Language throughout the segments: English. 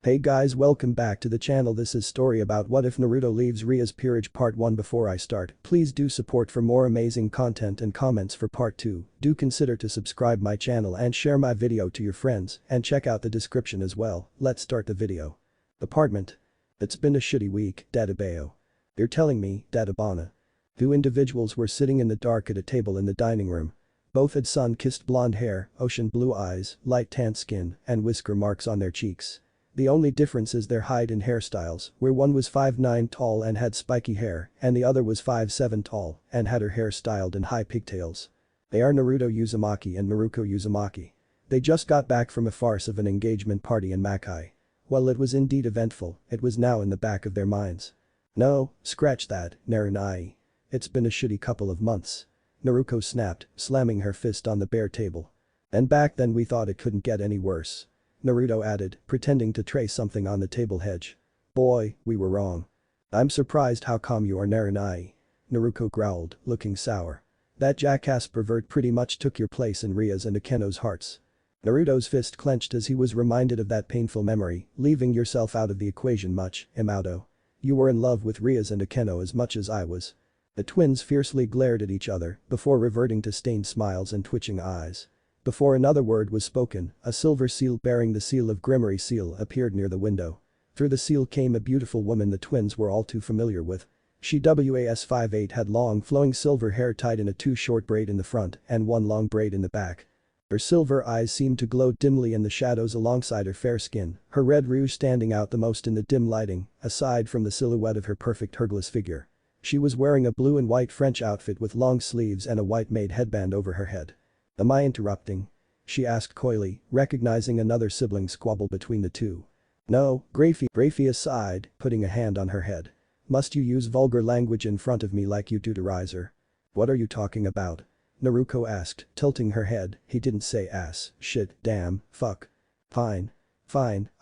Hey guys, welcome back to the channel. This is story about what if Naruto leaves Rias Peerage part 1. Before I start, please do support for more amazing content and comments for part 2. Do consider to subscribe my channel and share my video to your friends and check out the description as well. Let's start the video. Apartment. It's been a shitty week, Dadabeo. You're telling me, Dadabana. Two individuals were sitting in the dark at a table in the dining room. Both had sun-kissed blonde hair, ocean blue eyes, light tan skin, and whisker marks on their cheeks. The only difference is their height and hairstyles, where one was 5'9" tall and had spiky hair, and the other was 5'7" tall and had her hair styled in high pigtails. They are Naruto Uzumaki and Naruko Uzumaki. They just got back from a farce of an engagement party in Makai. While it was indeed eventful, it was now in the back of their minds. No, scratch that, Naranai. It's been a shitty couple of months. Naruko snapped, slamming her fist on the bare table. And back then we thought it couldn't get any worse. Naruto added, pretending to trace something on the table hedge. Boy, we were wrong. I'm surprised how calm you are, Naranai. Naruko growled, looking sour. That jackass pervert pretty much took your place in Rias and Akeno's hearts. Naruto's fist clenched as he was reminded of that painful memory, leaving yourself out of the equation much, Imauto. You were in love with Rias and Akeno as much as I was. The twins fiercely glared at each other before reverting to stained smiles and twitching eyes. Before another word was spoken, a silver seal bearing the seal of Grimory Seal appeared near the window. Through the seal came a beautiful woman the twins were all too familiar with. She was 5'8" had long flowing silver hair tied in a two short braid in the front and one long braid in the back. Her silver eyes seemed to glow dimly in the shadows alongside her fair skin, her red rouge standing out the most in the dim lighting, aside from the silhouette of her perfect hergless figure. She was wearing a blue and white French outfit with long sleeves and a white maid headband over her head. Am I interrupting? She asked coyly, recognizing another sibling squabble between the two. No, Graphia sighed, putting a hand on her head. Must you use vulgar language in front of me like you do to Riser? What are you talking about? Naruko asked, tilting her head. He didn't say ass, shit, damn, fuck. Fine,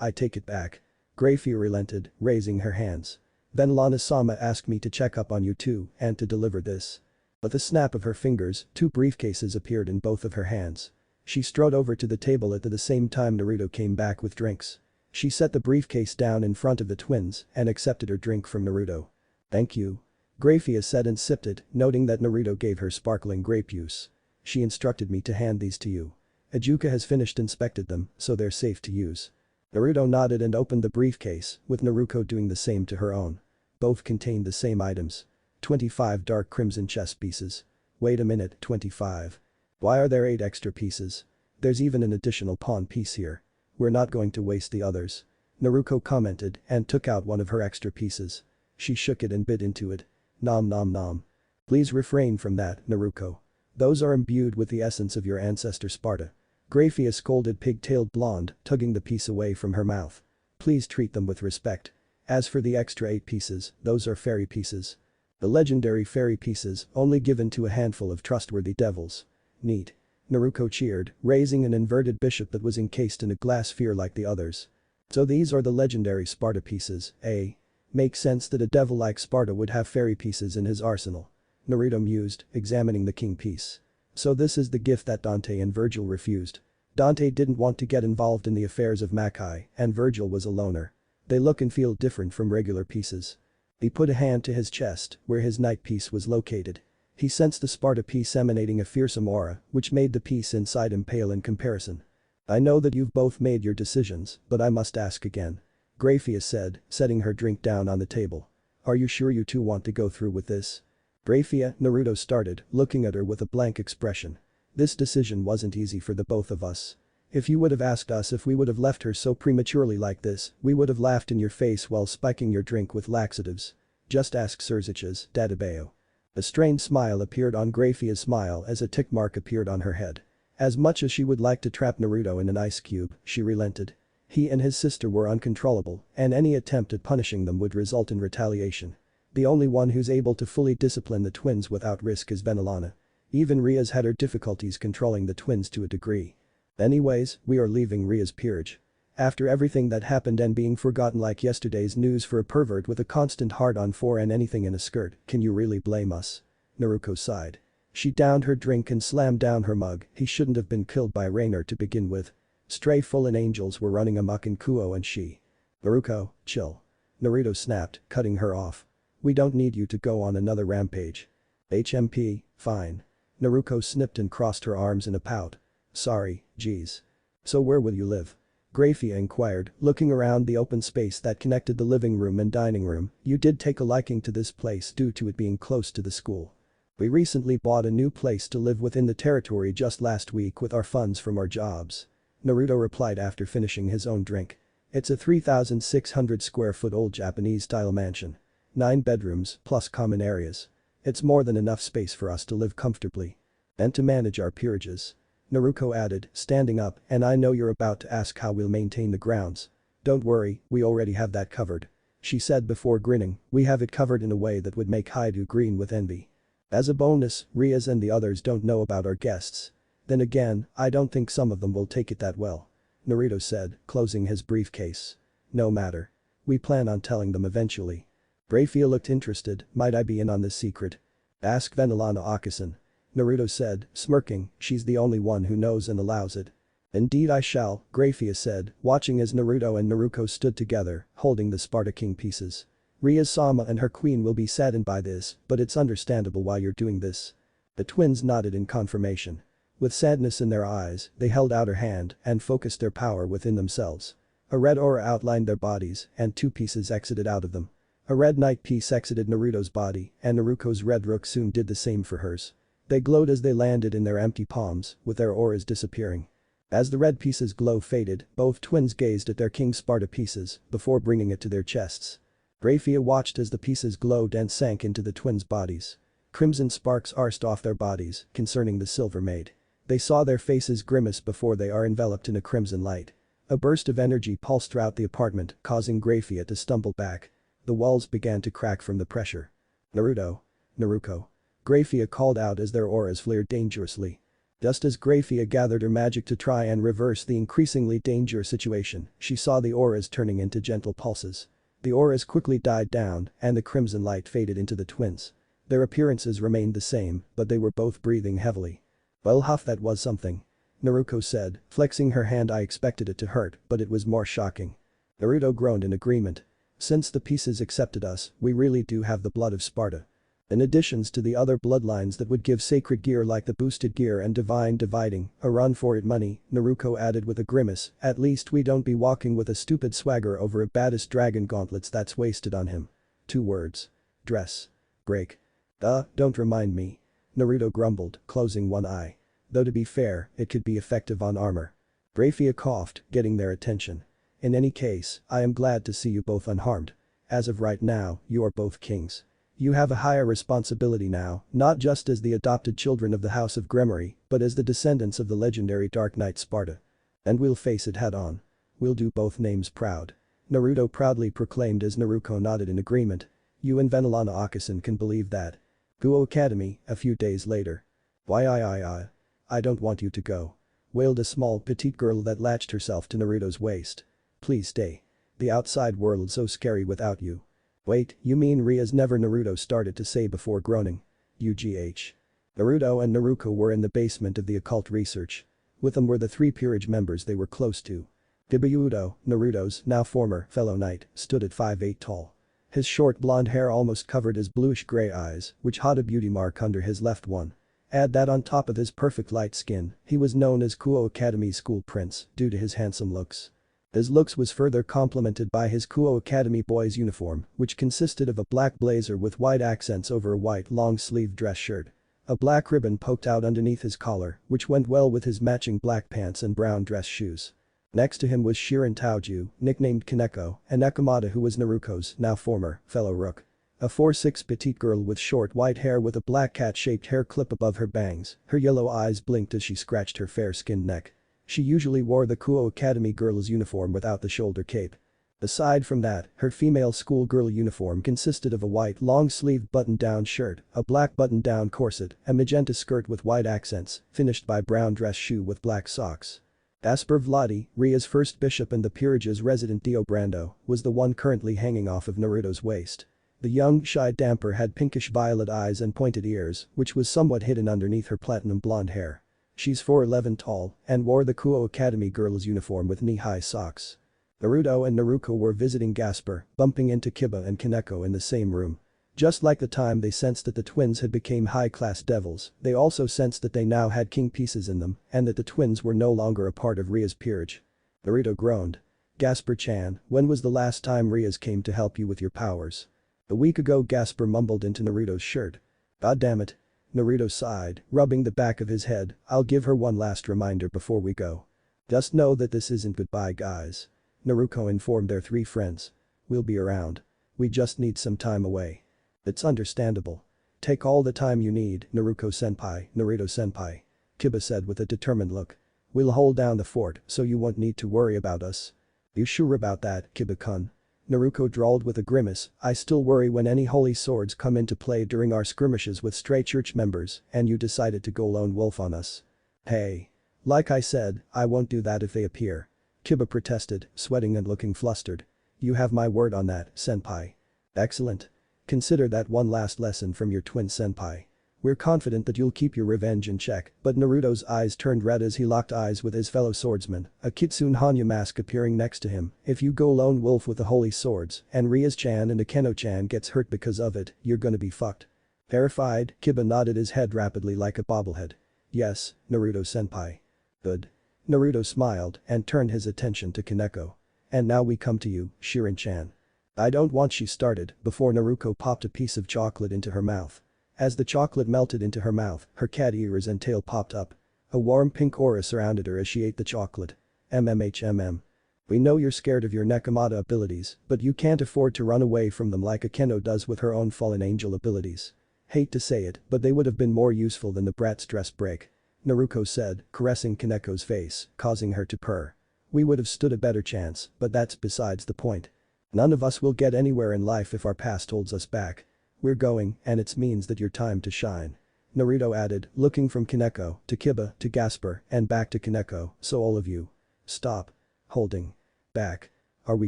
I take it back. Graphia relented, raising her hands. Then Lana-sama asked me to check up on you too and to deliver this. With a snap of her fingers, two briefcases appeared in both of her hands. She strode over to the table at the same time Naruto came back with drinks. She set the briefcase down in front of the twins and accepted her drink from Naruto. Thank you. Graphia said and sipped it, noting that Naruto gave her sparkling grape juice. She instructed me to hand these to you. Ajuka has finished inspected them, so they're safe to use. Naruto nodded and opened the briefcase, with Naruko doing the same to her own. Both contained the same items. 25 dark crimson chess pieces. Wait a minute, 25. Why are there 8 extra pieces? There's even an additional pawn piece here. We're not going to waste the others. Naruko commented and took out one of her extra pieces. She shook it and bit into it. Nom nom nom. Please refrain from that, Naruko. Those are imbued with the essence of your ancestor Sparta. Graphia scolded pig-tailed blonde, tugging the piece away from her mouth. Please treat them with respect. As for the extra 8 pieces, those are fairy pieces. The legendary fairy pieces, only given to a handful of trustworthy devils. Neat. Naruko cheered, raising an inverted bishop that was encased in a glass sphere like the others. So these are the legendary Sparta pieces, eh? Makes sense that a devil like Sparta would have fairy pieces in his arsenal. Naruto mused, examining the king piece. So this is the gift that Dante and Virgil refused. Dante didn't want to get involved in the affairs of Makai, and Virgil was a loner. They look and feel different from regular pieces. He put a hand to his chest, where his knight piece was located. He sensed the Sparta piece emanating a fearsome aura, which made the piece inside him pale in comparison. I know that you've both made your decisions, but I must ask again. Graphia said, setting her drink down on the table. Are you sure you two want to go through with this? Graphia, Naruto started, looking at her with a blank expression. This decision wasn't easy for the both of us. If you would have asked us if we would have left her so prematurely like this, we would have laughed in your face while spiking your drink with laxatives. Just ask Surzich's, Dadabeo. A strained smile appeared on Graphia's smile as a tick mark appeared on her head. As much as she would like to trap Naruto in an ice cube, she relented. He and his sister were uncontrollable, and any attempt at punishing them would result in retaliation. The only one who's able to fully discipline the twins without risk is Alana. Even Rias had her difficulties controlling the twins to a degree. Anyways, we are leaving Rias Peerage. After everything that happened and being forgotten like yesterday's news for a pervert with a constant hard-on for and anything in a skirt, can you really blame us? Naruko sighed. She downed her drink and slammed down her mug. He shouldn't have been killed by Rainer to begin with. Stray fallen angels were running amok in Kuo and she. Naruto, chill. Naruto snapped, cutting her off. We don't need you to go on another rampage. HMP, fine. Naruto snipped and crossed her arms in a pout. Sorry, geez. So where will you live? Grafia inquired, looking around the open space that connected the living room and dining room. You did take a liking to this place due to it being close to the school. We recently bought a new place to live within the territory just last week with our funds from our jobs. Naruto replied after finishing his own drink. It's a 3,600 square foot old Japanese-style mansion. 9 bedrooms, plus common areas. It's more than enough space for us to live comfortably. And to manage our peerages. Naruto added, standing up, and I know you're about to ask how we'll maintain the grounds. Don't worry, we already have that covered. She said before grinning, we have it covered in a way that would make Haidu green with envy. As a bonus, Rias and the others don't know about our guests. Then again, I don't think some of them will take it that well. Naruto said, closing his briefcase. No matter. We plan on telling them eventually. Grafia looked interested, might I be in on this secret? Ask Venelana Akasan. Naruto said, smirking, she's the only one who knows and allows it. Indeed I shall, Grafia said, watching as Naruto and Naruko stood together, holding the Sparta King pieces. Rias-sama and her queen will be saddened by this, but it's understandable why you're doing this. The twins nodded in confirmation. With sadness in their eyes, they held out her hand and focused their power within themselves. A red aura outlined their bodies and 2 pieces exited out of them. A red knight piece exited Naruto's body and Naruko's red rook soon did the same for hers. They glowed as they landed in their empty palms, with their auras disappearing. As the red pieces' glow faded, both twins gazed at their King Sparta pieces before bringing it to their chests. Grafia watched as the pieces glowed and sank into the twins' bodies. Crimson sparks arced off their bodies, concerning the silver maid. They saw their faces grimace before they are enveloped in a crimson light. A burst of energy pulsed throughout the apartment, causing Grafia to stumble back. The walls began to crack from the pressure. Naruto. Naruko. Grafia called out as their auras flared dangerously. Just as Grafia gathered her magic to try and reverse the increasingly dangerous situation, she saw the auras turning into gentle pulses. The auras quickly died down and the crimson light faded into the twins. Their appearances remained the same, but they were both breathing heavily. Well huff, that was something. Naruko said, flexing her hand. I expected it to hurt, but it was more shocking. Naruto groaned in agreement. Since the pieces accepted us, we really do have the blood of Sparta. In additions to the other bloodlines that would give sacred gear like the boosted gear and divine dividing, a run for it money, Naruko added with a grimace, at least we don't be walking with a stupid swagger over a baddest dragon gauntlets that's wasted on him. 2 words. Dress. Break. Don't remind me. Naruto grumbled, closing one eye. Though to be fair, it could be effective on armor. Grafia coughed, getting their attention. In any case, I am glad to see you both unharmed. As of right now, you are both kings. You have a higher responsibility now, not just as the adopted children of the House of Gremory, but as the descendants of the legendary Dark Knight Sparta. And we'll face it head on. We'll do both names proud. Naruto proudly proclaimed as Naruko nodded in agreement. You and Venelana Akasan can believe that. Guo Academy, a few days later. I don't want you to go. Wailed a small petite girl that latched herself to Naruto's waist. Please stay. The outside world's so scary without you. Wait, you mean Rias never? Naruto started to say before groaning. UGH. Naruto and Naruko were in the basement of the occult research. With them were the 3 peerage members they were close to. Hibuyudo, Naruto's now former fellow knight, stood at 5'8" tall. His short blonde hair almost covered his bluish-gray eyes, which had a beauty mark under his left one. Add that on top of his perfect light skin, he was known as Kuo Academy's school prince due to his handsome looks. His looks was further complemented by his Kuo Academy boys uniform, which consisted of a black blazer with white accents over a white long-sleeved dress shirt. A black ribbon poked out underneath his collar, which went well with his matching black pants and brown dress shoes. Next to him was Shirin Taoju, nicknamed Kaneko, and Nekomata, who was Naruko's now former fellow rook. A 4'6" petite girl with short white hair with a black cat-shaped hair clip above her bangs, her yellow eyes blinked as she scratched her fair-skinned neck. She usually wore the Kuo Academy girl's uniform without the shoulder cape. Aside from that, her female schoolgirl uniform consisted of a white long-sleeved button-down shirt, a black button-down corset, a magenta skirt with white accents, finished by brown dress shoe with black socks. Asper Vladi, Ria's first bishop and the peerage's resident Dio Brando, was the one currently hanging off of Naruto's waist. The young, shy damper had pinkish-violet eyes and pointed ears, which was somewhat hidden underneath her platinum blonde hair. She's 4'11" tall and wore the Kuo Academy girl's uniform with knee-high socks. Naruto and Naruto were visiting Gasper, bumping into Kiba and Kaneko in the same room. Just like the time they sensed that the twins had become high-class devils, they also sensed that they now had king pieces in them and that the twins were no longer a part of Rias' peerage. Naruto groaned. Gasper-chan, when was the last time Rias came to help you with your powers? A week ago, Gasper mumbled into Naruto's shirt. God damn it. Naruto sighed, rubbing the back of his head. I'll give her one last reminder before we go. Just know that this isn't goodbye, guys. Naruto informed their three friends. We'll be around. We just need some time away. It's understandable. Take all the time you need, Naruto-senpai, Naruto-senpai. Kiba said with a determined look. We'll hold down the fort so you won't need to worry about us. You sure about that, Kiba-kun? Naruto drawled with a grimace. I still worry when any holy swords come into play during our skirmishes with stray church members and you decided to go lone wolf on us. Hey. Like I said, I won't do that if they appear. Kiba protested, sweating and looking flustered. You have my word on that, senpai. Excellent. Consider that one last lesson from your twin senpai. We're confident that you'll keep your revenge in check, but Naruto's eyes turned red as he locked eyes with his fellow swordsman, a Kitsune Hannya mask appearing next to him. If you go lone wolf with the holy swords and Rias-chan and Akeno-chan gets hurt because of it, you're gonna be fucked. Terrified, Kiba nodded his head rapidly like a bobblehead. Yes, Naruto-senpai. Good. Naruto smiled and turned his attention to Kaneko. And now we come to you, Shirin-chan. I don't want she started before Naruto popped a piece of chocolate into her mouth. As the chocolate melted into her mouth, her cat ears and tail popped up. A warm pink aura surrounded her as she ate the chocolate. MMHMM. We know you're scared of your Nekomata abilities, but you can't afford to run away from them like Akeno does with her own fallen angel abilities. Hate to say it, but they would have been more useful than the brat's dress break. Naruto said, caressing Kaneko's face, causing her to purr. We would have stood a better chance, but that's besides the point. None of us will get anywhere in life if our past holds us back. We're going, and it means that your time to shine. Naruto added, looking from Kaneko to Kiba to Gasper and back to Kaneko, so all of you. Stop. Holding. Back. Are we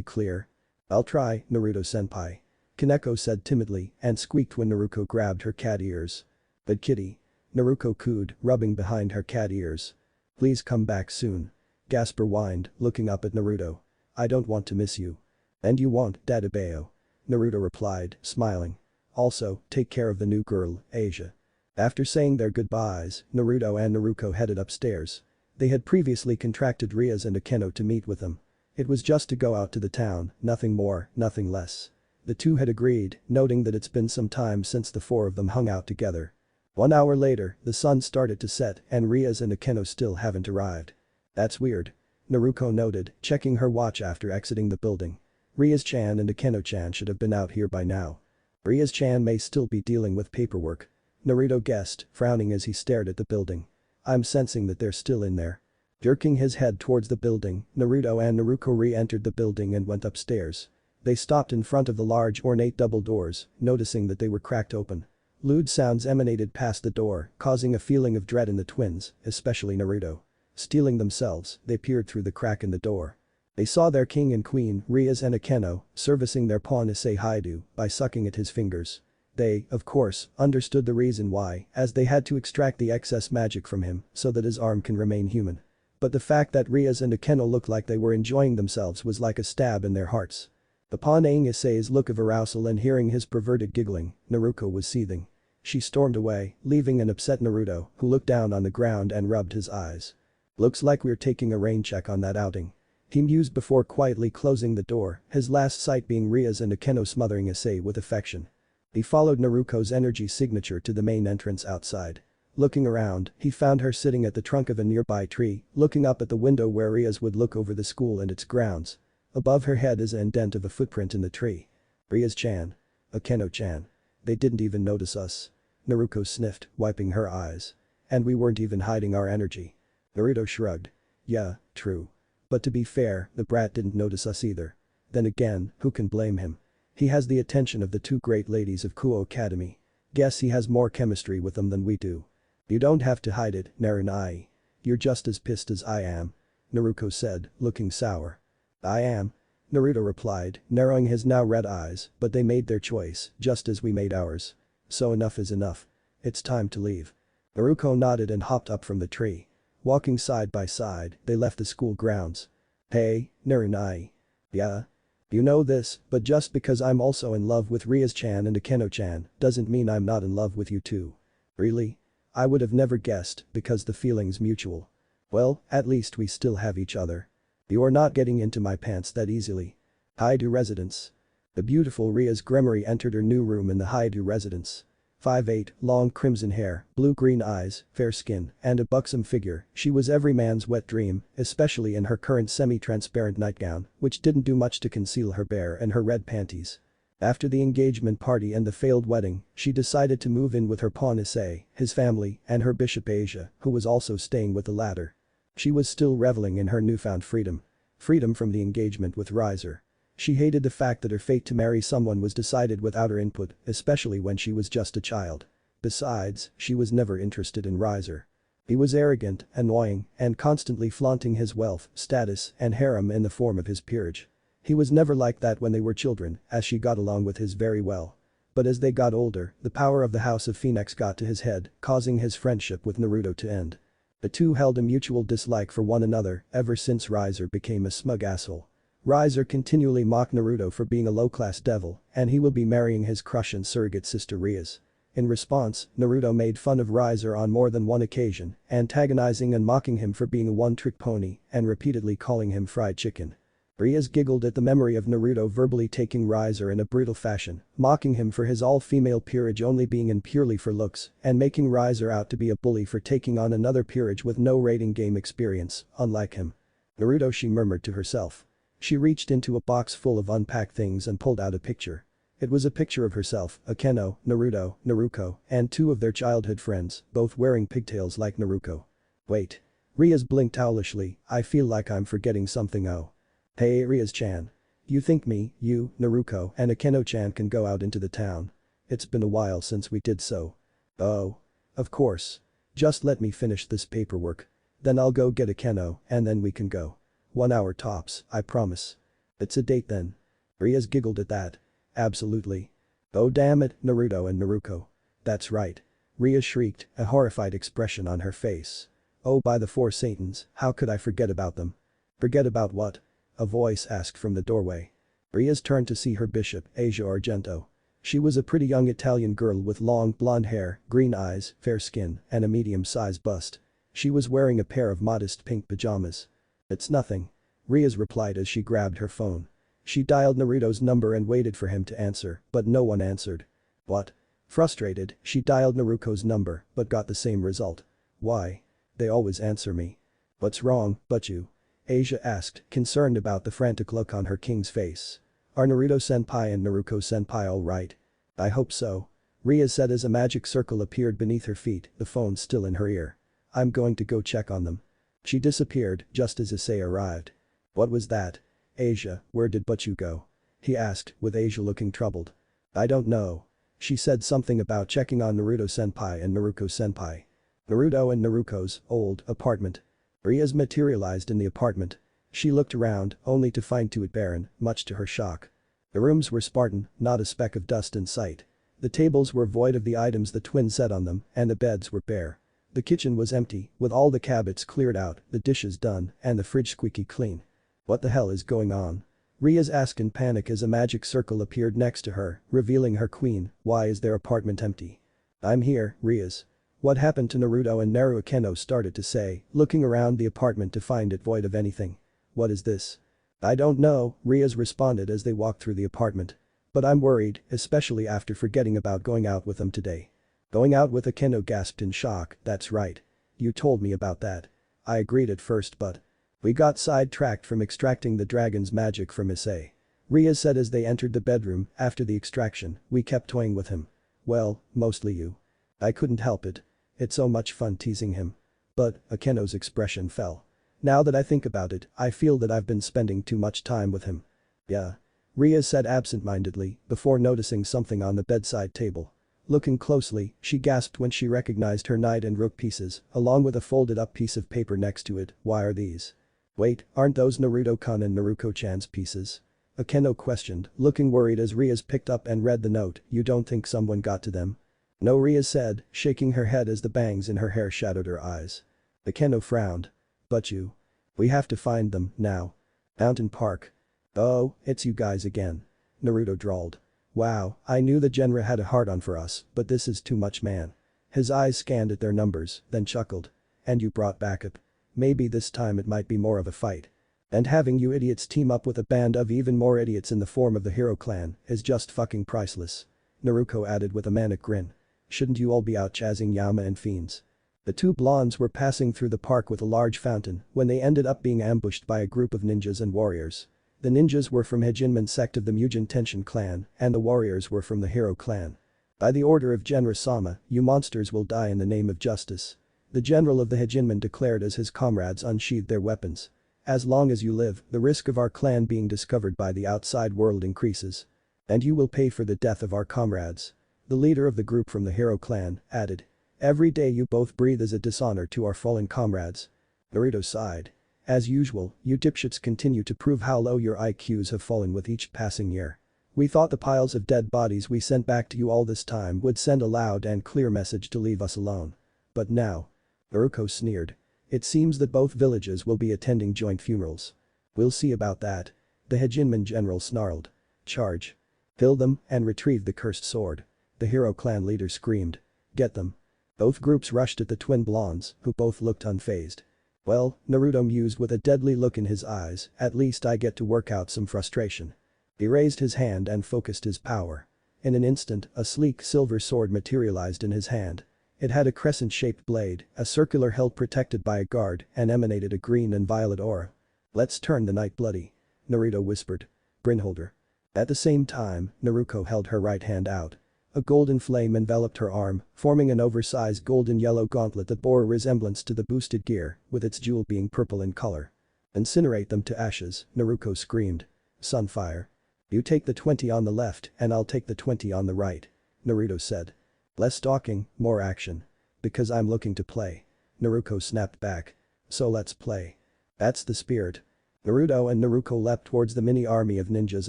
clear? I'll try, Naruto-senpai. Kaneko said timidly and squeaked when Naruto grabbed her cat ears. But kitty. Naruto cooed, rubbing behind her cat ears. Please come back soon. Gasper whined, looking up at Naruto. I don't want to miss you. And you won't, Dadabeo. Naruto replied, smiling. Also, take care of the new girl, Asia. After saying their goodbyes, Naruto and Naruto headed upstairs. They had previously contracted Rias and Akeno to meet with them. It was just to go out to the town, nothing more, nothing less. The two had agreed, noting that it's been some time since the four of them hung out together. 1 hour later, the sun started to set and Rias and Akeno still haven't arrived. That's weird. Naruto noted, checking her watch after exiting the building. Rias-chan and Akeno-chan should have been out here by now. Rias-chan may still be dealing with paperwork. Naruto guessed, frowning as he stared at the building. I'm sensing that they're still in there. Jerking his head towards the building, Naruto and Naruto re-entered the building and went upstairs. They stopped in front of the large ornate double doors, noticing that they were cracked open. Lewd sounds emanated past the door, causing a feeling of dread in the twins, especially Naruto. Steeling themselves, they peered through the crack in the door. They saw their king and queen, Rias and Akeno, servicing their pawn Issei Haidu by sucking at his fingers. They, of course, understood the reason why, as they had to extract the excess magic from him so that his arm can remain human. But the fact that Rias and Akeno looked like they were enjoying themselves was like a stab in their hearts. Upon eyeing Issei's look of arousal and hearing his perverted giggling, Naruto was seething. She stormed away, leaving an upset Naruto, who looked down on the ground and rubbed his eyes. Looks like we're taking a rain check on that outing. He mused before quietly closing the door, his last sight being Rias and Akeno smothering Issei with affection. He followed Naruto's energy signature to the main entrance outside. Looking around, he found her sitting at the trunk of a nearby tree, looking up at the window where Rias would look over the school and its grounds. Above her head is an indent of a footprint in the tree. Rias-chan. Akeno-chan. They didn't even notice us. Naruto sniffed, wiping her eyes. And we weren't even hiding our energy. Naruto shrugged. Yeah, true. But to be fair, the brat didn't notice us either. Then again, who can blame him? He has the attention of the two great ladies of Kuo Academy. Guess he has more chemistry with them than we do. You don't have to hide it, Narinai. You're just as pissed as I am. Naruto said, looking sour. I am. Naruto replied, narrowing his now red eyes, but they made their choice, just as we made ours. So enough is enough. It's time to leave. Naruto nodded and hopped up from the tree. Walking side by side, they left the school grounds. Hey, Narinai. Yeah. You know this, but just because I'm also in love with Rias-chan and Akeno-chan doesn't mean I'm not in love with you too. Really? I would have never guessed because the feeling's mutual. Well, at least we still have each other. You're not getting into my pants that easily. Haidu residence. The beautiful Rias Gremory entered her new room in the Haidu residence. 5'8", long crimson hair, blue-green eyes, fair skin, and a buxom figure, she was every man's wet dream, especially in her current semi-transparent nightgown, which didn't do much to conceal her bare and her red panties. After the engagement party and the failed wedding, she decided to move in with her pawn Issei, his family, and her bishop Asia, who was also staying with the latter. She was still reveling in her newfound freedom. Freedom from the engagement with Riser. She hated the fact that her fate to marry someone was decided without her input, especially when she was just a child. Besides, she was never interested in Riser. He was arrogant, annoying, and constantly flaunting his wealth, status, and harem in the form of his peerage. He was never like that when they were children, as she got along with his very well. But as they got older, the power of the House of Phoenix got to his head, causing his friendship with Naruto to end. The two held a mutual dislike for one another ever since Riser became a smug asshole. Riser continually mocked Naruto for being a low-class devil, and he will be marrying his crush and surrogate sister Rias. In response, Naruto made fun of Riser on more than one occasion, antagonizing and mocking him for being a one-trick pony and repeatedly calling him fried chicken. Rias giggled at the memory of Naruto verbally taking Riser in a brutal fashion, mocking him for his all-female peerage only being in purely for looks, and making Riser out to be a bully for taking on another peerage with no rating game experience, unlike him. Naruto, she murmured to herself. She reached into a box full of unpacked things and pulled out a picture. It was a picture of herself, Akeno, Naruto, Naruko, and two of their childhood friends, both wearing pigtails like Naruto. Wait. Rias blinked owlishly, I feel like I'm forgetting something. Oh. Hey Rias-chan. You think me, you, Naruko, and Akeno-chan can go out into the town? It's been a while since we did so. Oh. Of course. Just let me finish this paperwork. Then I'll go get Akeno, and then we can go. 1 hour tops, I promise. It's a date then. Rias giggled at that. Absolutely. Oh damn it, Naruto and Naruko. That's right. Rias shrieked, a horrified expression on her face. Oh by the four Satans, how could I forget about them? Forget about what? A voice asked from the doorway. Rias turned to see her bishop, Asia Argento. She was a pretty young Italian girl with long blonde hair, green eyes, fair skin, and a medium-sized bust. She was wearing a pair of modest pink pajamas. It's nothing. Rias replied as she grabbed her phone. She dialed Naruto's number and waited for him to answer, but no one answered. What? Frustrated, she dialed Naruto's number, but got the same result. Why? They always answer me. What's wrong, but you? Asia asked, concerned about the frantic look on her king's face. Are Naruto-senpai and Naruko-senpai alright? I hope so. Rias said as a magic circle appeared beneath her feet, the phone still in her ear. I'm going to go check on them. She disappeared just as Issei arrived. What was that? Asia, where did Butchu go? He asked, with Asia looking troubled. I don't know. She said something about checking on Naruto-senpai and Naruko-senpai. Naruto and Naruko's old apartment. Rias materialized in the apartment. She looked around, only to find it barren, much to her shock. The rooms were Spartan, not a speck of dust in sight. The tables were void of the items the twins set on them, and the beds were bare. The kitchen was empty, with all the cabinets cleared out, the dishes done, and the fridge squeaky clean. What the hell is going on? Rias asked in panic as a magic circle appeared next to her, revealing her queen. Why is their apartment empty? I'm here, Rias. What happened to Naruto and Naru? Akeno started to say, looking around the apartment to find it void of anything. What is this? I don't know, Rias responded as they walked through the apartment. But I'm worried, especially after forgetting about going out with them today. Going out with Akeno gasped in shock, that's right. You told me about that. I agreed at first but. We got sidetracked from extracting the dragon's magic from Issei. Rias said as they entered the bedroom, after the extraction, we kept toying with him. Well, mostly you. I couldn't help it. It's so much fun teasing him. But, Akeno's expression fell. Now that I think about it, I feel that I've been spending too much time with him. Yeah. Rias said absent-mindedly, before noticing something on the bedside table. Looking closely, she gasped when she recognized her knight and rook pieces, along with a folded-up piece of paper next to it. Why are these? Wait, aren't those Naruto-kun and Naruko-chan's pieces? Akeno questioned, looking worried as Rias picked up and read the note. You don't think someone got to them? No, Rias said, shaking her head as the bangs in her hair shadowed her eyes. Akeno frowned. But you. We have to find them, now. Mountain Park. "Oh, it's you guys again." Naruto drawled. "Wow, I knew the genre had a hard-on for us, but this is too much, man." His eyes scanned at their numbers, then chuckled. "And you brought backup. Maybe this time it might be more of a fight. And having you idiots team up with a band of even more idiots in the form of the Hero Clan is just fucking priceless." Naruto added with a manic grin. "Shouldn't you all be out chazzing Yama and fiends?" The two blondes were passing through the park with a large fountain when they ended up being ambushed by a group of ninjas and warriors. The ninjas were from Hejinmen sect of the Mugen Tenshin clan and the warriors were from the Hero Clan. "By the order of Genra-sama, you monsters will die in the name of justice." The general of the Hejinmen declared as his comrades unsheathed their weapons. "As long as you live, the risk of our clan being discovered by the outside world increases. And you will pay for the death of our comrades." The leader of the group from the Hero Clan added. "Every day you both breathe is a dishonor to our fallen comrades." Naruto sighed. "As usual, you dipshits continue to prove how low your IQs have fallen with each passing year. We thought the piles of dead bodies we sent back to you all this time would send a loud and clear message to leave us alone. But now." Naruto sneered. "It seems that both villages will be attending joint funerals." "We'll see about that." The Hejinmen general snarled. "Charge. Kill them and retrieve the cursed sword." The Hero Clan leader screamed. "Get them." Both groups rushed at the twin blondes, who both looked unfazed. "Well," Naruto mused with a deadly look in his eyes, "at least I get to work out some frustration." He raised his hand and focused his power. In an instant, a sleek silver sword materialized in his hand. It had a crescent-shaped blade, a circular hilt protected by a guard, and emanated a green and violet aura. "Let's turn the night bloody," Naruto whispered. "Brynholder." At the same time, Naruto held her right hand out. A golden flame enveloped her arm, forming an oversized golden-yellow gauntlet that bore a resemblance to the boosted gear, with its jewel being purple in color. "Incinerate them to ashes," Naruto screamed. "Sunfire. You take the 20 on the left and I'll take the 20 on the right," Naruto said. "Less talking, more action. Because I'm looking to play." Naruto snapped back. "So let's play." "That's the spirit." Naruto and Naruto leapt towards the mini army of ninjas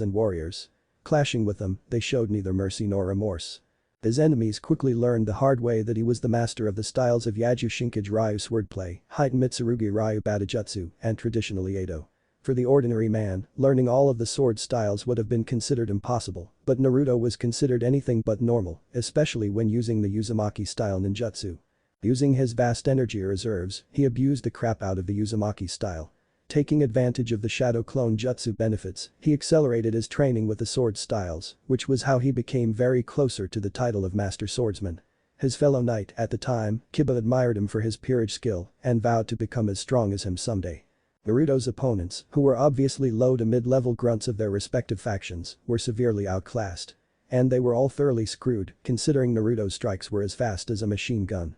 and warriors. Clashing with them, they showed neither mercy nor remorse. His enemies quickly learned the hard way that he was the master of the styles of Yaju Shinkage Ryu swordplay, Heitan Mitsurugi Ryu Batojutsu, and traditionally Edo. For the ordinary man, learning all of the sword styles would have been considered impossible, but Naruto was considered anything but normal, especially when using the Uzumaki style ninjutsu. Using his vast energy reserves, he abused the crap out of the Uzumaki style. Taking advantage of the Shadow Clone Jutsu benefits, he accelerated his training with the sword styles, which was how he became very closer to the title of Master Swordsman. His fellow knight at the time, Kiba, admired him for his peerage skill and vowed to become as strong as him someday. Naruto's opponents, who were obviously low to mid-level grunts of their respective factions, were severely outclassed. And they were all thoroughly screwed, considering Naruto's strikes were as fast as a machine gun.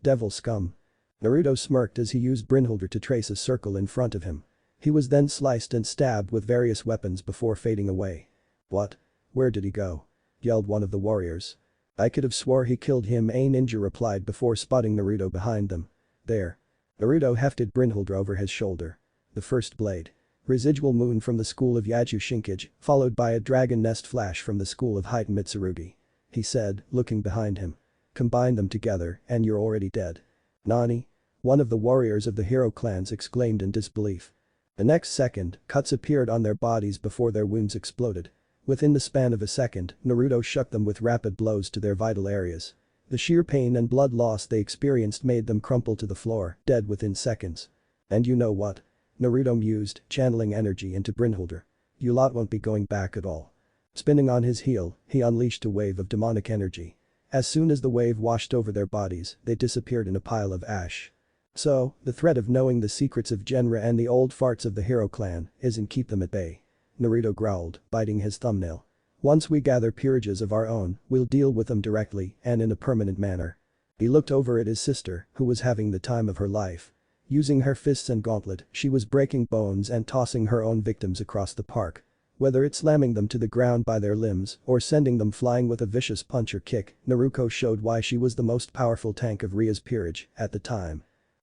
Devil scum." Naruto smirked as he used Brynholder to trace a circle in front of him. He was then sliced and stabbed with various weapons before fading away. "What? Where did he go?" yelled one of the warriors. "I could have swore he killed him," a ninja replied before spotting Naruto behind them. "There." Naruto hefted Brynholder over his shoulder. The first blade. Residual moon from the school of Yaju Shinkage, followed by a dragon nest flash from the school of Heitan Mitsurugi. He said, looking behind him. "Combine them together and you're already dead." "Nani?" One of the warriors of the hero clans exclaimed in disbelief. The next second, cuts appeared on their bodies before their wounds exploded. Within the span of a second, Naruto shook them with rapid blows to their vital areas. The sheer pain and blood loss they experienced made them crumple to the floor, dead within seconds. "And you know what?" Naruto mused, channeling energy into Brynholder. "You lot won't be going back at all." Spinning on his heel, he unleashed a wave of demonic energy. As soon as the wave washed over their bodies, they disappeared in a pile of ash. "So, the threat of knowing the secrets of Genra and the old farts of the Hero Clan isn't keep them at bay." Naruto growled, biting his thumbnail. "Once we gather peerages of our own, we'll deal with them directly and in a permanent manner." He looked over at his sister, who was having the time of her life. Using her fists and gauntlet, she was breaking bones and tossing her own victims across the park. Whether it's slamming them to the ground by their limbs or sending them flying with a vicious punch or kick, Naruto showed why she was the most powerful tank of Rias Peerage at the time.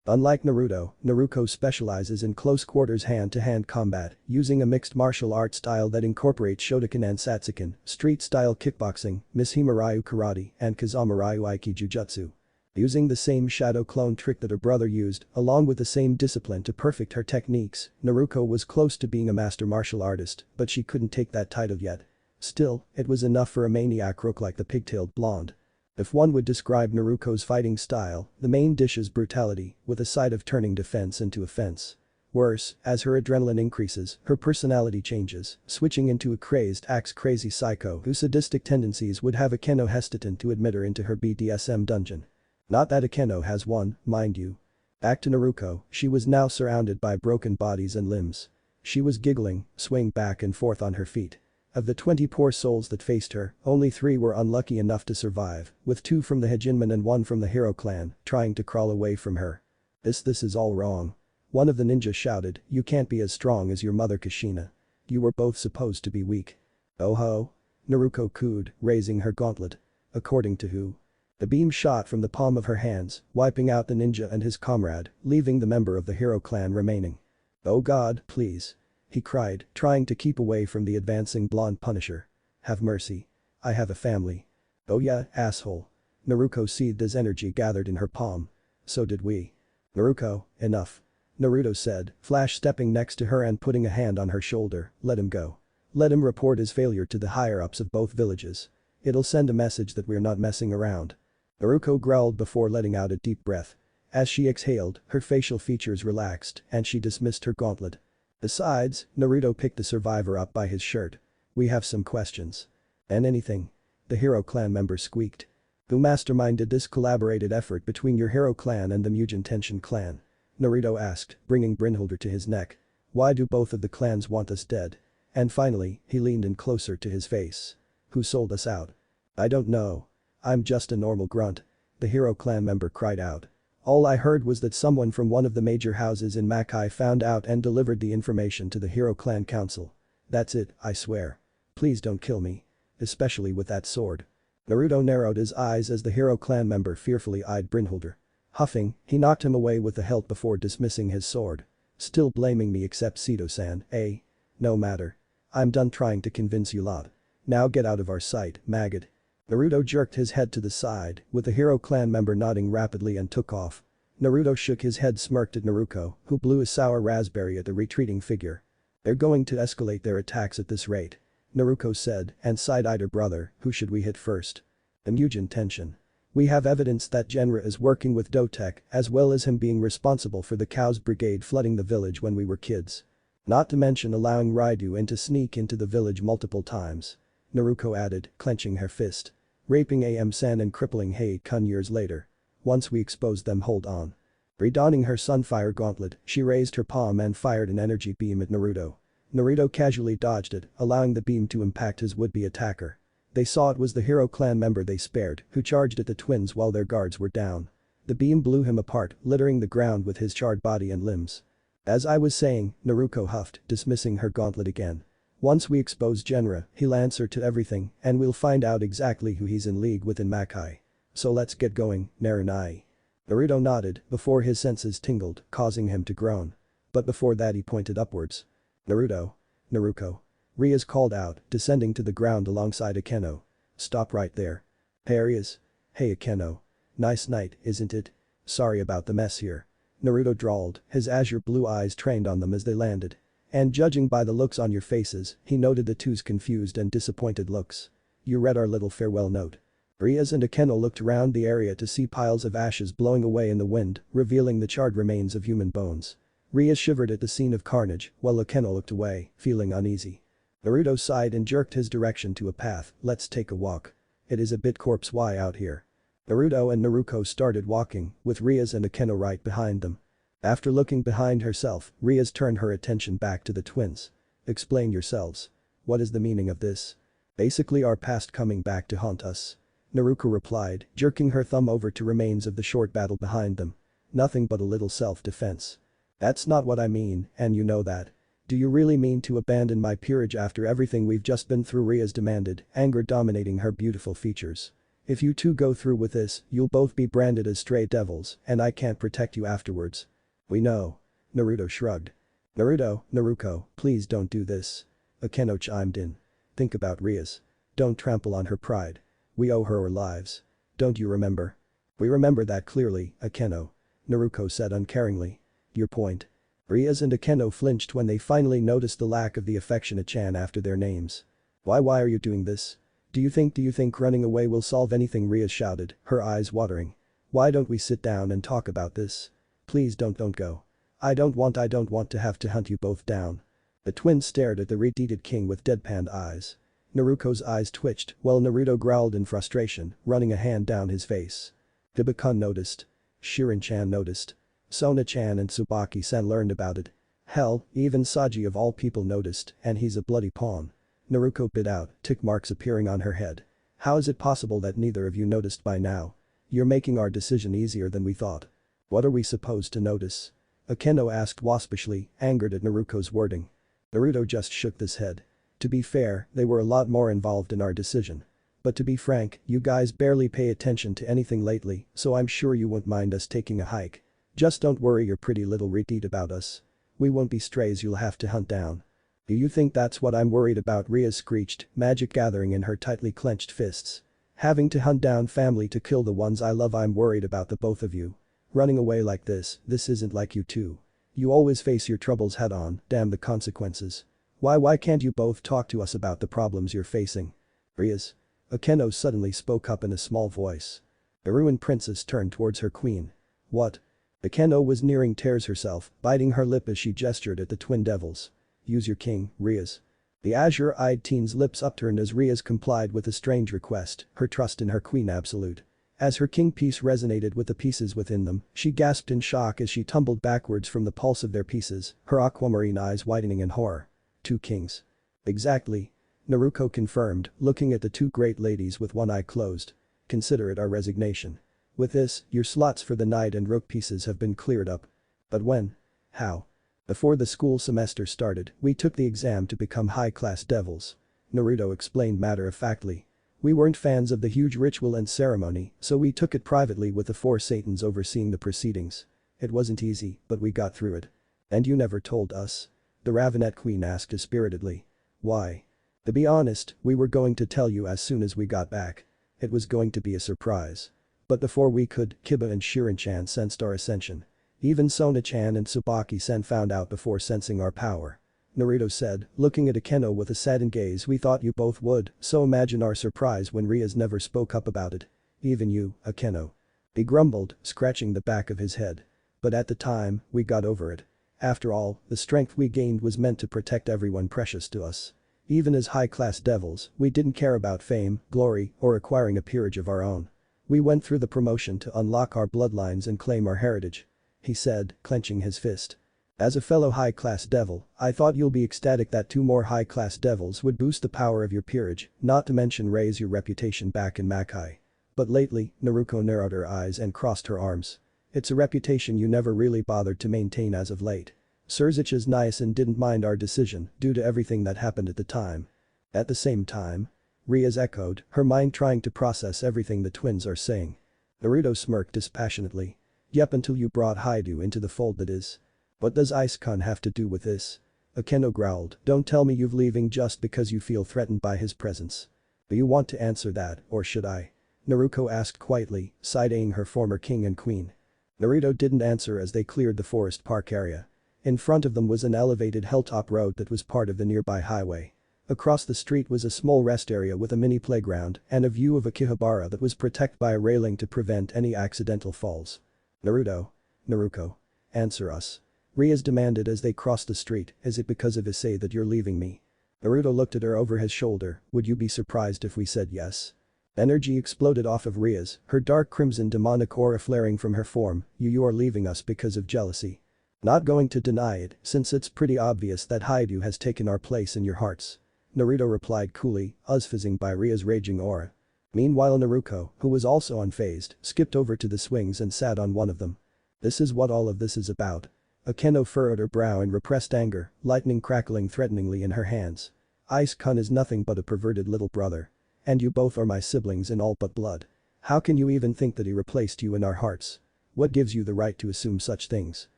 Unlike Naruto, Naruto specializes in close-quarters hand-to-hand combat, using a mixed martial arts style that incorporates Shotokan and Satsukan, street-style kickboxing, Mishima Ryu karate, and Kazama Ryu Aiki Jujutsu. Using the same shadow clone trick that her brother used, along with the same discipline to perfect her techniques, Naruto was close to being a master martial artist, but she couldn't take that title yet. Still, it was enough for a maniac rook like the pigtailed blonde. If one would describe Naruto's fighting style, the main dish is brutality, with a side of turning defense into offense. Worse, as her adrenaline increases, her personality changes, switching into a crazed axe-crazy psycho whose sadistic tendencies would have Akeno hesitant to admit her into her BDSM dungeon. Not that Akeno has one, mind you. Back to Naruto, she was now surrounded by broken bodies and limbs. She was giggling, swaying back and forth on her feet. Of the 20 poor souls that faced her, only 3 were unlucky enough to survive, with 2 from the Hejinmen and 1 from the Hero clan, trying to crawl away from her. This is all wrong. One of the ninjas shouted, "You can't be as strong as your mother Kushina. You were both supposed to be weak." "Oh ho?" Naruto cooed, raising her gauntlet. "According to who?" The beam shot from the palm of her hands, wiping out the ninja and his comrade, leaving the member of the Hero clan remaining. "Oh god, please," he cried, trying to keep away from the advancing blonde Punisher. "Have mercy. I have a family." "Oh yeah, asshole." Naruto seethed as energy gathered in her palm. "So did we." "Naruto, enough." Naruto said, flash stepping next to her and putting a hand on her shoulder, "Let him go. Let him report his failure to the higher-ups of both villages. It'll send a message that we're not messing around." Naruto growled before letting out a deep breath. As she exhaled, her facial features relaxed and she dismissed her gauntlet. "Besides," Naruto picked the survivor up by his shirt. "We have some questions." "And anything?" the Hero clan member squeaked. "Who masterminded this collaborated effort between your Hero clan and the Mugen Tenshin clan?" Naruto asked, bringing Brynhilder to his neck. "Why do both of the clans want us dead?" And finally, he leaned in closer to his face. "Who sold us out?" "I don't know. I'm just a normal grunt," the Hero clan member cried out. "All I heard was that someone from one of the major houses in Makai found out and delivered the information to the Hero clan council. That's it, I swear. Please don't kill me. Especially with that sword." Naruto narrowed his eyes as the Hero clan member fearfully eyed Brynhilder. Huffing, he knocked him away with the hilt before dismissing his sword. "Still blaming me except Sito-san, eh? No matter. I'm done trying to convince you lot. Now get out of our sight, maggot." Naruto jerked his head to the side, with the Hero clan member nodding rapidly and took off. Naruto shook his head, smirked at Naruto, who blew a sour raspberry at the retreating figure. "They're going to escalate their attacks at this rate," Naruto said and side-eyed her brother. "Who should we hit first?" "The Mugen Tenshin. We have evidence that Genra is working with Dotek, as well as him being responsible for the Cows Brigade flooding the village when we were kids. Not to mention allowing Raidu in to sneak into the village multiple times," Naruto added, clenching her fist. "Raping Am-san and crippling Hei-kun years later. Once we expose them, hold on." Redonning her Sunfire gauntlet, she raised her palm and fired an energy beam at Naruto. Naruto casually dodged it, allowing the beam to impact his would-be attacker. They saw it was the Hero clan member they spared, who charged at the twins while their guards were down. The beam blew him apart, littering the ground with his charred body and limbs. "As I was saying," Naruto huffed, dismissing her gauntlet again. "Once we expose Genra, he'll answer to everything and we'll find out exactly who he's in league with in Makai. So let's get going, Narunai." Naruto nodded before his senses tingled, causing him to groan. But before that he pointed upwards. "Naruto. Naruto." Rias called out, descending to the ground alongside Akeno. "Stop right there." "Hey Rias." "Hey Akeno. Nice night, isn't it? Sorry about the mess here." Naruto drawled, his azure blue eyes trained on them as they landed. And judging by the looks on your faces, he noted the two's confused and disappointed looks. "You read our little farewell note." Rias and Akeno looked around the area to see piles of ashes blowing away in the wind, revealing the charred remains of human bones. Rias shivered at the scene of carnage, while Akeno looked away, feeling uneasy. Naruto sighed and jerked his direction to a path. "Let's take a walk. It is a bit corpse-y out here." Naruto and Naruko started walking, with Rias and Akeno right behind them. After looking behind herself, Rias turned her attention back to the twins. "Explain yourselves. What is the meaning of this?" "Basically our past coming back to haunt us," Naruko replied, jerking her thumb over to remains of the short battle behind them. "Nothing but a little self-defense." "That's not what I mean, and you know that. Do you really mean to abandon my peerage after everything we've just been through?" Rias demanded, anger dominating her beautiful features. "If you two go through with this, you'll both be branded as stray devils and I can't protect you afterwards." "We know." Naruto shrugged. Naruko, please don't do this." Akeno chimed in. "Think about Rias. Don't trample on her pride. We owe her our lives. Don't you remember?" We remember that clearly, Akeno. Naruto said uncaringly. Your point. Rias and Akeno flinched when they finally noticed the lack of the affectionate Chan after their names. Why are you doing this? Do you think running away will solve anything? Rias shouted, her eyes watering. Why don't we sit down and talk about this? Please don't go. I don't want to have to hunt you both down. The twins stared at the retreated king with deadpan eyes. Naruto's eyes twitched while Naruto growled in frustration, running a hand down his face. Hibakun noticed. Shirin-chan noticed. Sona-chan and Tsubaki-san learned about it. Hell, even Saji of all people noticed, and he's a bloody pawn. Naruto bit out, tick marks appearing on her head. How is it possible that neither of you noticed by now? You're making our decision easier than we thought. What are we supposed to notice? Akeno asked waspishly, angered at Naruto's wording. Naruto just shook his head. To be fair, they were a lot more involved in our decision. But to be frank, you guys barely pay attention to anything lately, so I'm sure you won't mind us taking a hike. Just don't worry your pretty little retreat about us. We won't be strays you'll have to hunt down. Do you think that's what I'm worried about? Rias screeched, magic gathering in her tightly clenched fists. Having to hunt down family to kill the ones I love. I'm worried about the both of you. Running away like this isn't like you two. You always face your troubles head on, damn the consequences. Why can't you both talk to us about the problems you're facing? Rias. Akeno suddenly spoke up in a small voice. The ruined princess turned towards her queen. What? Akeno was nearing tears herself, biting her lip as she gestured at the twin devils. Use your king, Rias. The azure-eyed teen's lips upturned as Rias complied with a strange request, her trust in her queen absolute. As her king piece resonated with the pieces within them, she gasped in shock as she tumbled backwards from the pulse of their pieces, her aquamarine eyes widening in horror. Two kings. Exactly. Naruto confirmed, looking at the two great ladies with one eye closed. Consider it our resignation. With this, your slots for the knight and rook pieces have been cleared up. But when? How? Before the school semester started, we took the exam to become high-class devils. Naruto explained matter-of-factly. We weren't fans of the huge ritual and ceremony, so we took it privately with the four Satans overseeing the proceedings. It wasn't easy, but we got through it. And you never told us? The Ravenet Queen asked dispiritedly. Why? To be honest, we were going to tell you as soon as we got back. It was going to be a surprise. But before we could, Kiba and Shirin-chan sensed our ascension. Even Sona-chan and Tsubaki-san found out before sensing our power. Naruto said, looking at Akeno with a saddened gaze. We thought you both would, so imagine our surprise when Rias never spoke up about it. Even you, Akeno. He grumbled, scratching the back of his head. But at the time, we got over it. After all, the strength we gained was meant to protect everyone precious to us. Even as high-class devils, we didn't care about fame, glory, or acquiring a peerage of our own. We went through the promotion to unlock our bloodlines and claim our heritage. He said, clenching his fist. As a fellow high-class devil, I thought you'll be ecstatic that 2 more high-class devils would boost the power of your peerage, not to mention raise your reputation back in Makai. But lately, Naruto narrowed her eyes and crossed her arms. It's a reputation you never really bothered to maintain as of late. Surzic is nice and didn't mind our decision due to everything that happened at the time. At the same time. Rias echoed, her mind trying to process everything the twins are saying. Naruto smirked dispassionately. Yep, until you brought Haidu into the fold, that is. What does Ice-kun have to do with this? Akeno growled, don't tell me you're leaving just because you feel threatened by his presence. Do you want to answer that, or should I? Naruto asked quietly, side-eyeing her former king and queen. Naruto didn't answer as they cleared the forest park area. In front of them was an elevated hilltop road that was part of the nearby highway. Across the street was a small rest area with a mini playground and a view of Akihabara that was protected by a railing to prevent any accidental falls. Naruto. Answer us. Rias demanded as they crossed the street. Is it because of Issei that you're leaving me? Naruto looked at her over his shoulder. Would you be surprised if we said yes? Energy exploded off of Rias, her dark crimson demonic aura flaring from her form. You are leaving us because of jealousy. Not going to deny it, since it's pretty obvious that Haidu has taken our place in your hearts. Naruto replied coolly, fizzing by Rias' raging aura. Meanwhile Naruto, who was also unfazed, skipped over to the swings and sat on one of them. This is what all of this is about. Akeno furrowed her brow in repressed anger, lightning crackling threateningly in her hands. Ice-kun is nothing but a perverted little brother. And you both are my siblings in all but blood. How can you even think that he replaced you in our hearts? What gives you the right to assume such things?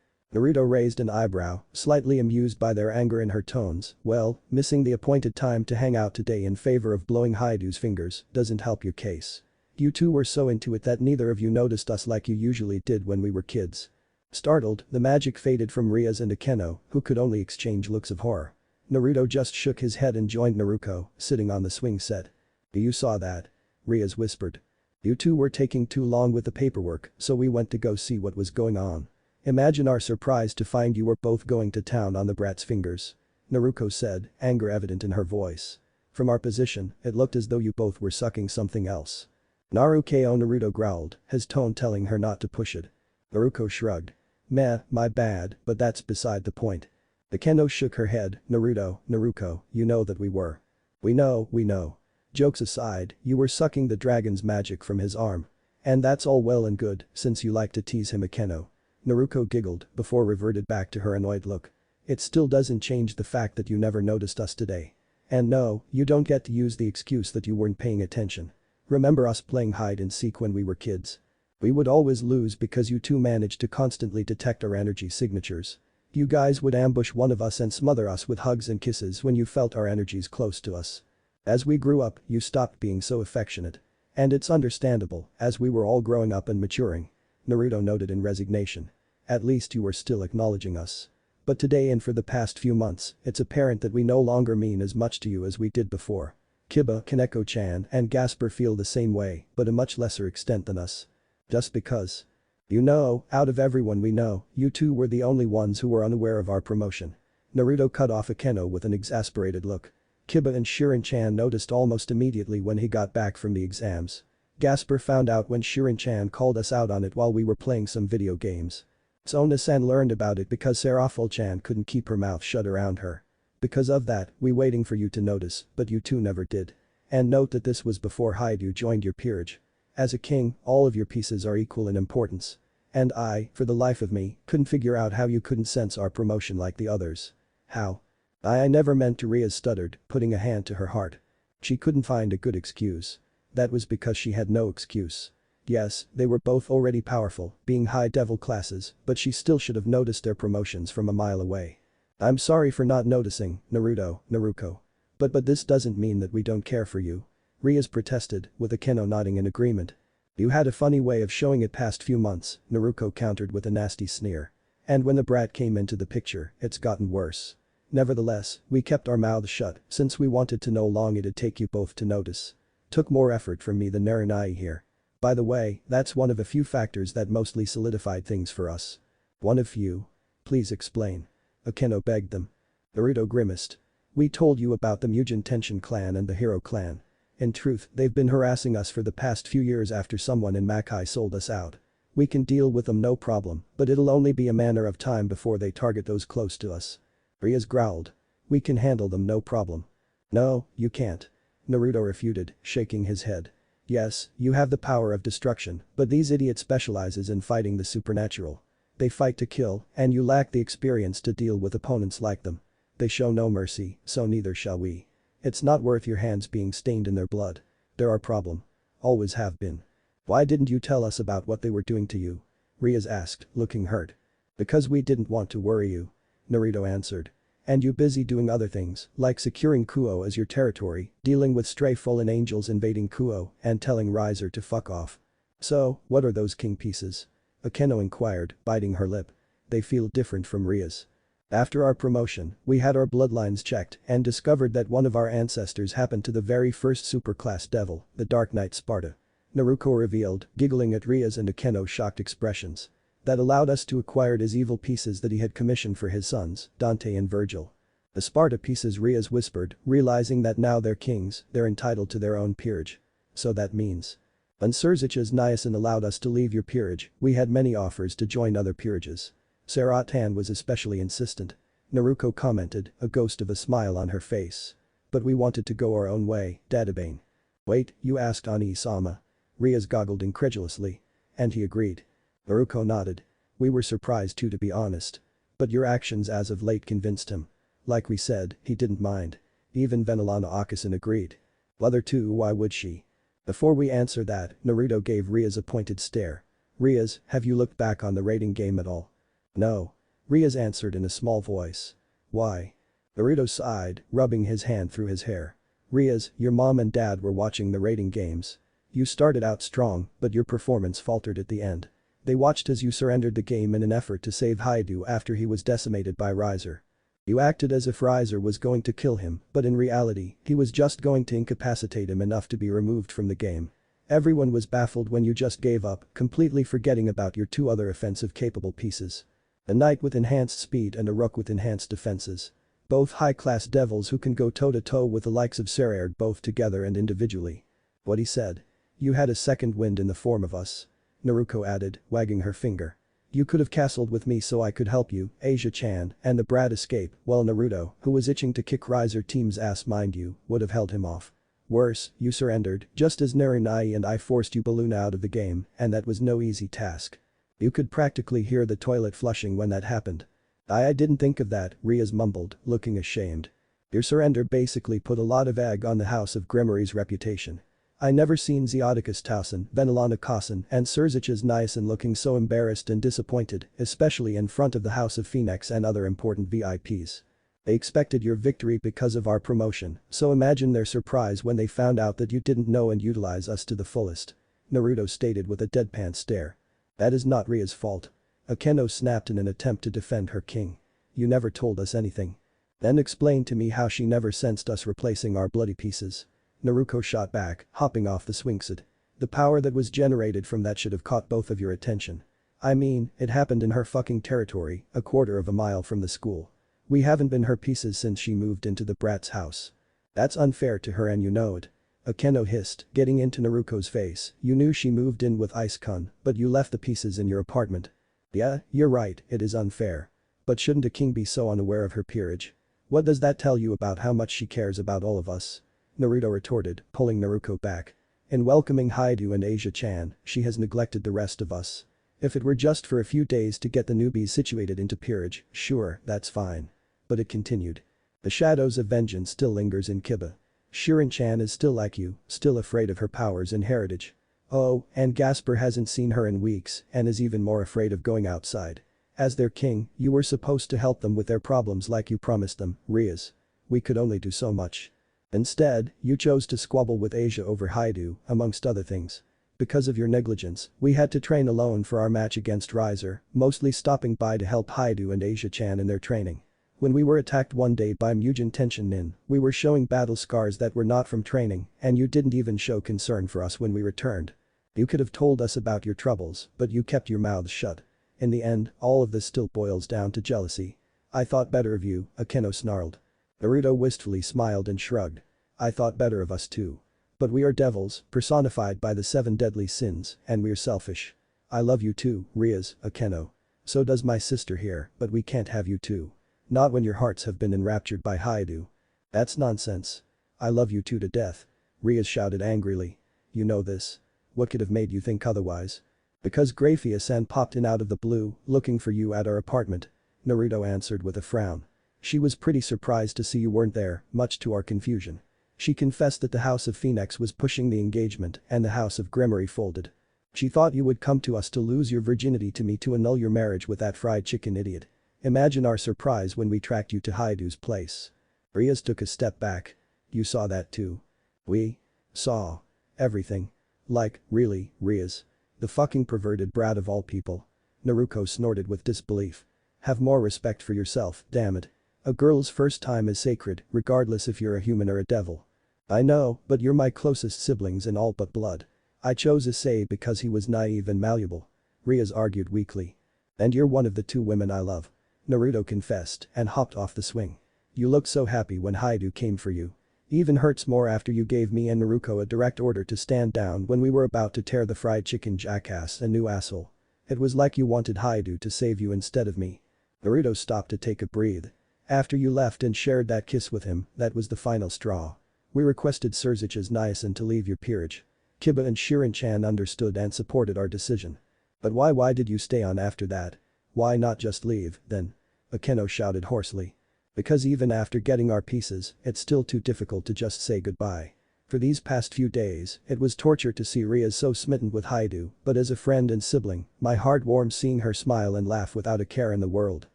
Naruto raised an eyebrow, slightly amused by their anger in her tones. Well, missing the appointed time to hang out today in favor of blowing Haidu's fingers doesn't help your case. You two were so into it that neither of you noticed us like you usually did when we were kids. Startled, the magic faded from Rias and Akeno, who could only exchange looks of horror. Naruto just shook his head and joined Naruko, sitting on the swing set. You saw that? Rias whispered. You two were taking too long with the paperwork, so we went to go see what was going on. Imagine our surprise to find you were both going to town on the brat's fingers. Naruko said, anger evident in her voice. From our position, it looked as though you both were sucking something else. Naruto growled, his tone telling her not to push it. Naruko shrugged. Meh, my bad, but that's beside the point. Akeno shook her head, Naruko, you know that we were. We know. Jokes aside, you were sucking the dragon's magic from his arm. And that's all well and good, since you like to tease him, Akeno. Naruko giggled, before reverted back to her annoyed look. It still doesn't change the fact that you never noticed us today. And no, you don't get to use the excuse that you weren't paying attention. Remember us playing hide and seek when we were kids? We would always lose because you two managed to constantly detect our energy signatures. You guys would ambush one of us and smother us with hugs and kisses when you felt our energies close to us. As we grew up, you stopped being so affectionate. And it's understandable, as we were all growing up and maturing. Naruto noted in resignation. At least you were still acknowledging us. But today and for the past few months, it's apparent that we no longer mean as much to you as we did before. Kiba, Kaneko-chan, and Gasper feel the same way, but a much lesser extent than us. Just because. You know, out of everyone we know, you two were the only ones who were unaware of our promotion. Naruto cut off Akeno with an exasperated look. Kiba and Shirin-chan noticed almost immediately when he got back from the exams. Gasper found out when Shirin-chan called us out on it while we were playing some video games. Sona-san learned about it because Seraful-chan couldn't keep her mouth shut around her. Because of that, we waiting for you to notice, but you two never did. And note that this was before Haidu joined your peerage. As a king, all of your pieces are equal in importance. And I, for the life of me, couldn't figure out how you couldn't sense our promotion like the others. How? I never meant to, Rias stuttered, putting a hand to her heart. She couldn't find a good excuse. That was because she had no excuse. Yes, they were both already powerful, being high devil classes, but she still should have noticed their promotions from a mile away. I'm sorry for not noticing, Naruko. But this doesn't mean that we don't care for you. Rias protested, with Akeno nodding in agreement. You had a funny way of showing it past few months, Naruko countered with a nasty sneer. And when the brat came into the picture, it's gotten worse. Nevertheless, we kept our mouths shut since we wanted to know how long it'd take you both to notice. Took more effort from me than Naranai here. By the way, that's one of a few factors that mostly solidified things for us. One of few? Please explain. Akeno begged them. Naruto grimaced. We told you about the Mugen Tenshin clan and the Hero clan. In truth, they've been harassing us for the past few years after someone in Makai sold us out. We can deal with them no problem, but it'll only be a matter of time before they target those close to us. Rias growled. We can handle them no problem. No, you can't. Naruto refuted, shaking his head. Yes, you have the power of destruction, but these idiots specializes in fighting the supernatural. They fight to kill, and you lack the experience to deal with opponents like them. They show no mercy, so neither shall we. It's not worth your hands being stained in their blood. They're our problem. Always have been. Why didn't you tell us about what they were doing to you? Rias asked, looking hurt. Because we didn't want to worry you. Naruto answered. And you busy doing other things, like securing Kuo as your territory, dealing with stray fallen angels invading Kuo, and telling Riser to fuck off. So, what are those king pieces? Akeno inquired, biting her lip. They feel different from Rias. After our promotion, we had our bloodlines checked and discovered that one of our ancestors happened to the very first superclass devil, the Dark Knight Sparta. Naruto revealed, giggling at Rias and Akeno's shocked expressions. That allowed us to acquire his evil pieces that he had commissioned for his sons, Dante and Virgil. The Sparta pieces, Rias whispered, realizing that now they're kings, they're entitled to their own peerage. So that means. When Surzich's Niacin allowed us to leave your peerage, we had many offers to join other peerages. Saratan was especially insistent. Naruko commented, a ghost of a smile on her face. But we wanted to go our own way, Dadabane. Wait, you asked Ani-sama? Rias goggled incredulously. And he agreed. Naruko nodded. We were surprised too, to be honest. But your actions as of late convinced him. Like we said, he didn't mind. Even Venelana Akasan agreed. Other two, why would she? Before we answer that, Naruto gave Rias a pointed stare. Rias, have you looked back on the rating game at all? No. Rias answered in a small voice. Why? Naruto sighed, rubbing his hand through his hair. Rias, your mom and dad were watching the rating games. You started out strong, but your performance faltered at the end. They watched as you surrendered the game in an effort to save Haidu after he was decimated by Riser. You acted as if Riser was going to kill him, but in reality, he was just going to incapacitate him enough to be removed from the game. Everyone was baffled when you just gave up, completely forgetting about your two other offensive-capable pieces. A knight with enhanced speed and a rook with enhanced defenses. Both high-class devils who can go toe-to-toe with the likes of Serraerd both together and individually. What he said. You had a second wind in the form of us. Naruto added, wagging her finger. You could have castled with me so I could help you, Asia-chan, and the brat escape, while Naruto, who was itching to kick Riser team's ass mind you, would have held him off. Worse, you surrendered, just as Narinai and I forced you Baluna out of the game, and that was no easy task. You could practically hear the toilet flushing when that happened. I didn't think of that, Rias mumbled, looking ashamed. Your surrender basically put a lot of egg on the House of Grimmery's reputation. I never seen Zeodicus Tausen, Venelana Kausen, and Surzich's Niacin looking so embarrassed and disappointed, especially in front of the House of Phoenix and other important VIPs. They expected your victory because of our promotion, so imagine their surprise when they found out that you didn't know and utilize us to the fullest. Naruto stated with a deadpan stare. That is not Ria's fault. Akeno snapped in an attempt to defend her king. You never told us anything. Then explain to me how she never sensed us replacing our bloody pieces. Naruto shot back, hopping off the swingset. The power that was generated from that should have caught both of your attention. I mean, it happened in her fucking territory, a quarter of a mile from the school. We haven't been her pieces since she moved into the brat's house. That's unfair to her and you know it. Akeno hissed, getting into Naruto's face. You knew she moved in with Ice-kun, but you left the pieces in your apartment. Yeah, you're right, it is unfair. But shouldn't a king be so unaware of her peerage? What does that tell you about how much she cares about all of us? Naruto retorted, pulling Naruto back. In welcoming Haidu and Asia-chan, she has neglected the rest of us. If it were just for a few days to get the newbies situated into peerage, sure, that's fine. But it continued. The shadows of vengeance still lingers in Kiba. Shirin-chan is still like you, still afraid of her powers and heritage. Oh, and Gasper hasn't seen her in weeks and is even more afraid of going outside. As their king, you were supposed to help them with their problems like you promised them, Rias. We could only do so much. Instead, you chose to squabble with Asia over Haidu, amongst other things. Because of your negligence, we had to train alone for our match against Riser, mostly stopping by to help Haidu and Asia-chan in their training. When we were attacked one day by Mugen Tenshin-nin, we were showing battle scars that were not from training, and you didn't even show concern for us when we returned. You could have told us about your troubles, but you kept your mouths shut. In the end, all of this still boils down to jealousy. I thought better of you, Akeno snarled. Naruto wistfully smiled and shrugged. I thought better of us too. But we are devils, personified by the 7 deadly sins, and we're selfish. I love you too, Rias, Akeno. So does my sister here, but we can't have you too. Not when your hearts have been enraptured by Haidu. That's nonsense. I love you too to death. Rias shouted angrily. You know this. What could have made you think otherwise? Because Grafia-san popped in out of the blue, looking for you at our apartment. Naruto answered with a frown. She was pretty surprised to see you weren't there, much to our confusion. She confessed that the House of Phoenix was pushing the engagement and the House of Grimmery folded. She thought you would come to us to lose your virginity to me to annul your marriage with that fried chicken idiot. Imagine our surprise when we tracked you to Haidu's place. Rias took a step back. You saw that too. We saw everything. Like, really, Rias. The fucking perverted brat of all people. Naruto snorted with disbelief. Have more respect for yourself, damn it. A girl's first time is sacred, regardless if you're a human or a devil. I know, but you're my closest siblings in all but blood. I chose Issei because he was naive and malleable. Rias argued weakly. And you're one of the 2 women I love. Naruto confessed and hopped off the swing. You looked so happy when Haidu came for you. Even hurts more after you gave me and Naruto a direct order to stand down when we were about to tear the fried chicken jackass a new asshole. It was like you wanted Haidu to save you instead of me. Naruto stopped to take a breath. After you left and shared that kiss with him, that was the final straw. We requested Surzich's Niacin to leave your peerage. Kiba and Shirin-chan understood and supported our decision. But why did you stay on after that? Why not just leave, then? Akeno shouted hoarsely. Because even after getting our pieces, it's still too difficult to just say goodbye. For these past few days, it was torture to see Rias so smitten with Haidu, but as a friend and sibling, my heart warmed seeing her smile and laugh without a care in the world.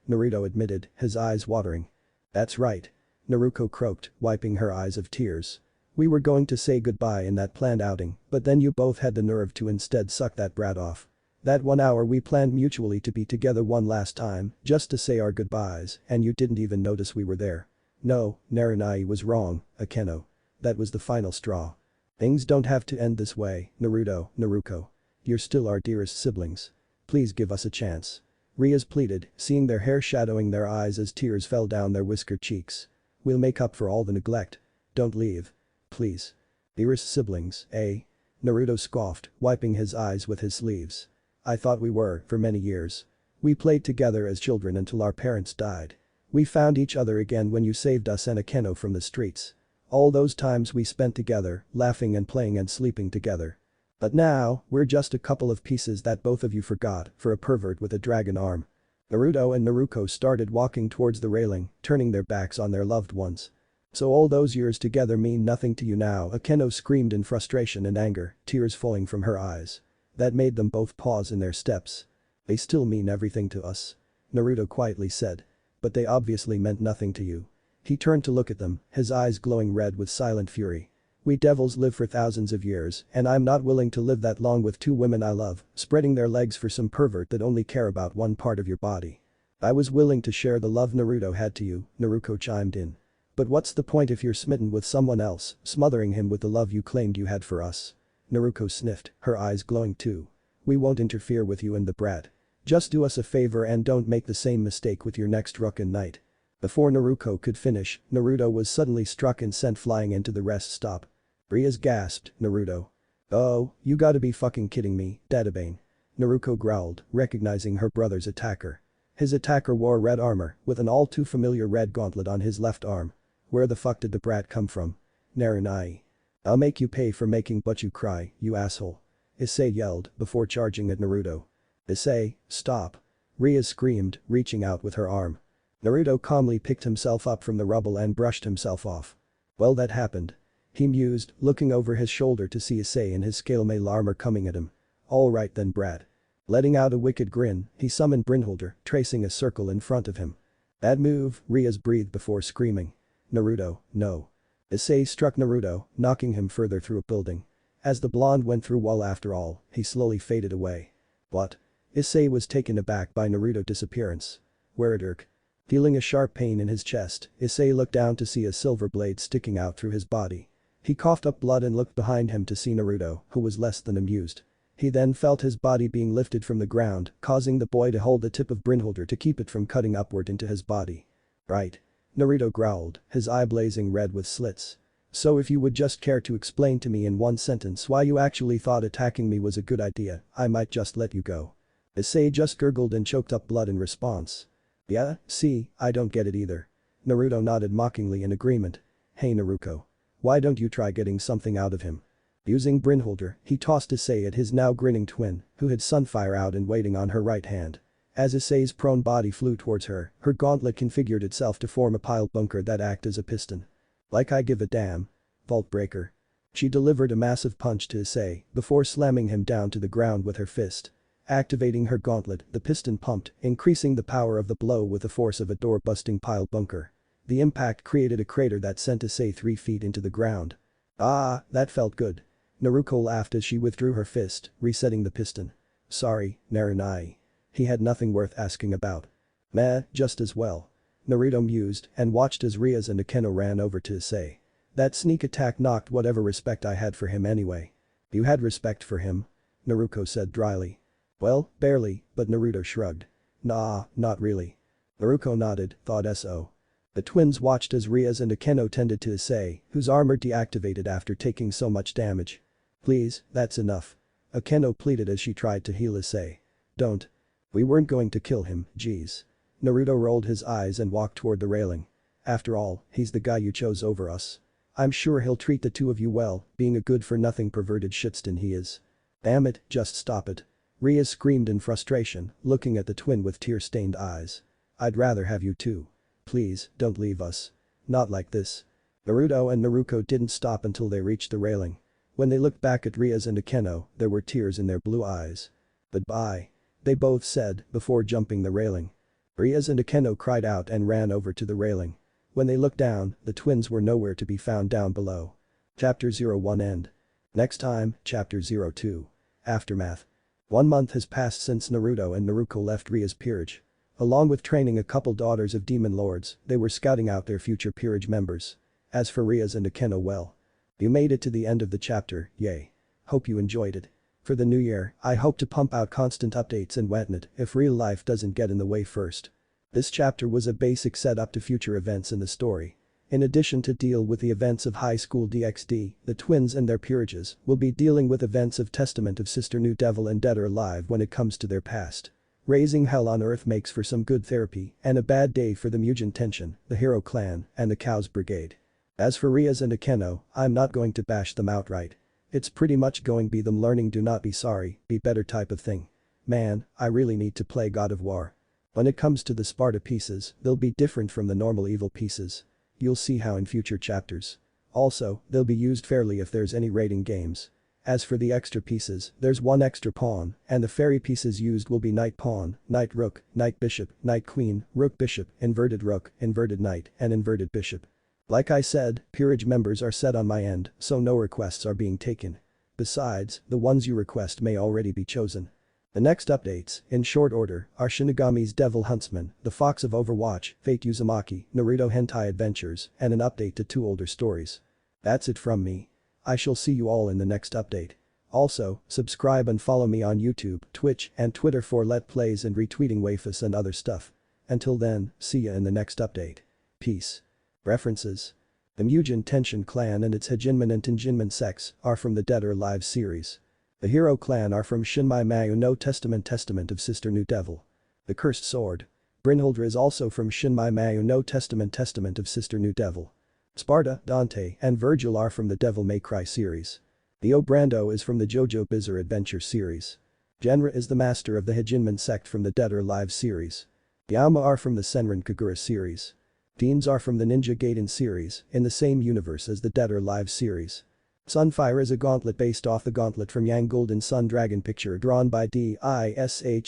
Naruto admitted, his eyes watering. That's right. Naruto croaked, wiping her eyes of tears. We were going to say goodbye in that planned outing, but then you both had the nerve to instead suck that brat off. That 1 hour we planned mutually to be together one last time, just to say our goodbyes, and you didn't even notice we were there. No, Naranai was wrong, Akeno. That was the final straw. Things don't have to end this way, Naruko. You're still our dearest siblings. Please give us a chance. Rias pleaded, seeing their hair shadowing their eyes as tears fell down their whiskered cheeks. We'll make up for all the neglect. Don't leave. Please. Dearest siblings, eh? Naruto scoffed, wiping his eyes with his sleeves. I thought we were, for many years. We played together as children until our parents died. We found each other again when you saved us and Akeno from the streets. All those times we spent together, laughing and playing and sleeping together. But now, we're just a couple of pieces that both of you forgot for a pervert with a dragon arm. Naruto and Naruko started walking towards the railing, turning their backs on their loved ones. So all those years together mean nothing to you now, Akeno screamed in frustration and anger, tears falling from her eyes. That made them both pause in their steps. They still mean everything to us. Naruto quietly said. But they obviously meant nothing to you. He turned to look at them, his eyes glowing red with silent fury. We devils live for thousands of years, and I'm not willing to live that long with two women I love, spreading their legs for some pervert that only care about one part of your body. I was willing to share the love Naruto had to you, Naruko chimed in. But what's the point if you're smitten with someone else, smothering him with the love you claimed you had for us? Naruko sniffed, her eyes glowing too. We won't interfere with you and the brat. Just do us a favor and don't make the same mistake with your next Rukken night. Before Naruko could finish, Naruto was suddenly struck and sent flying into the rest stop. Rias gasped, Naruto. Oh, you gotta be fucking kidding me, Databane. Naruko growled, recognizing her brother's attacker. His attacker wore red armor, with an all too familiar red gauntlet on his left arm. Where the fuck did the brat come from? Naranai. I'll make you pay for making but you cry, you asshole. Issei yelled, before charging at Naruto. Issei, stop. Rias screamed, reaching out with her arm. Naruto calmly picked himself up from the rubble and brushed himself off. Well, that happened. He mused, looking over his shoulder to see Issei in his scale mail armor coming at him. Alright then, brat. Letting out a wicked grin, he summoned Brynhilder, tracing a circle in front of him. Bad move, Rias breathed before screaming. Naruto, no. Issei struck Naruto, knocking him further through a building. As the blonde went through wall after all, he slowly faded away. What? Issei was taken aback by Naruto's disappearance. Where it irk? Feeling a sharp pain in his chest, Issei looked down to see a silver blade sticking out through his body. He coughed up blood and looked behind him to see Naruto, who was less than amused. He then felt his body being lifted from the ground, causing the boy to hold the tip of Brynhilder to keep it from cutting upward into his body. Right. Naruto growled, his eye blazing red with slits. So if you would just care to explain to me in one sentence why you actually thought attacking me was a good idea, I might just let you go. Issei just gurgled and choked up blood in response. Yeah, see, I don't get it either. Naruto nodded mockingly in agreement. Hey Naruko. Why don't you try getting something out of him? Using Brynhilder, he tossed Issei at his now grinning twin, who had Sunfire out and waiting on her right hand. As Issei's prone body flew towards her, her gauntlet configured itself to form a pile bunker that acted as a piston. Like I give a damn. Vault breaker. She delivered a massive punch to Issei, before slamming him down to the ground with her fist. Activating her gauntlet, the piston pumped, increasing the power of the blow with the force of a door-busting pile bunker. The impact created a crater that sent Issei 3 feet into the ground. Ah, that felt good. Naruko laughed as she withdrew her fist, resetting the piston. Sorry, Naranai. He had nothing worth asking about. Meh, just as well. Naruto mused and watched as Rias and Akeno ran over to Issei. That sneak attack knocked whatever respect I had for him anyway. You had respect for him? Naruko said dryly. Well, barely, but Naruto shrugged. Nah, not really. Naruko nodded, thought so. The twins watched as Rias and Akeno tended to Issei, whose armor deactivated after taking so much damage. Please, that's enough. Akeno pleaded as she tried to heal Issei. Don't. We weren't going to kill him, jeez. Naruto rolled his eyes and walked toward the railing. After all, he's the guy you chose over us. I'm sure he'll treat the two of you well, being a good-for-nothing perverted shitston he is. Damn it, just stop it. Rias screamed in frustration, looking at the twin with tear-stained eyes. I'd rather have you too. Please, don't leave us. Not like this. Naruto and Naruko didn't stop until they reached the railing. When they looked back at Rias and Akeno, there were tears in their blue eyes. Goodbye. They both said, before jumping the railing. Rias and Akeno cried out and ran over to the railing. When they looked down, the twins were nowhere to be found down below. Chapter 01 End. Next time, Chapter 02. Aftermath. 1 month has passed since Naruto and Naruto left Rias Peerage. Along with training a couple daughters of demon lords, they were scouting out their future Peerage members. As for Rias and Akeno, well. You made it to the end of the chapter, yay. Hope you enjoyed it. For the new year, I hope to pump out constant updates and whatnot if real life doesn't get in the way first. This chapter was a basic setup to future events in the story. In addition to deal with the events of HighSchool DxD, the twins and their peerages will be dealing with events of Testament of Sister New Devil and Dead or Alive when it comes to their past. Raising hell on earth makes for some good therapy and a bad day for the Mugen Tension, the Hero Clan, and the Cows Brigade. As for Rias and Akeno, I'm not going to bash them outright. It's pretty much going be them learning do not be sorry, be better type of thing. Man, I really need to play God of War. When it comes to the Sparta pieces, they'll be different from the normal evil pieces. You'll see how in future chapters. Also, they'll be used fairly if there's any raiding games. As for the extra pieces, there's one extra pawn, and the fairy pieces used will be knight pawn, knight rook, knight bishop, knight queen, rook bishop, inverted rook, inverted knight, and inverted bishop. Like I said, peerage members are set on my end, so no requests are being taken. Besides, the ones you request may already be chosen. The next updates, in short order, are Shinigami's Devil Huntsman, The Fox of Overwatch, Fate Uzumaki, Naruto Hentai Adventures, and an update to 2 older stories. That's it from me. I shall see you all in the next update. Also, subscribe and follow me on YouTube, Twitch, and Twitter for Let Plays and retweeting wafus and other stuff. Until then, see ya in the next update. Peace. References. The Mugen Tension clan and its Hejinmen and Tenjinmen sects are from the Dead or Alive series. The Hero Clan are from Shinmai Mayu no Testament of Sister New Devil. The Cursed Sword. Brynhildr is also from Shinmai Mayu no Testament of Sister New Devil. Sparta, Dante, and Virgil are from the Devil May Cry series. The Obrando is from the JoJo Bizarre Adventure series. Genra is the master of the Hejinmen sect from the Dead or Alive series. Yama are from the Senran Kagura series. Deans are from the Ninja Gaiden series, in the same universe as the Dead or Alive series. Sunfire is a gauntlet based off the gauntlet from Yang Golden Sun Dragon picture drawn by DISHWASHER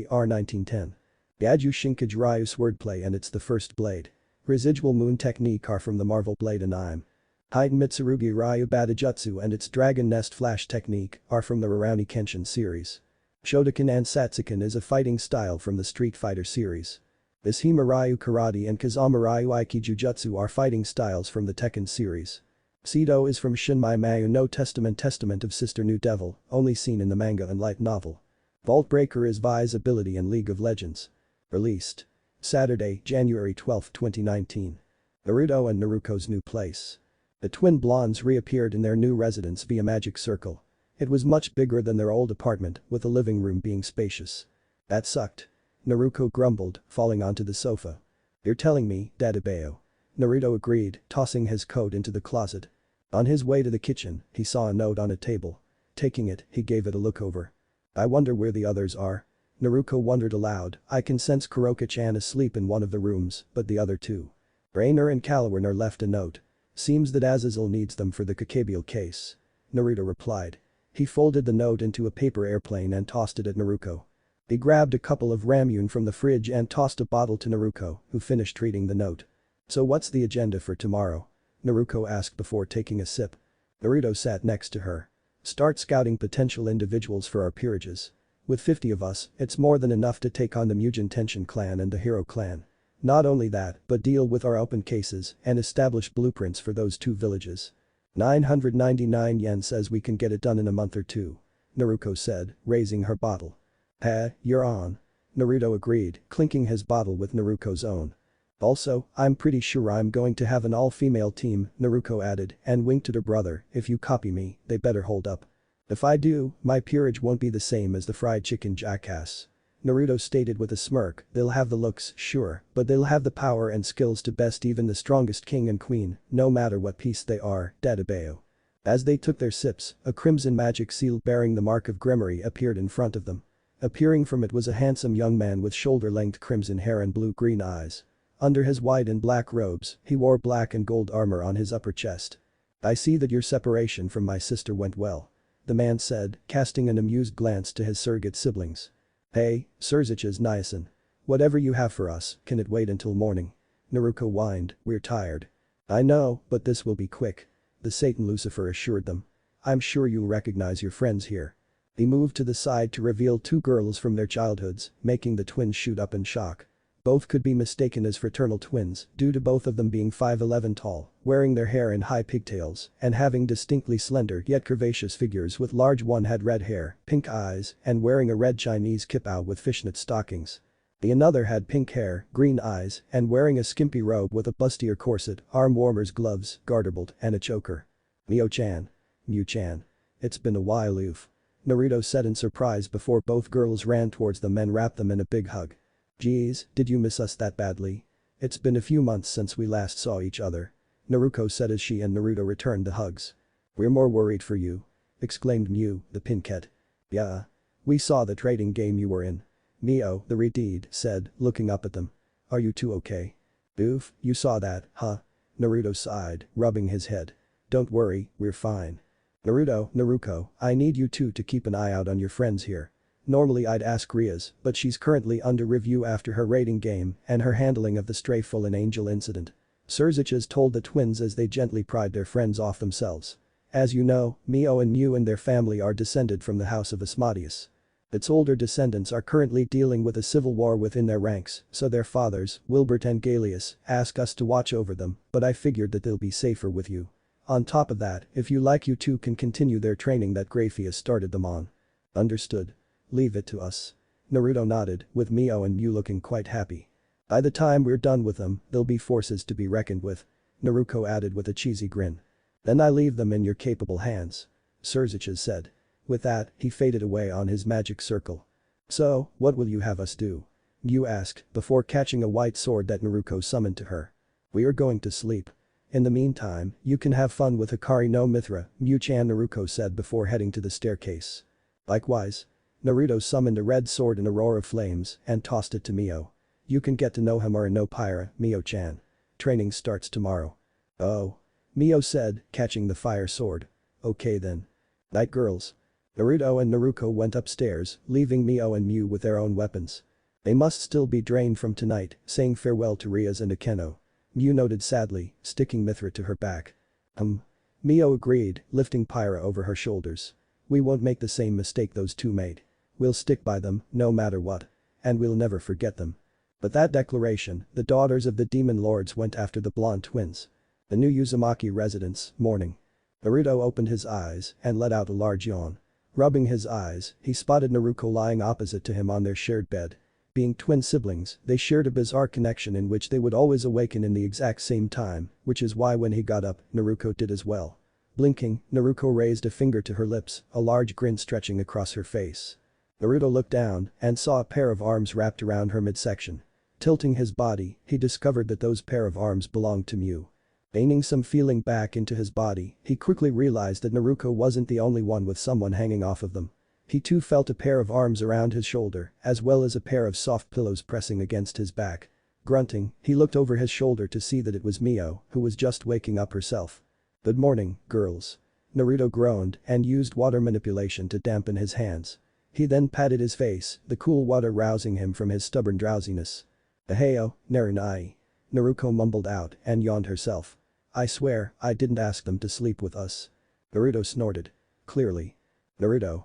1910. Yaju Shinkage Ryus wordplay and it's the first blade. Residual moon technique are from the Marvel Blade anime. Titan Mitsurugi Ryu Batajutsu and its Dragon Nest Flash technique are from the Rurouni Kenshin series. Shotokan and Satsukan is a fighting style from the Street Fighter series. Mishima Ryu Karate and Kazama Ryu Aikijujutsu are fighting styles from the Tekken series. Seto is from Shinmai Mayu no Testament of Sister New Devil, only seen in the manga and light novel. Vault Breaker is Vi's ability in League of Legends. Released. Saturday, January 12, 2019. Naruto and Naruto's new place. The twin blondes reappeared in their new residence via Magic Circle. It was much bigger than their old apartment, with the living room being spacious. That sucked. Naruto grumbled, falling onto the sofa. You're telling me, Dadabeo. Naruto agreed, tossing his coat into the closet. On his way to the kitchen, he saw a note on a table. Taking it, he gave it a look over. I wonder where the others are. Naruto wondered aloud, I can sense Kuroka-chan asleep in one of the rooms, but the other two. Rainer and Calawan left a note. Seems that Azazel needs them for the Kakabiel case. Naruto replied. He folded the note into a paper airplane and tossed it at Naruto. He grabbed a couple of ramune from the fridge and tossed a bottle to Naruto, who finished reading the note. So what's the agenda for tomorrow? Naruto asked before taking a sip. Naruto sat next to her. Start scouting potential individuals for our peerages. With 50 of us, it's more than enough to take on the Mugen Tension clan and the Hero clan. Not only that, but deal with our open cases and establish blueprints for those 2 villages. 999 yen says we can get it done in a month or 2. Naruto said, raising her bottle. You're on. Naruto agreed, clinking his bottle with Naruto's own. Also, I'm pretty sure I'm going to have an all-female team, Naruto added, and winked at her brother, if you copy me, they better hold up. If I do, my peerage won't be the same as the fried chicken jackass. Naruto stated with a smirk, they'll have the looks, sure, but they'll have the power and skills to best even the strongest king and queen, no matter what piece they are, Dadabeo. As they took their sips, a crimson magic seal bearing the mark of Gremory appeared in front of them. Appearing from it was a handsome young man with shoulder-length crimson hair and blue-green eyes. Under his white and black robes, he wore black and gold armor on his upper chest. I see that your separation from my sister went well. The man said, casting an amused glance to his surrogate siblings. Hey, Surzich's Niacin. Whatever you have for us, can it wait until morning? Naruto whined, we're tired. I know, but this will be quick. The Satan Lucifer assured them. I'm sure you'll recognize your friends here. He moved to the side to reveal two girls from their childhoods, making the twins shoot up in shock. Both could be mistaken as fraternal twins due to both of them being 5'11" tall, wearing their hair in high pigtails, and having distinctly slender yet curvaceous figures with large one had red hair, pink eyes, and wearing a red Chinese kippah with fishnet stockings. The another had pink hair, green eyes, and wearing a skimpy robe with a bustier corset, arm warmers, gloves, garterbolt, and a choker. Mio-chan. Mew-chan. It's been a while Naruto said in surprise before both girls ran towards them and wrapped them in a big hug. Geez, did you miss us that badly? It's been a few months since we last saw each other. Naruto said as she and Naruto returned the hugs. We're more worried for you. Exclaimed Mew, the pinket. Yeah. We saw the trading game you were in. Mio, the redeed, said, looking up at them. Are you two okay? Oof, you saw that, huh? Naruto sighed, rubbing his head. Don't worry, we're fine. Naruto, I need you two to keep an eye out on your friends here. Normally I'd ask Rias, but she's currently under review after her rating game and her handling of the stray fallen angel incident. Surziches told the twins as they gently pried their friends off themselves. As you know, Mio and Mew and their family are descended from the house of Asmodeus. Its older descendants are currently dealing with a civil war within their ranks, so their fathers, Wilbert and Galeus, ask us to watch over them, but I figured that they'll be safer with you. On top of that, if you like, you two can continue their training that Graphius started them on. Understood. Leave it to us. Naruto nodded, with Mio and Mew looking quite happy. By the time we're done with them, they'll be forces to be reckoned with. Naruto added with a cheesy grin. Then I leave them in your capable hands. Surziches said. With that, he faded away on his magic circle. So, what will you have us do? Mew asked, before catching a white sword that Naruto summoned to her. We are going to sleep. In the meantime, you can have fun with Hikari no Mithra, Mew-chan, Naruto said before heading to the staircase. Likewise. Naruto summoned a red sword in a roar of flames and tossed it to Mio. You can get to know Hamura no Pyra, Mio-chan. Training starts tomorrow. Oh. Mio said, catching the fire sword. Okay then. Night girls. Naruto and Naruto went upstairs, leaving Mio and Mew with their own weapons. They must still be drained from tonight, saying farewell to Rias and Akeno. Mew noted sadly, sticking Mithra to her back. Mio agreed, lifting Pyra over her shoulders. We won't make the same mistake those two made. We'll stick by them, no matter what. And we'll never forget them. But that declaration, the daughters of the demon lords went after the blonde twins. The new Uzumaki residence, morning. Naruto opened his eyes and let out a large yawn. Rubbing his eyes, he spotted Naruto lying opposite to him on their shared bed. Being twin siblings, they shared a bizarre connection in which they would always awaken in the exact same time, which is why when he got up, Naruto did as well. Blinking, Naruto raised a finger to her lips, a large grin stretching across her face. Naruto looked down and saw a pair of arms wrapped around her midsection. Tilting his body, he discovered that those pair of arms belonged to Mew. Gaining some feeling back into his body, he quickly realized that Naruto wasn't the only one with someone hanging off of them. He too felt a pair of arms around his shoulder, as well as a pair of soft pillows pressing against his back. Grunting, he looked over his shoulder to see that it was Mio, who was just waking up herself. Good morning, girls. Naruto groaned and used water manipulation to dampen his hands. He then patted his face, the cool water rousing him from his stubborn drowsiness. Aheo, Narinai. Naruto mumbled out and yawned herself. I swear, I didn't ask them to sleep with us. Naruto snorted. Clearly. Naruto.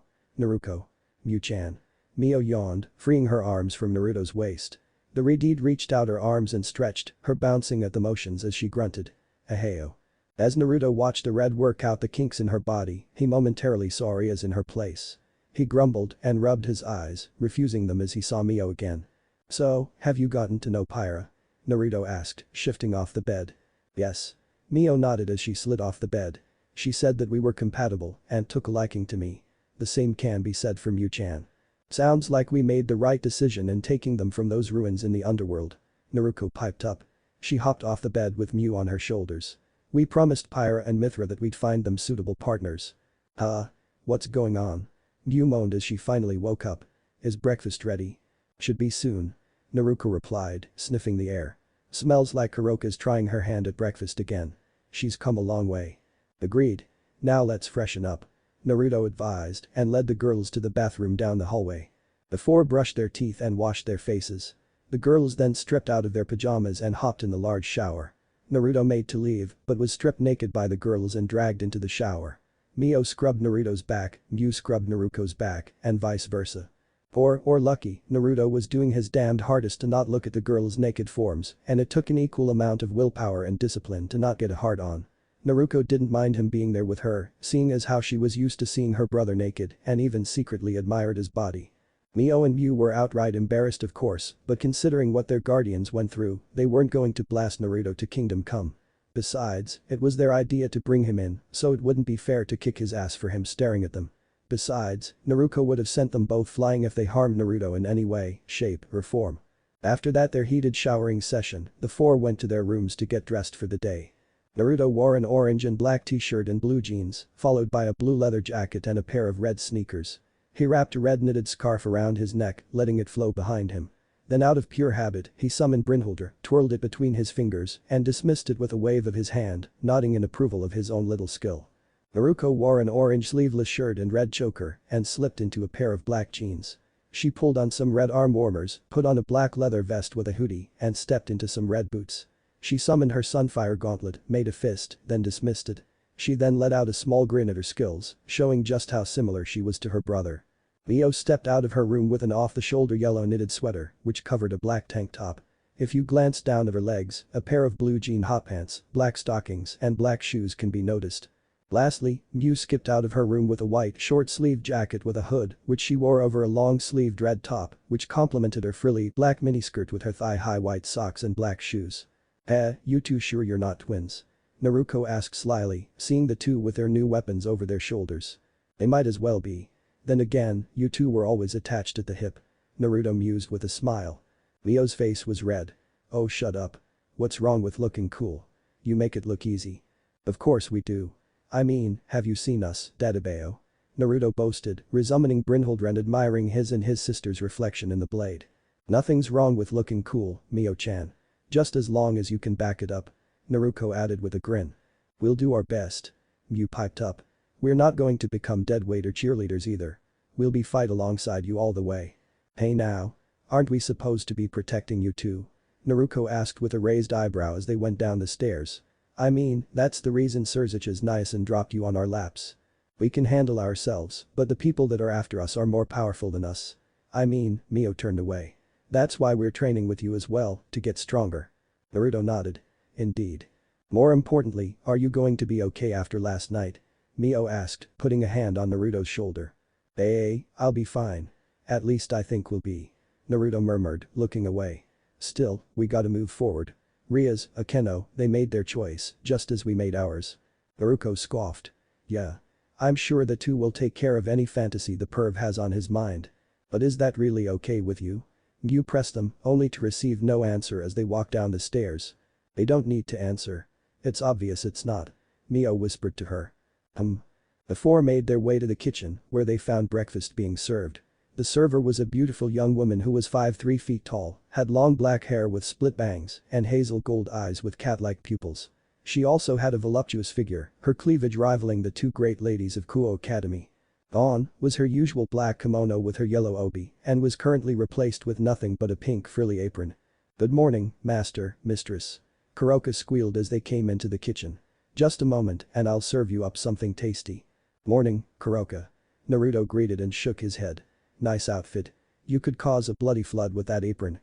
Mew-chan. Mio yawned, freeing her arms from Naruto's waist. The redeed reached out her arms and stretched, her bouncing at the motions as she grunted. Aheo. As Naruto watched the red work out the kinks in her body, he momentarily saw Rias in her place. He grumbled and rubbed his eyes, refusing them as he saw Mio again. So, have you gotten to know Pyra? Naruto asked, shifting off the bed. Yes. Mio nodded as she slid off the bed. She said that we were compatible and took a liking to me. The same can be said for Mew-chan. Sounds like we made the right decision in taking them from those ruins in the underworld. Naruto piped up. She hopped off the bed with Mew on her shoulders. We promised Pyra and Mithra that we'd find them suitable partners. What's going on? Mew moaned as she finally woke up. Is breakfast ready? Should be soon. Naruto replied, sniffing the air. Smells like Kuroka's trying her hand at breakfast again. She's come a long way. Agreed. Now let's freshen up. Naruto advised and led the girls to the bathroom down the hallway. The four brushed their teeth and washed their faces. The girls then stripped out of their pajamas and hopped in the large shower. Naruto made to leave, but was stripped naked by the girls and dragged into the shower. Mio scrubbed Naruto's back, Mew scrubbed Naruto's back, and vice versa. Or lucky, Naruto was doing his damned hardest to not look at the girls' naked forms, and it took an equal amount of willpower and discipline to not get a hard on. Naruto didn't mind him being there with her, seeing as how she was used to seeing her brother naked and even secretly admired his body. Mio and Mew were outright embarrassed of course, but considering what their guardians went through, they weren't going to blast Naruto to Kingdom Come. Besides, it was their idea to bring him in, so it wouldn't be fair to kick his ass for him staring at them. Besides, Naruto would have sent them both flying if they harmed Naruto in any way, shape, or form. After their heated showering session, the four went to their rooms to get dressed for the day. Naruto wore an orange and black t-shirt and blue jeans, followed by a blue leather jacket and a pair of red sneakers. He wrapped a red knitted scarf around his neck, letting it flow behind him. Then out of pure habit, he summoned Brynhildr, twirled it between his fingers, and dismissed it with a wave of his hand, nodding in approval of his own little skill. Naruto wore an orange sleeveless shirt and red choker, and slipped into a pair of black jeans. She pulled on some red arm warmers, put on a black leather vest with a hoodie, and stepped into some red boots. She summoned her Sunfire Gauntlet, made a fist, then dismissed it. She then let out a small grin at her skills, showing just how similar she was to her brother. Mio stepped out of her room with an off-the-shoulder yellow knitted sweater, which covered a black tank top. If you glance down at her legs, a pair of blue jean hot pants, black stockings, and black shoes can be noticed. Lastly, Mew skipped out of her room with a white short-sleeved jacket with a hood, which she wore over a long-sleeved red top, which complemented her frilly black miniskirt with her thigh-high white socks and black shoes. You two sure you're not twins?" Naruto asked slyly, seeing the two with their new weapons over their shoulders. "They might as well be. Then again, you two were always attached at the hip." Naruto mused with a smile. Leo's face was red. "Oh shut up. What's wrong with looking cool? You make it look easy." "Of course we do. I mean, have you seen us, Dadabeo?" Naruto boasted, resummoning Brynhildr and admiring his and his sister's reflection in the blade. "Nothing's wrong with looking cool, Mio-chan. Just as long as you can back it up," Naruto added with a grin. "We'll do our best." Mew piped up. "We're not going to become deadweight or cheerleaders either. We'll be fight alongside you all the way." "Hey now. Aren't we supposed to be protecting you too?" Naruto asked with a raised eyebrow as they went down the stairs. "I mean, that's the reason Surzich's Niacin dropped you on our laps. We can handle ourselves, but the people that are after us are more powerful than us." "I mean," Mio turned away. "That's why we're training with you as well, to get stronger." Naruto nodded. "Indeed. More importantly, are you going to be okay after last night?" Mio asked, putting a hand on Naruto's shoulder. I'll be fine. At least I think we'll be." Naruto murmured, looking away. "Still, we gotta move forward. Rias, Akeno, they made their choice, just as we made ours." Naruto scoffed. "Yeah. I'm sure the two will take care of any fantasy the perv has on his mind. But is that really okay with you?" Mew pressed them, only to receive no answer as they walked down the stairs. "They don't need to answer. It's obvious it's not," Mio whispered to her. The four made their way to the kitchen, where they found breakfast being served. The server was a beautiful young woman who was 5'3" feet tall, had long black hair with split bangs, and hazel gold eyes with cat-like pupils. She also had a voluptuous figure, her cleavage rivaling the two great ladies of Kuo Academy. On was her usual black kimono with her yellow obi, and was currently replaced with nothing but a pink frilly apron. "Good morning, master, mistress." Kuroka squealed as they came into the kitchen. "Just a moment and I'll serve you up something tasty." "Morning, Kuroka." Naruto greeted and shook his head. "Nice outfit. You could cause a bloody flood with that apron."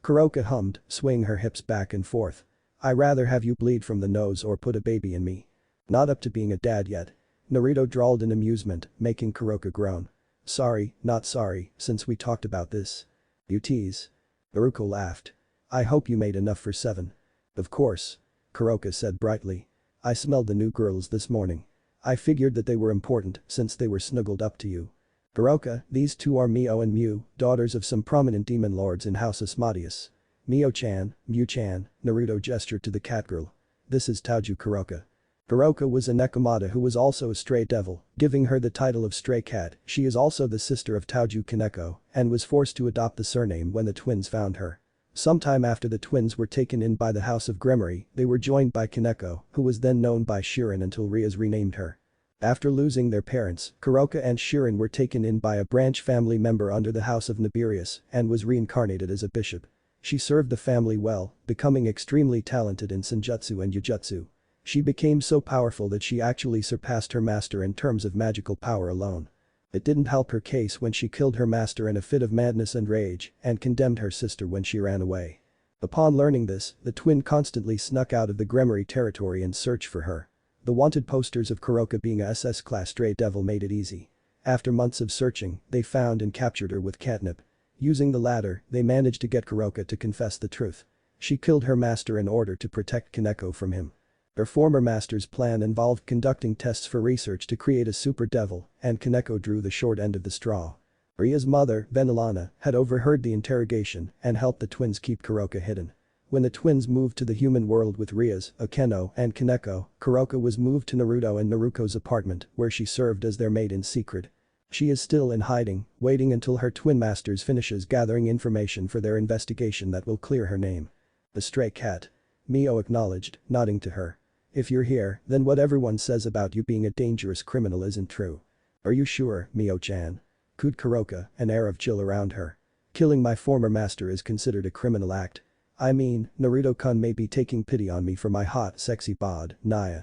Kuroka hummed, swaying her hips back and forth. "I rather have you bleed from the nose or put a baby in me." "Not up to being a dad yet." Naruto drawled in amusement, making Kuroka groan. "Sorry, not sorry, since we talked about this." "You tease." Naruto laughed. "I hope you made enough for 7. "Of course." Kuroka said brightly. "I smelled the new girls this morning. I figured that they were important since they were snuggled up to you." "Kuroka, these two are Mio and Mew, daughters of some prominent demon lords in House Asmodeus." "Mio-chan, Mew-chan," Naruto gestured to the catgirl. "This is Tauju Kuroka." Kuroka was a Nekomata who was also a stray devil, giving her the title of stray cat. She is also the sister of Tauju Kaneko, and was forced to adopt the surname when the twins found her. Sometime after the twins were taken in by the House of Gremory, they were joined by Kaneko, who was then known by Shirin until Rias renamed her. After losing their parents, Kuroka and Shirin were taken in by a branch family member under the House of Nibirius and was reincarnated as a bishop. She served the family well, becoming extremely talented in senjutsu and jujutsu. She became so powerful that she actually surpassed her master in terms of magical power alone. It didn't help her case when she killed her master in a fit of madness and rage and condemned her sister when she ran away. Upon learning this, the twin constantly snuck out of the Gremory territory in search for her. The wanted posters of Kuroka being a SS-class stray devil made it easy. After months of searching, they found and captured her with catnip. Using the latter, they managed to get Kuroka to confess the truth. She killed her master in order to protect Kaneko from him. Her former master's plan involved conducting tests for research to create a super devil, and Kaneko drew the short end of the straw. Ria's mother, Venelana, had overheard the interrogation and helped the twins keep Kuroka hidden. When the twins moved to the human world with Rias, Akeno, and Kaneko, Kuroka was moved to Naruto and Naruko's apartment, where she served as their maid in secret. She is still in hiding, waiting until her twin masters finishes gathering information for their investigation that will clear her name. The stray cat. Mio acknowledged, nodding to her. If you're here, then what everyone says about you being a dangerous criminal isn't true. Are you sure, Mio-chan? Cooed Kuroka, an air of chill around her. Killing my former master is considered a criminal act. I mean, Naruto-kun may be taking pity on me for my hot, sexy bod, Naya.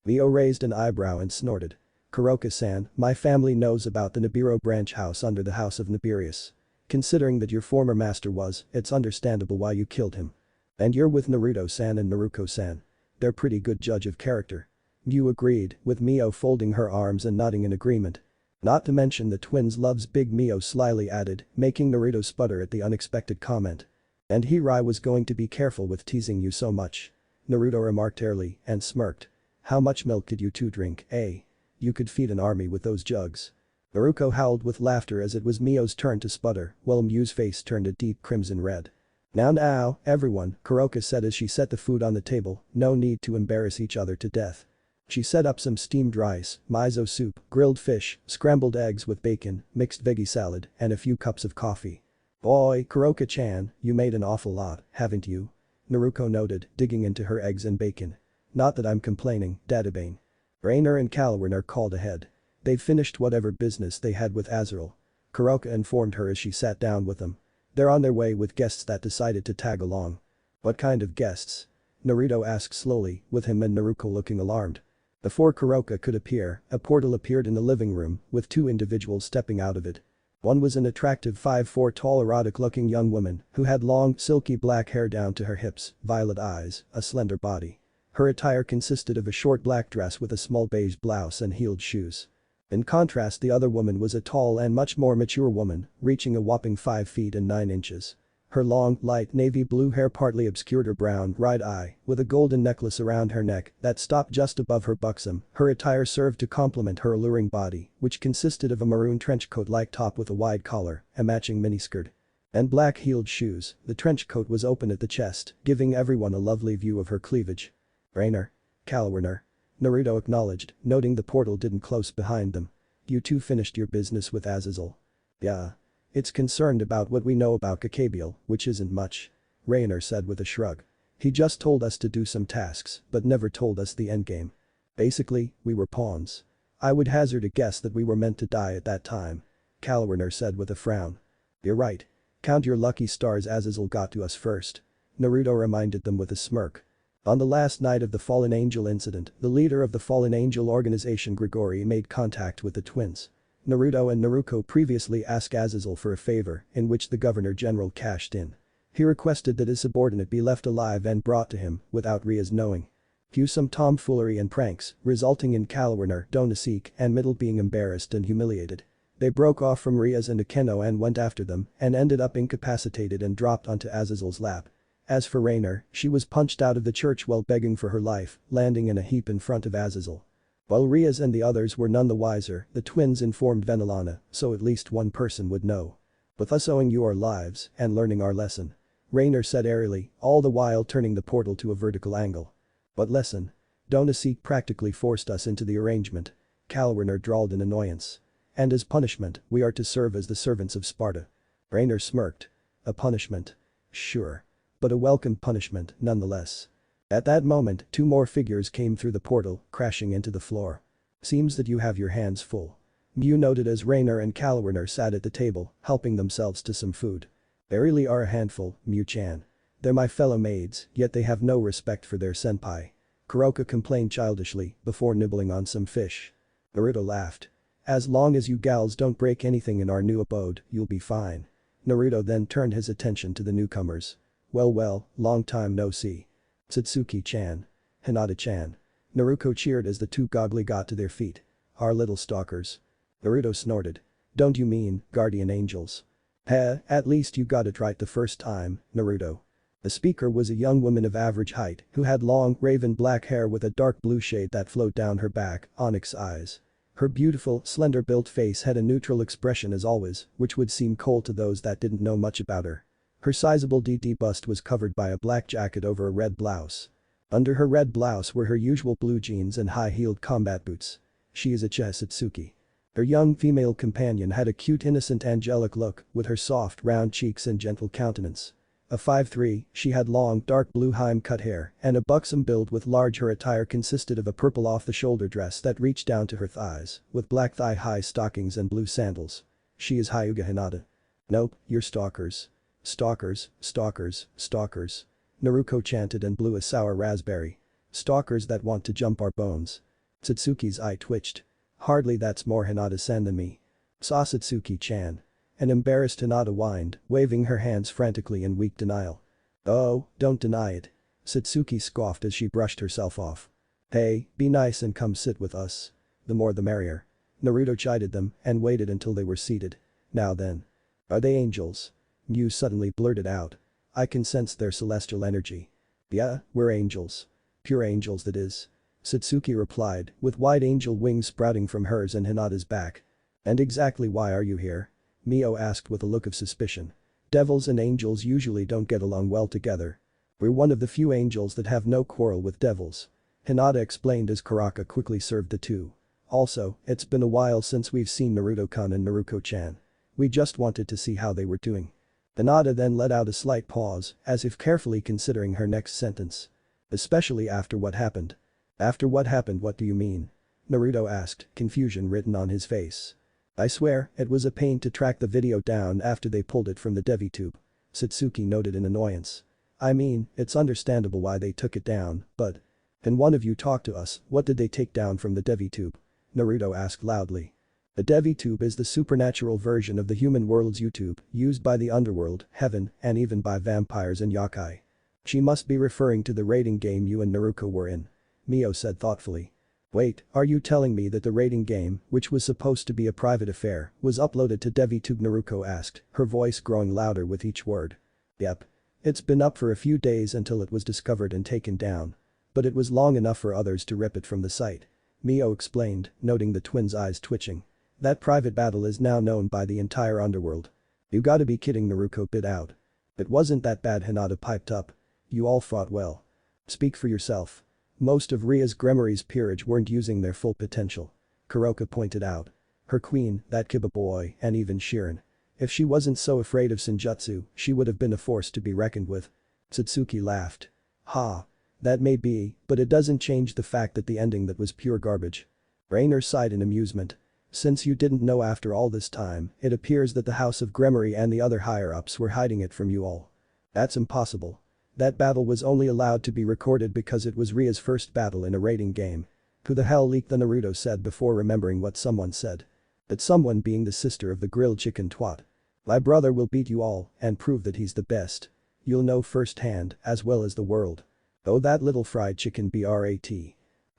Mio raised an eyebrow and snorted. Kuroka-san, my family knows about the Nibiru branch house under the house of Nibirius. Considering that your former master was, it's understandable why you killed him. And you're with Naruto-san and Naruko-san. They're pretty good judge of character. Mew agreed, with Mio folding her arms and nodding in agreement. Not to mention the twins loves Big Mio slyly added, making Naruto sputter at the unexpected comment. And Hirai was going to be careful with teasing you so much. Naruto remarked airily and smirked. How much milk could you two drink, eh? You could feed an army with those jugs. Naruko howled with laughter as it was Mio's turn to sputter, while Mew's face turned a deep crimson red. Now, everyone, Kuroka said as she set the food on the table, no need to embarrass each other to death. She set up some steamed rice, miso soup, grilled fish, scrambled eggs with bacon, mixed veggie salad, and a few cups of coffee. Boy, Kuroka-chan, you made an awful lot, haven't you? Naruko noted, digging into her eggs and bacon. Not that I'm complaining, Dadabane. Rainer and Calwin are called ahead. They've finished whatever business they had with Azrael. Kuroka informed her as she sat down with them. They're on their way with guests that decided to tag along. What kind of guests? Naruto asked slowly, with him and Naruko looking alarmed. Before Kuroka could appear, a portal appeared in the living room, with two individuals stepping out of it. One was an attractive 5'4" tall erotic-looking young woman who had long, silky black hair down to her hips, violet eyes, a slender body. Her attire consisted of a short black dress with a small beige blouse and heeled shoes. In contrast, the other woman was a tall and much more mature woman, reaching a whopping 5 feet and 9 inches. Her long, light navy blue hair partly obscured her brown right eye, with a golden necklace around her neck that stopped just above her buxom. Her attire served to complement her alluring body, which consisted of a maroon trench coat-like top with a wide collar, a matching miniskirt, and black heeled shoes. The trench coat was open at the chest, giving everyone a lovely view of her cleavage. Rainer. Calwiner. Naruto acknowledged, noting the portal didn't close behind them. You two finished your business with Azazel. Yeah. It's concerned about what we know about Kakabiel, which isn't much. Rainer said with a shrug. He just told us to do some tasks, but never told us the endgame. Basically, we were pawns. I would hazard a guess that we were meant to die at that time. Calwiner said with a frown. You're right. Count your lucky stars, Azazel got to us first. Naruto reminded them with a smirk. On the last night of the Fallen Angel incident, the leader of the Fallen Angel organization Grigori made contact with the twins. Naruto and Naruko previously asked Azazel for a favor, in which the Governor-General cashed in. He requested that his subordinate be left alive and brought to him, without Rias knowing. Cue some tomfoolery and pranks, resulting in Calwiner, Donaseek, and Middle being embarrassed and humiliated. They broke off from Rias and Akeno and went after them, and ended up incapacitated and dropped onto Azazel's lap. As for Rainer, she was punched out of the church while begging for her life, landing in a heap in front of Azazel. While Rias and the others were none the wiser, the twins informed Venelana, so at least one person would know. With us owing you our lives and learning our lesson. Rainer said airily, all the while turning the portal to a vertical angle. What lesson? Donaseek practically forced us into the arrangement. Calwiner drawled in annoyance. And as punishment, we are to serve as the servants of Sparta. Rainer smirked. A punishment. Sure. But a welcome punishment, nonetheless. At that moment, two more figures came through the portal, crashing into the floor. Seems that you have your hands full. Mew noted as Rainer and Calwiner sat at the table, helping themselves to some food. They really are a handful, Mew-chan. They're my fellow maids, yet they have no respect for their senpai. Kuroka complained childishly before nibbling on some fish. Naruto laughed. As long as you gals don't break anything in our new abode, you'll be fine. Naruto then turned his attention to the newcomers. Well, long time no see. Satsuki-chan. Hinata-chan. Naruto cheered as the two goggly got to their feet. Our little stalkers. Naruto snorted. Don't you mean, guardian angels? At least you got it right the first time, Naruto. The speaker was a young woman of average height who had long, raven black hair with a dark blue shade that flowed down her back, onyx eyes. Her beautiful, slender-built face had a neutral expression as always, which would seem cold to those that didn't know much about her. Her sizable DD bust was covered by a black jacket over a red blouse. Under her red blouse were her usual blue jeans and high-heeled combat boots. She is Issei Satsuki. Her young female companion had a cute innocent angelic look with her soft round cheeks and gentle countenance. A 5'3", she had long dark blue Heim-cut hair and a buxom build with large. Her attire consisted of a purple off-the-shoulder dress that reached down to her thighs with black thigh-high stockings and blue sandals. She is Hyuga Hinata. Nope, you're stalkers. Stalkers, stalkers, stalkers. Naruto chanted and blew a sour raspberry. Stalkers that want to jump our bones. Satsuki's eye twitched. Hardly that's more Hinata-san than me. Saw Satsuki-chan. An embarrassed Hinata whined, waving her hands frantically in weak denial. Oh, don't deny it. Satsuki scoffed as she brushed herself off. Hey, be nice and come sit with us. The more the merrier. Naruto chided them and waited until they were seated. Now then. Are they angels? Mew suddenly blurted out. I can sense their celestial energy. Yeah, we're angels. Pure angels that is. Satsuki replied, with white angel wings sprouting from hers and Hinata's back. And exactly why are you here? Mio asked with a look of suspicion. Devils and angels usually don't get along well together. We're one of the few angels that have no quarrel with devils. Hinata explained as Kuraka quickly served the two. Also, it's been a while since we've seen Naruto-kun and Naruko-chan. We just wanted to see how they were doing. Hinata then let out a slight pause, as if carefully considering her next sentence. Especially after what happened. After what happened, what do you mean? Naruto asked, confusion written on his face. I swear, it was a pain to track the video down after they pulled it from the DeviTube. Satsuki noted in annoyance. I mean, it's understandable why they took it down, but… Can one of you talk to us, what did they take down from the DeviTube? Naruto asked loudly. The DeviTube is the supernatural version of the human world's YouTube, used by the underworld, heaven, and even by vampires and yokai. She must be referring to the raiding game you and Naruto were in. Mio said thoughtfully. Wait, are you telling me that the raiding game, which was supposed to be a private affair, was uploaded to DeviTube? Naruto asked, her voice growing louder with each word. Yep. It's been up for a few days until it was discovered and taken down. But it was long enough for others to rip it from the site. Mio explained, noting the twins' eyes twitching. That private battle is now known by the entire underworld. You gotta be kidding, Naruto bit out. It wasn't that bad, Hinata piped up. You all fought well. Speak for yourself. Most of Rias Gremory's peerage weren't using their full potential. Kuroka pointed out. Her queen, that Kiba boy, and even Shirin. If she wasn't so afraid of Senjutsu, she would have been a force to be reckoned with. Satsuki laughed. Ha. That may be, but it doesn't change the fact that the ending that was pure garbage. Rainer sighed in amusement. Since you didn't know after all this time, it appears that the House of Gremory and the other higher-ups were hiding it from you all. That's impossible. That battle was only allowed to be recorded because it was Ria's first battle in a raiding game. Who the hell leaked the? Naruto said before remembering what someone said. That someone being the sister of the grilled chicken twat. My brother will beat you all and prove that he's the best. You'll know firsthand, as well as the world. Oh, that little fried chicken brat.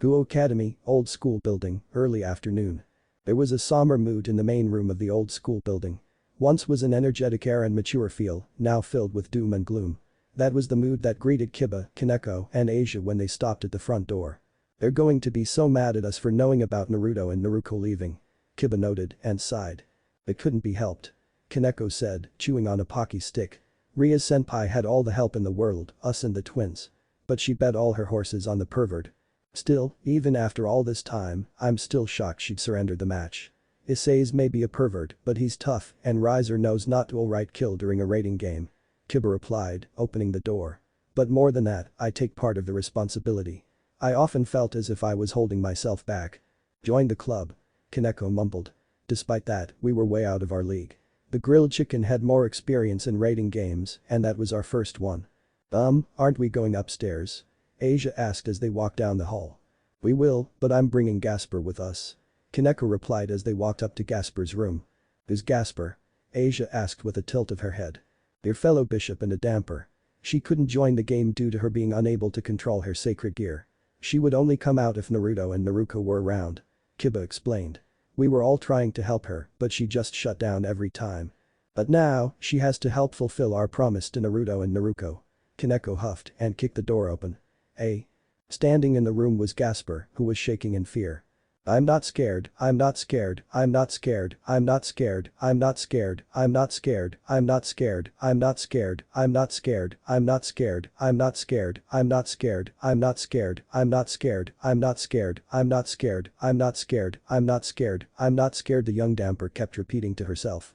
Guo Academy, old school building, early afternoon. There was a somber mood in the main room of the old school building. Once was an energetic air and mature feel, now filled with doom and gloom. That was the mood that greeted Kiba, Kaneko, and Asia when they stopped at the front door. They're going to be so mad at us for knowing about Naruto and Naruko leaving. Kiba noted and sighed. It couldn't be helped. Kaneko said, chewing on a Pocky stick. Ria's senpai had all the help in the world, us and the twins. But she bet all her horses on the pervert. Still, even after all this time, I'm still shocked she'd surrendered the match. Issei's may be a pervert, but he's tough and Riser knows not to alright kill during a raiding game. Kiba replied, opening the door. But more than that, I take part of the responsibility. I often felt as if I was holding myself back. Join the club. Kaneko mumbled. Despite that, we were way out of our league. The grilled chicken had more experience in raiding games, and that was our first one. Aren't we going upstairs? Asia asked as they walked down the hall. We will, but I'm bringing Gasper with us. Kaneko replied as they walked up to Gasper's room. Who's Gasper? Asia asked with a tilt of her head. Their fellow bishop and a damper. She couldn't join the game due to her being unable to control her sacred gear. She would only come out if Naruto and Naruto were around. Kiba explained. We were all trying to help her, but she just shut down every time. But now, she has to help fulfill our promise to Naruto and Naruko. Kaneko huffed and kicked the door open. Hey. Standing in the room was Gasper, who was shaking in fear. I'm not scared, I'm not scared, I'm not scared, I'm not scared, I'm not scared, I'm not scared, I'm not scared, I'm not scared, I'm not scared, I'm not scared, I'm not scared, I'm not scared, I'm not scared, I'm not scared, I'm not scared, I'm not scared, I'm not scared, I'm not scared, I'm not scared, the young damper kept repeating to herself.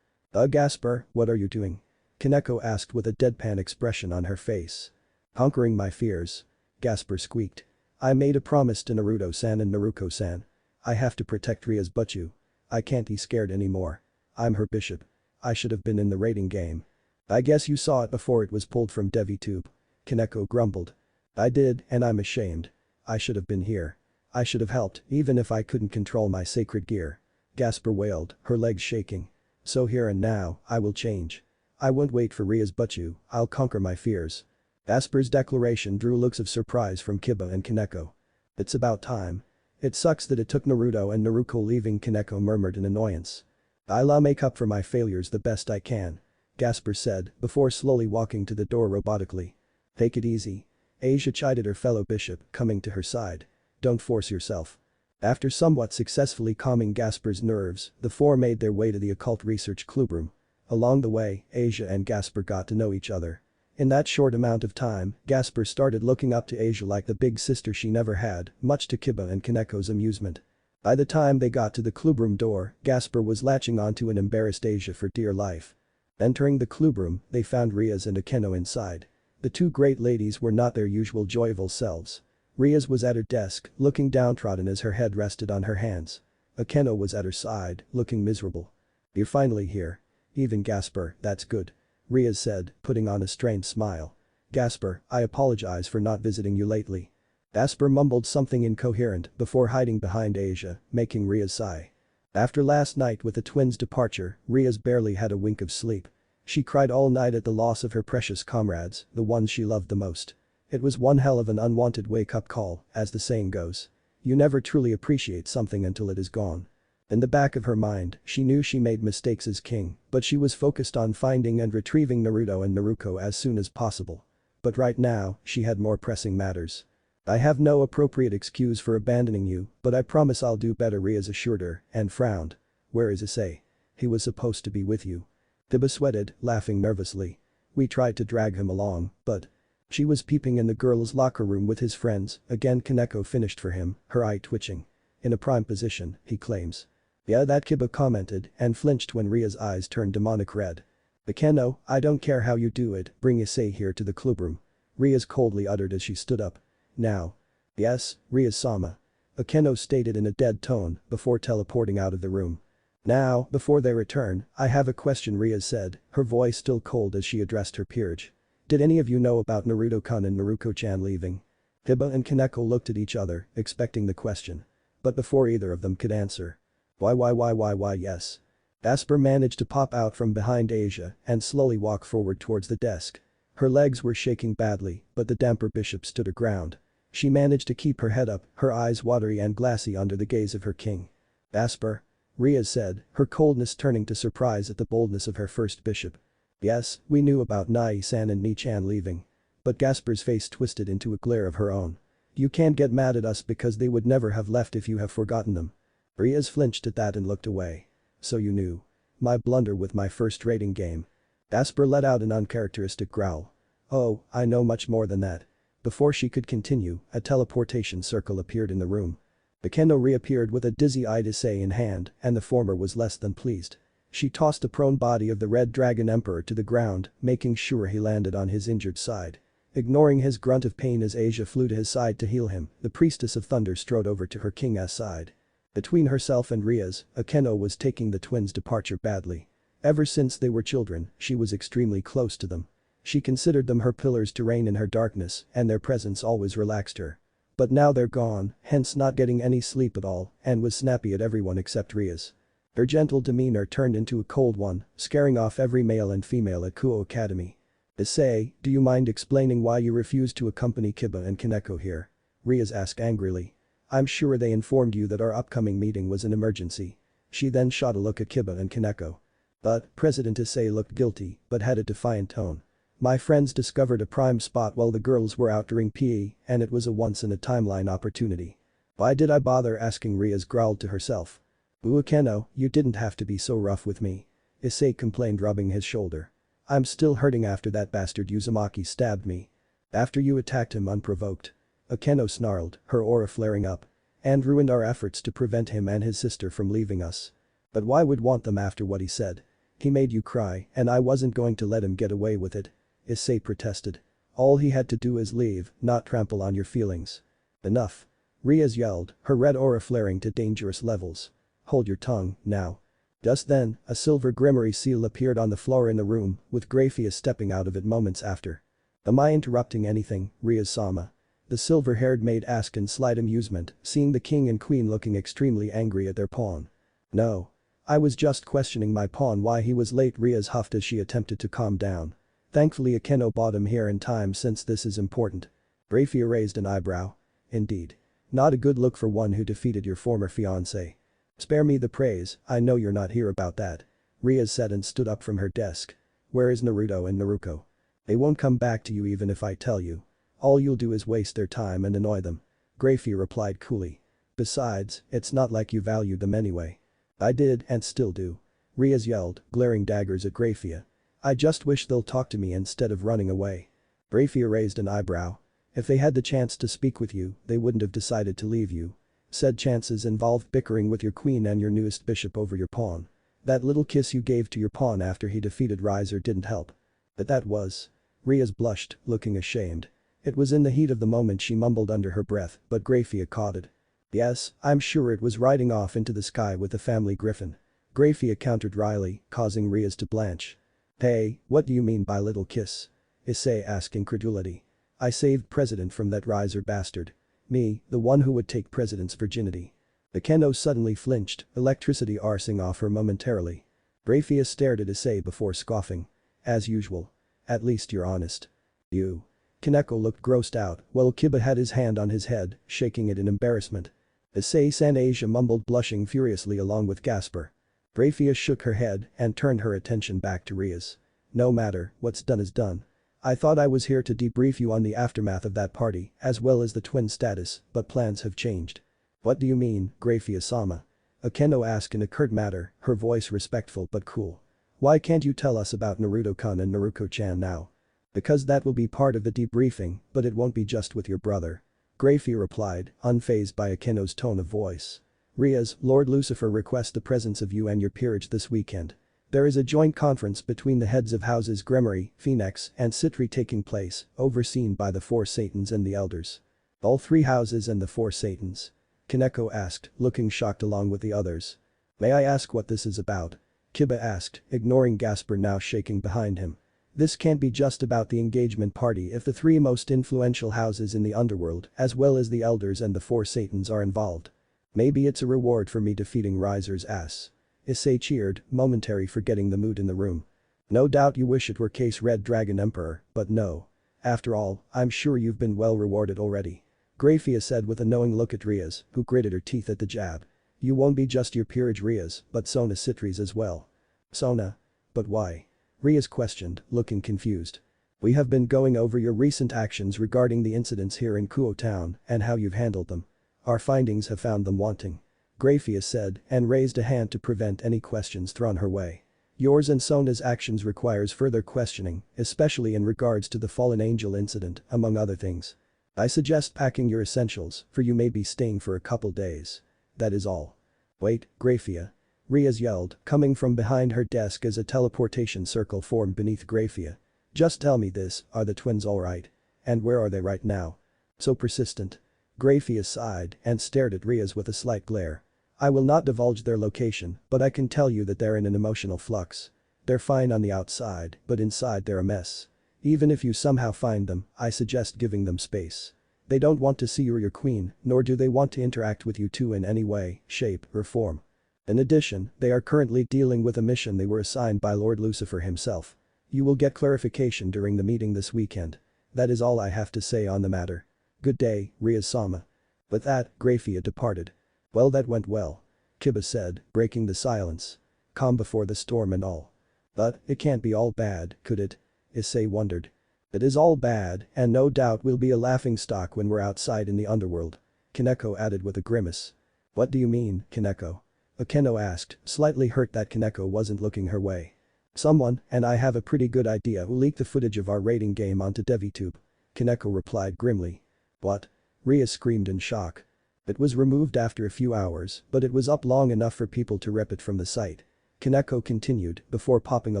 Gasper, what are you doing? Kaneko asked with a deadpan expression on her face. Conquering my fears. Gasper squeaked. I made a promise to Naruto-san and Naruko-san. I have to protect Rias Butchu. I can't be scared anymore. I'm her bishop. I should have been in the raiding game. I guess you saw it before it was pulled from DeviTube. Kaneko grumbled. I did, and I'm ashamed. I should have been here. I should have helped, even if I couldn't control my sacred gear. Gasper wailed, her legs shaking. So here and now, I will change. I won't wait for Rias Butchu, I'll conquer my fears. Gasper's declaration drew looks of surprise from Kiba and Kaneko. It's about time. It sucks that it took Naruto and Naruko leaving, Kaneko murmured in annoyance. I'll make up for my failures the best I can. Gasper said, before slowly walking to the door robotically. Take it easy. Asia chided her fellow bishop, coming to her side. Don't force yourself. After somewhat successfully calming Gasper's nerves, the four made their way to the occult research clubroom. Along the way, Asia and Gasper got to know each other. In that short amount of time, Gasper started looking up to Asia like the big sister she never had, much to Kiba and Kaneko's amusement. By the time they got to the clubroom door, Gasper was latching onto an embarrassed Asia for dear life. Entering the clubroom, they found Rias and Akeno inside. The two great ladies were not their usual joyful selves. Rias was at her desk, looking downtrodden as her head rested on her hands. Akeno was at her side, looking miserable. You're finally here. Even Gasper, that's good. Rias said, putting on a strained smile. Gasper, I apologize for not visiting you lately. Gasper mumbled something incoherent before hiding behind Asia, making Rias sigh. After last night with the twins' departure, Rias barely had a wink of sleep. She cried all night at the loss of her precious comrades, the ones she loved the most. It was one hell of an unwanted wake-up call, as the saying goes. You never truly appreciate something until it is gone. In the back of her mind, she knew she made mistakes as king, but she was focused on finding and retrieving Naruto and Naruko as soon as possible. But right now, she had more pressing matters. I have no appropriate excuse for abandoning you, but I promise I'll do better, Rias assured her, and frowned. Where is Issei? He was supposed to be with you. Kiba sweated, laughing nervously. We tried to drag him along, but… She was peeping in the girls' locker room with his friends, again Kaneko finished for him, her eye twitching. In a prime position, he claims. Yeah, that, Kiba commented and flinched when Ria's eyes turned demonic red. Akeno, I don't care how you do it, bring Issei here to the clubroom. Rias coldly uttered as she stood up. Now. Yes, Rias-sama. Akeno stated in a dead tone before teleporting out of the room. Now, before they return, I have a question, Rias said, her voice still cold as she addressed her peerage. Did any of you know about Naruto-kun and Naruko-chan leaving? Kiba and Kaneko looked at each other, expecting the question. But before either of them could answer. Why yes. Gasper managed to pop out from behind Asia and slowly walk forward towards the desk. Her legs were shaking badly, but the damper bishop stood her ground. She managed to keep her head up, her eyes watery and glassy under the gaze of her king. Gasper? Rias said, her coldness turning to surprise at the boldness of her first bishop. Yes, we knew about Nai-san and Ni-chan leaving. But Gasper's face twisted into a glare of her own. You can't get mad at us because they would never have left if you have forgotten them. Rias flinched at that and looked away. So you knew. My blunder with my first raiding game. Gasper let out an uncharacteristic growl. Oh, I know much more than that. Before she could continue, a teleportation circle appeared in the room. Akeno reappeared with a dizzy-eyed Issei in hand, and the former was less than pleased. She tossed the prone body of the Red Dragon Emperor to the ground, making sure he landed on his injured side. Ignoring his grunt of pain as Asia flew to his side to heal him, the Priestess of Thunder strode over to her king's side. Between herself and Rias, Akeno was taking the twins' departure badly. Ever since they were children, she was extremely close to them. She considered them her pillars to reign in her darkness, and their presence always relaxed her. But now they're gone, hence not getting any sleep at all, and was snappy at everyone except Rias. Her gentle demeanor turned into a cold one, scaring off every male and female at Kuo Academy. Issei, do you mind explaining why you refused to accompany Kiba and Kaneko here? Rias asked angrily. I'm sure they informed you that our upcoming meeting was an emergency. She then shot a look at Kiba and Kaneko. But, President Issei looked guilty, but had a defiant tone. My friends discovered a prime spot while the girls were out during PE, and it was a once-in-a-timeline opportunity. Why did I bother asking? Rias growled to herself. Akeno, you didn't have to be so rough with me. Issei complained, rubbing his shoulder. I'm still hurting after that bastard Uzumaki stabbed me. After you attacked him unprovoked. Akeno snarled, her aura flaring up. And ruined our efforts to prevent him and his sister from leaving us. But why would want them after what he said? He made you cry, and I wasn't going to let him get away with it. Issei protested. All he had to do is leave, not trample on your feelings. Enough. Rias yelled, her red aura flaring to dangerous levels. Hold your tongue, now. Just then, a silver grimoire seal appeared on the floor in the room, with Graphia stepping out of it moments after. Am I interrupting anything, Rias-sama? The silver-haired maid asked in slight amusement, seeing the king and queen looking extremely angry at their pawn. No. I was just questioning my pawn why he was late. Rias huffed as she attempted to calm down. Thankfully Akeno bought him here in time since this is important. Graphia raised an eyebrow. Indeed. Not a good look for one who defeated your former fiancé. Spare me the praise, I know you're not here about that. Rias said and stood up from her desk. Where is Naruto and Naruko? They won't come back to you even if I tell you. All you'll do is waste their time and annoy them. Graphia replied coolly. Besides, it's not like you valued them anyway. I did and still do. Rias yelled, glaring daggers at Graphia. I just wish they'll talk to me instead of running away. Graphia raised an eyebrow. If they had the chance to speak with you, they wouldn't have decided to leave you. Said chances involved bickering with your queen and your newest bishop over your pawn. That little kiss you gave to your pawn after he defeated Riser didn't help. But that was. Rias blushed, looking ashamed. It was in the heat of the moment she mumbled under her breath, but Graphia caught it. Yes, I'm sure it was riding off into the sky with the family griffin. Graphia countered wryly, causing Rias to blanch. Hey, what do you mean by little kiss? Issei asked incredulity. I saved President from that Riser bastard. Me, the one who would take President's virginity. Akeno suddenly flinched, electricity arsing off her momentarily. Graphia stared at Issei before scoffing. As usual. At least you're honest. You. Kaneko looked grossed out, while Kiba had his hand on his head, shaking it in embarrassment. Issei-san Asia mumbled, blushing furiously along with Gasper. Graphia shook her head and turned her attention back to Rias. No matter, what's done is done. I thought I was here to debrief you on the aftermath of that party, as well as the twin status, but plans have changed. What do you mean, Graphia-sama? Akeno asked in a curt manner, her voice respectful but cool. Why can't you tell us about Naruto-kun and Naruko-chan now? Because that will be part of the debriefing, but it won't be just with your brother. Graphia replied, unfazed by Akeno's tone of voice. Rias, Lord Lucifer requests the presence of you and your peerage this weekend. There is a joint conference between the heads of houses Grimoire, Phoenix, and Citri taking place, overseen by the four Satans and the elders. All three houses and the four Satans? Kaneko asked, looking shocked along with the others. May I ask what this is about? Kiba asked, ignoring Gasper now shaking behind him. This can't be just about the engagement party if the three most influential houses in the underworld, as well as the elders and the four Satans, are involved. Maybe it's a reward for me defeating Riser's ass. Issei cheered, momentary forgetting the mood in the room. No doubt you wish it were case Red Dragon Emperor, but no. After all, I'm sure you've been well rewarded already. Graphia said with a knowing look at Rias, who gritted her teeth at the jab. You won't be just your peerage Rias, but Sona Citri's as well. Sona? But why? Rias questioned, looking confused. We have been going over your recent actions regarding the incidents here in Kuo Town and how you've handled them. Our findings have found them wanting. Graphia said and raised a hand to prevent any questions thrown her way. Yours and Sona's actions requires further questioning, especially in regards to the fallen angel incident, among other things. I suggest packing your essentials, for you may be staying for a couple days. That is all. Wait, Graphia. Rias yelled, coming from behind her desk as a teleportation circle formed beneath Graphia. Just tell me this, are the twins alright? And where are they right now? So persistent. Graphia sighed and stared at Rias with a slight glare. I will not divulge their location, but I can tell you that they're in an emotional flux. They're fine on the outside, but inside they're a mess. Even if you somehow find them, I suggest giving them space. They don't want to see you or your queen, nor do they want to interact with you two in any way, shape, or form. In addition, they are currently dealing with a mission they were assigned by Lord Lucifer himself. You will get clarification during the meeting this weekend. That is all I have to say on the matter. Good day, Rias-sama. With that, Grafia departed. Well, that went well. Kiba said, breaking the silence. Calm before the storm and all. But, it can't be all bad, could it? Issei wondered. It is all bad, and no doubt we'll be a laughingstock when we're outside in the underworld. Kaneko added with a grimace. What do you mean, Kaneko? Akeno asked, slightly hurt that Kaneko wasn't looking her way. Someone, and I have a pretty good idea, who leaked the footage of our rating game onto DeviTube. Kaneko replied grimly. What? Rias screamed in shock. It was removed after a few hours, but it was up long enough for people to rip it from the site. Kaneko continued, before popping a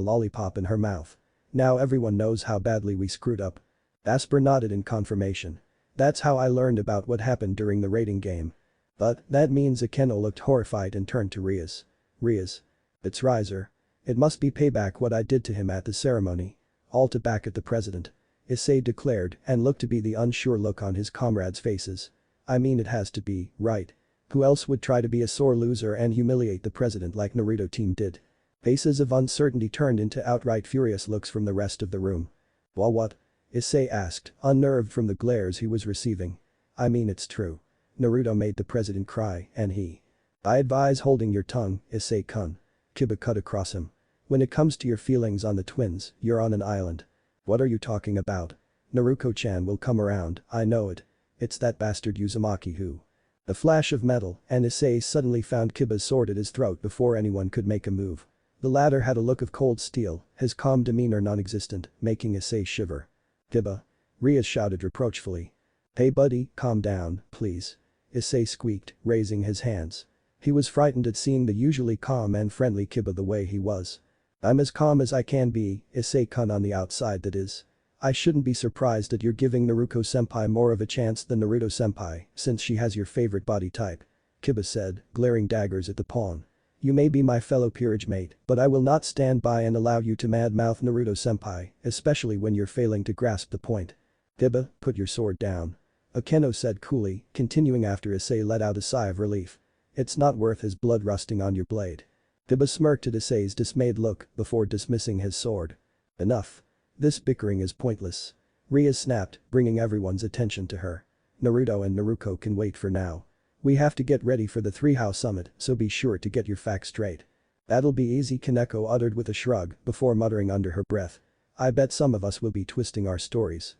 lollipop in her mouth. Now everyone knows how badly we screwed up. Asper nodded in confirmation. That's how I learned about what happened during the rating game. But, that means Akeno looked horrified and turned to Rias. Rias. It's Riser. It must be payback what I did to him at the ceremony. All to back at the president. Issei declared and looked to be the unsure look on his comrades' faces. I mean it has to be, right? Who else would try to be a sore loser and humiliate the president like Naruto team did? Faces of uncertainty turned into outright furious looks from the rest of the room. Well, what? Issei asked, unnerved from the glares he was receiving. I mean it's true. Naruto made the president cry and he. I advise holding your tongue, Issei-kun. Kiba cut across him. When it comes to your feelings on the twins, you're on an island. What are you talking about? Naruto-chan will come around, I know it. It's that bastard Uzumaki who. A flash of metal and Issei suddenly found Kiba's sword at his throat before anyone could make a move. The latter had a look of cold steel, his calm demeanor non-existent, making Issei shiver. Kiba. Rias shouted reproachfully. Hey buddy, calm down, please. Issei squeaked, raising his hands. He was frightened at seeing the usually calm and friendly Kiba the way he was. I'm as calm as I can be, Issei-kun on the outside that is. I shouldn't be surprised that you're giving Naruto-senpai more of a chance than Naruto-senpai, since she has your favorite body type. Kiba said, glaring daggers at the pawn. You may be my fellow peerage mate, but I will not stand by and allow you to mad-mouth Naruto-senpai, especially when you're failing to grasp the point. Kiba, put your sword down. Akeno said coolly, continuing after Issei let out a sigh of relief. It's not worth his blood rusting on your blade. Kiba smirked at Issei's dismayed look before dismissing his sword. Enough. This bickering is pointless. Rias snapped, bringing everyone's attention to her. Naruto and Naruko can wait for now. We have to get ready for the Three-House Summit, so be sure to get your facts straight. That'll be easy, Kaneko uttered with a shrug before muttering under her breath. I bet some of us will be twisting our stories.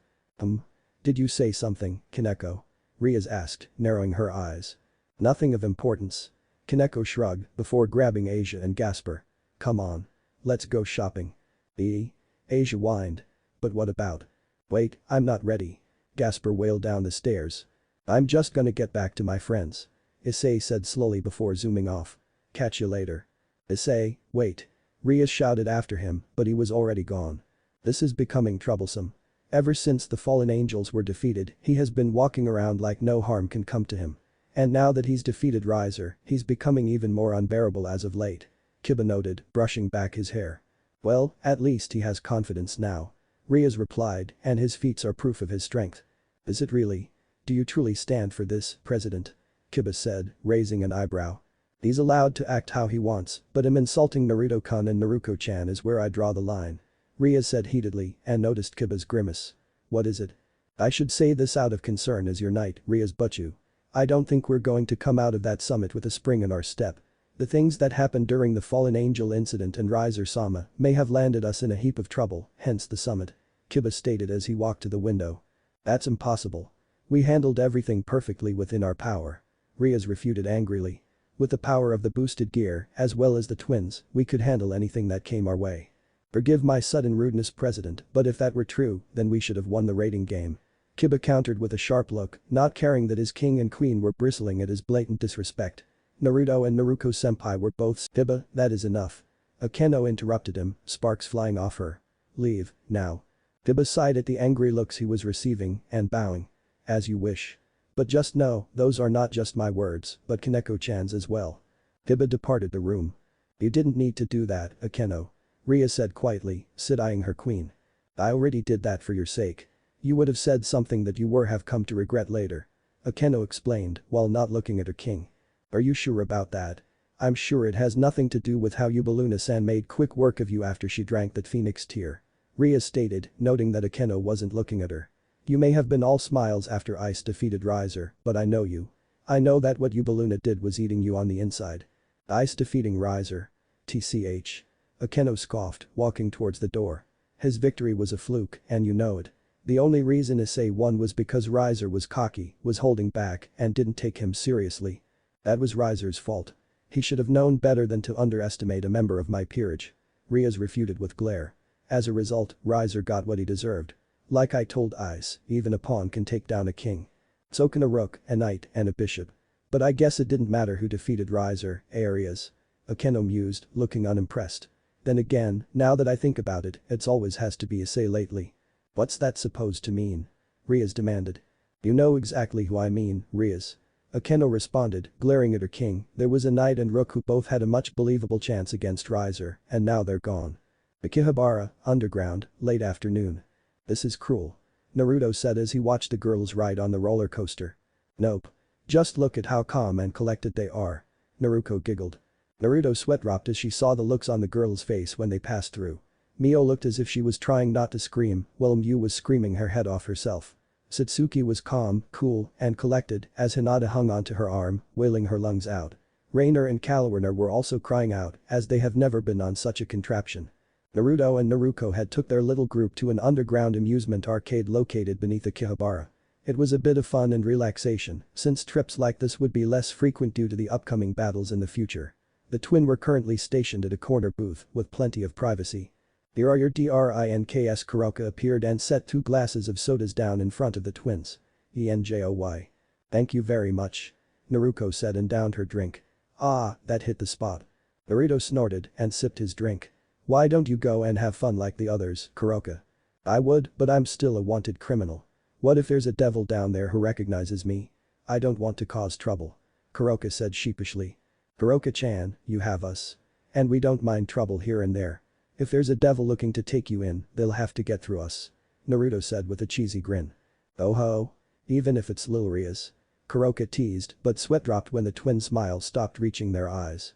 Did you say something, Kaneko? Rias asked, narrowing her eyes. Nothing of importance. Kaneko shrugged before grabbing Asia and Gasper. Come on. Let's go shopping. Asia whined. But what about? Wait, I'm not ready. Gasper wailed down the stairs. I'm just gonna get back to my friends. Issei said slowly before zooming off. Catch you later. Issei, wait. Rias shouted after him, but he was already gone. This is becoming troublesome. Ever since the fallen angels were defeated, he has been walking around like no harm can come to him. And now that he's defeated Riser, he's becoming even more unbearable as of late. Kiba noted, brushing back his hair. Well, at least he has confidence now. Rias replied, and his feats are proof of his strength. Is it really? Do you truly stand for this, President? Kiba said, raising an eyebrow. He's allowed to act how he wants, but him insulting Naruto-kun and Naruko-chan is where I draw the line. Rias said heatedly and noticed Kiba's grimace. What is it? I should say this out of concern as your knight, Rias Butchu. I don't think we're going to come out of that summit with a spring in our step. The things that happened during the Fallen Angel incident and Riser-sama may have landed us in a heap of trouble, hence the summit. Kiba stated as he walked to the window. That's impossible. We handled everything perfectly within our power. Rias refuted angrily. With the power of the boosted gear, as well as the twins, we could handle anything that came our way. Forgive my sudden rudeness, President, but if that were true, then we should have won the rating game. Kiba countered with a sharp look, not caring that his king and queen were bristling at his blatant disrespect. Naruto and Naruko-senpai were both. Kiba, that is enough. Akeno interrupted him, sparks flying off her. Leave, now. Kiba sighed at the angry looks he was receiving and bowing. As you wish. But just know, those are not just my words, but Kaneko-chan's as well. Kiba departed the room. You didn't need to do that, Akeno. Rias said quietly, side-eyeing her queen. I already did that for your sake. You would have said something that you were have come to regret later. Akeno explained while not looking at her king. Are you sure about that? I'm sure it has nothing to do with how you Baluna-san made quick work of you after she drank that phoenix tear. Rias stated, noting that Akeno wasn't looking at her. You may have been all smiles after Ice defeated Riser, but I know you. I know that what you Baluna did was eating you on the inside. Ice defeating Riser. TCH. Akeno scoffed, walking towards the door. His victory was a fluke, and you know it. The only reason Issei won was because Riser was cocky, was holding back, and didn't take him seriously. That was Riser's fault. He should have known better than to underestimate a member of my peerage. Rias refuted with glare. As a result, Riser got what he deserved. Like I told Ice, even a pawn can take down a king. So can a rook, a knight, and a bishop. But I guess it didn't matter who defeated Riser, Rias. Akeno mused, looking unimpressed. Then again, now that I think about it, it's always has to be Issei lately. What's that supposed to mean? Rias demanded. You know exactly who I mean, Rias. Akeno responded, glaring at her king. There was a knight and rook who both had a much believable chance against Riser, and now they're gone. Akihabara, underground, late afternoon. This is cruel. Naruto said as he watched the girls ride on the roller coaster. Nope. Just look at how calm and collected they are. Naruto giggled. Naruto sweat dropped as she saw the looks on the girl's face when they passed through. Mio looked as if she was trying not to scream, while Miu was screaming her head off herself. Satsuki was calm, cool, and collected as Hinata hung onto her arm, wailing her lungs out. Rainer and Kalawiner were also crying out, as they have never been on such a contraption. Naruto and Naruko had took their little group to an underground amusement arcade located beneath Akihabara. It was a bit of fun and relaxation, since trips like this would be less frequent due to the upcoming battles in the future. The twin were currently stationed at a corner booth with plenty of privacy. Here are your drinks. Kuroka appeared and set 2 glasses of sodas down in front of the twins. Enjoy. Thank you very much. Naruko said and downed her drink. Ah, that hit the spot. Naruto snorted and sipped his drink. Why don't you go and have fun like the others, Kuroka? I would, but I'm still a wanted criminal. What if there's a devil down there who recognizes me? I don't want to cause trouble. Kuroka said sheepishly. Kuroka-chan, you have us. And we don't mind trouble here and there. If there's a devil looking to take you in, they'll have to get through us. Naruto said with a cheesy grin. Oh ho. Even if it's Lil Rias. Kuroka teased, but sweat dropped when the twin smile stopped reaching their eyes.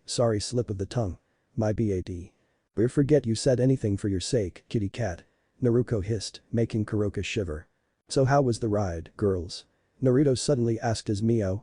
Sorry, slip of the tongue. My bad. We forget you said anything for your sake, kitty cat. Naruto hissed, making Kuroka shiver. So how was the ride, girls? Naruto suddenly asked as Miu,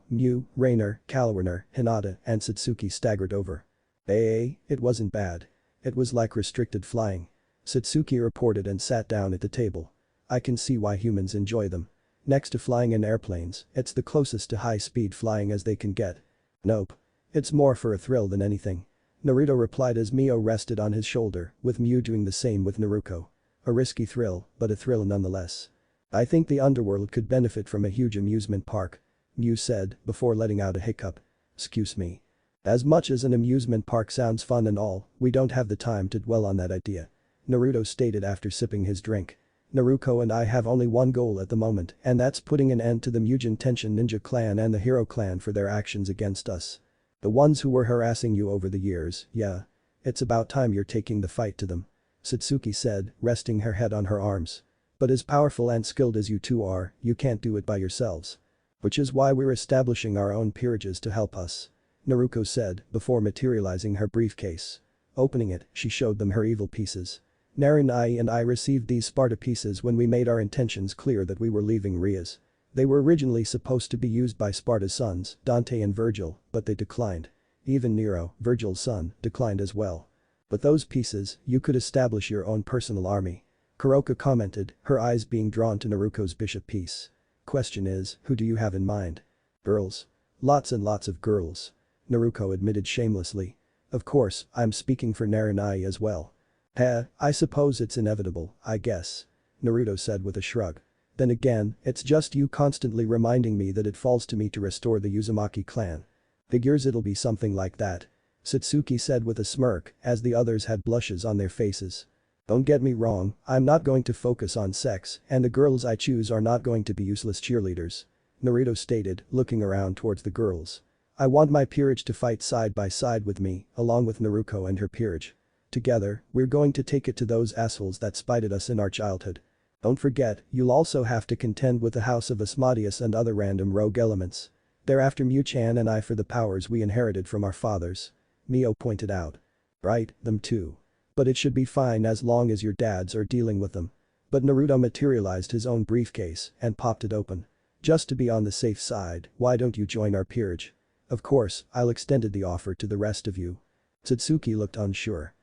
Rainer, Kalawiner, Hinata, and Satsuki staggered over. It wasn't bad. It was like restricted flying. Satsuki reported and sat down at the table. I can see why humans enjoy them. Next to flying in airplanes, it's the closest to high-speed flying as they can get. Nope. It's more for a thrill than anything. Naruto replied as Miu rested on his shoulder, with Miu doing the same with Naruko. A risky thrill, but a thrill nonetheless. I think the underworld could benefit from a huge amusement park. Miu said, before letting out a hiccup. Excuse me. As much as an amusement park sounds fun and all, we don't have the time to dwell on that idea. Naruto stated after sipping his drink. Naruko and I have only one goal at the moment, and that's putting an end to the Mugen Tenshin Ninja Clan and the Hero Clan for their actions against us. The ones who were harassing you over the years, yeah. It's about time you're taking the fight to them. Satsuki said, resting her head on her arms. But as powerful and skilled as you two are, you can't do it by yourselves. Which is why we're establishing our own peerages to help us. Naruko said, before materializing her briefcase. Opening it, she showed them her evil pieces. Narinai and I received these Sparta pieces when we made our intentions clear that we were leaving Rias. They were originally supposed to be used by Sparta's sons, Dante and Virgil, but they declined. Even Nero, Virgil's son, declined as well. With those pieces, you could establish your own personal army. Kuroka commented, her eyes being drawn to Naruko's bishop piece. Question is, who do you have in mind? Girls. Lots and lots of girls. Naruko admitted shamelessly. Of course, I'm speaking for Narinai as well. I suppose it's inevitable, I guess. Naruto said with a shrug. Then again, it's just you constantly reminding me that it falls to me to restore the Uzumaki clan. Figures it'll be something like that. Satsuki said with a smirk, as the others had blushes on their faces. Don't get me wrong, I'm not going to focus on sex, and the girls I choose are not going to be useless cheerleaders. Naruto stated, looking around towards the girls. I want my peerage to fight side by side with me, along with Naruko and her peerage. Together, we're going to take it to those assholes that spited us in our childhood. Don't forget, you'll also have to contend with the House of Asmodeus and other random rogue elements. They're after Mu-chan and I for the powers we inherited from our fathers. Mio pointed out. Right, them too. But it should be fine as long as your dads are dealing with them. But Naruto materialized his own briefcase and popped it open. Just to be on the safe side, why don't you join our peerage? Of course, I'll extend the offer to the rest of you. Satsuki looked unsure.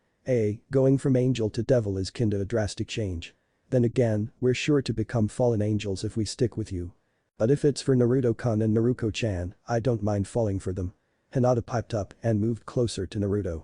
Going from angel to devil is kinda a drastic change. Then again, we're sure to become fallen angels if we stick with you. But if it's for Naruto-kun and Naruko-chan, I don't mind falling for them. Hinata piped up and moved closer to Naruto.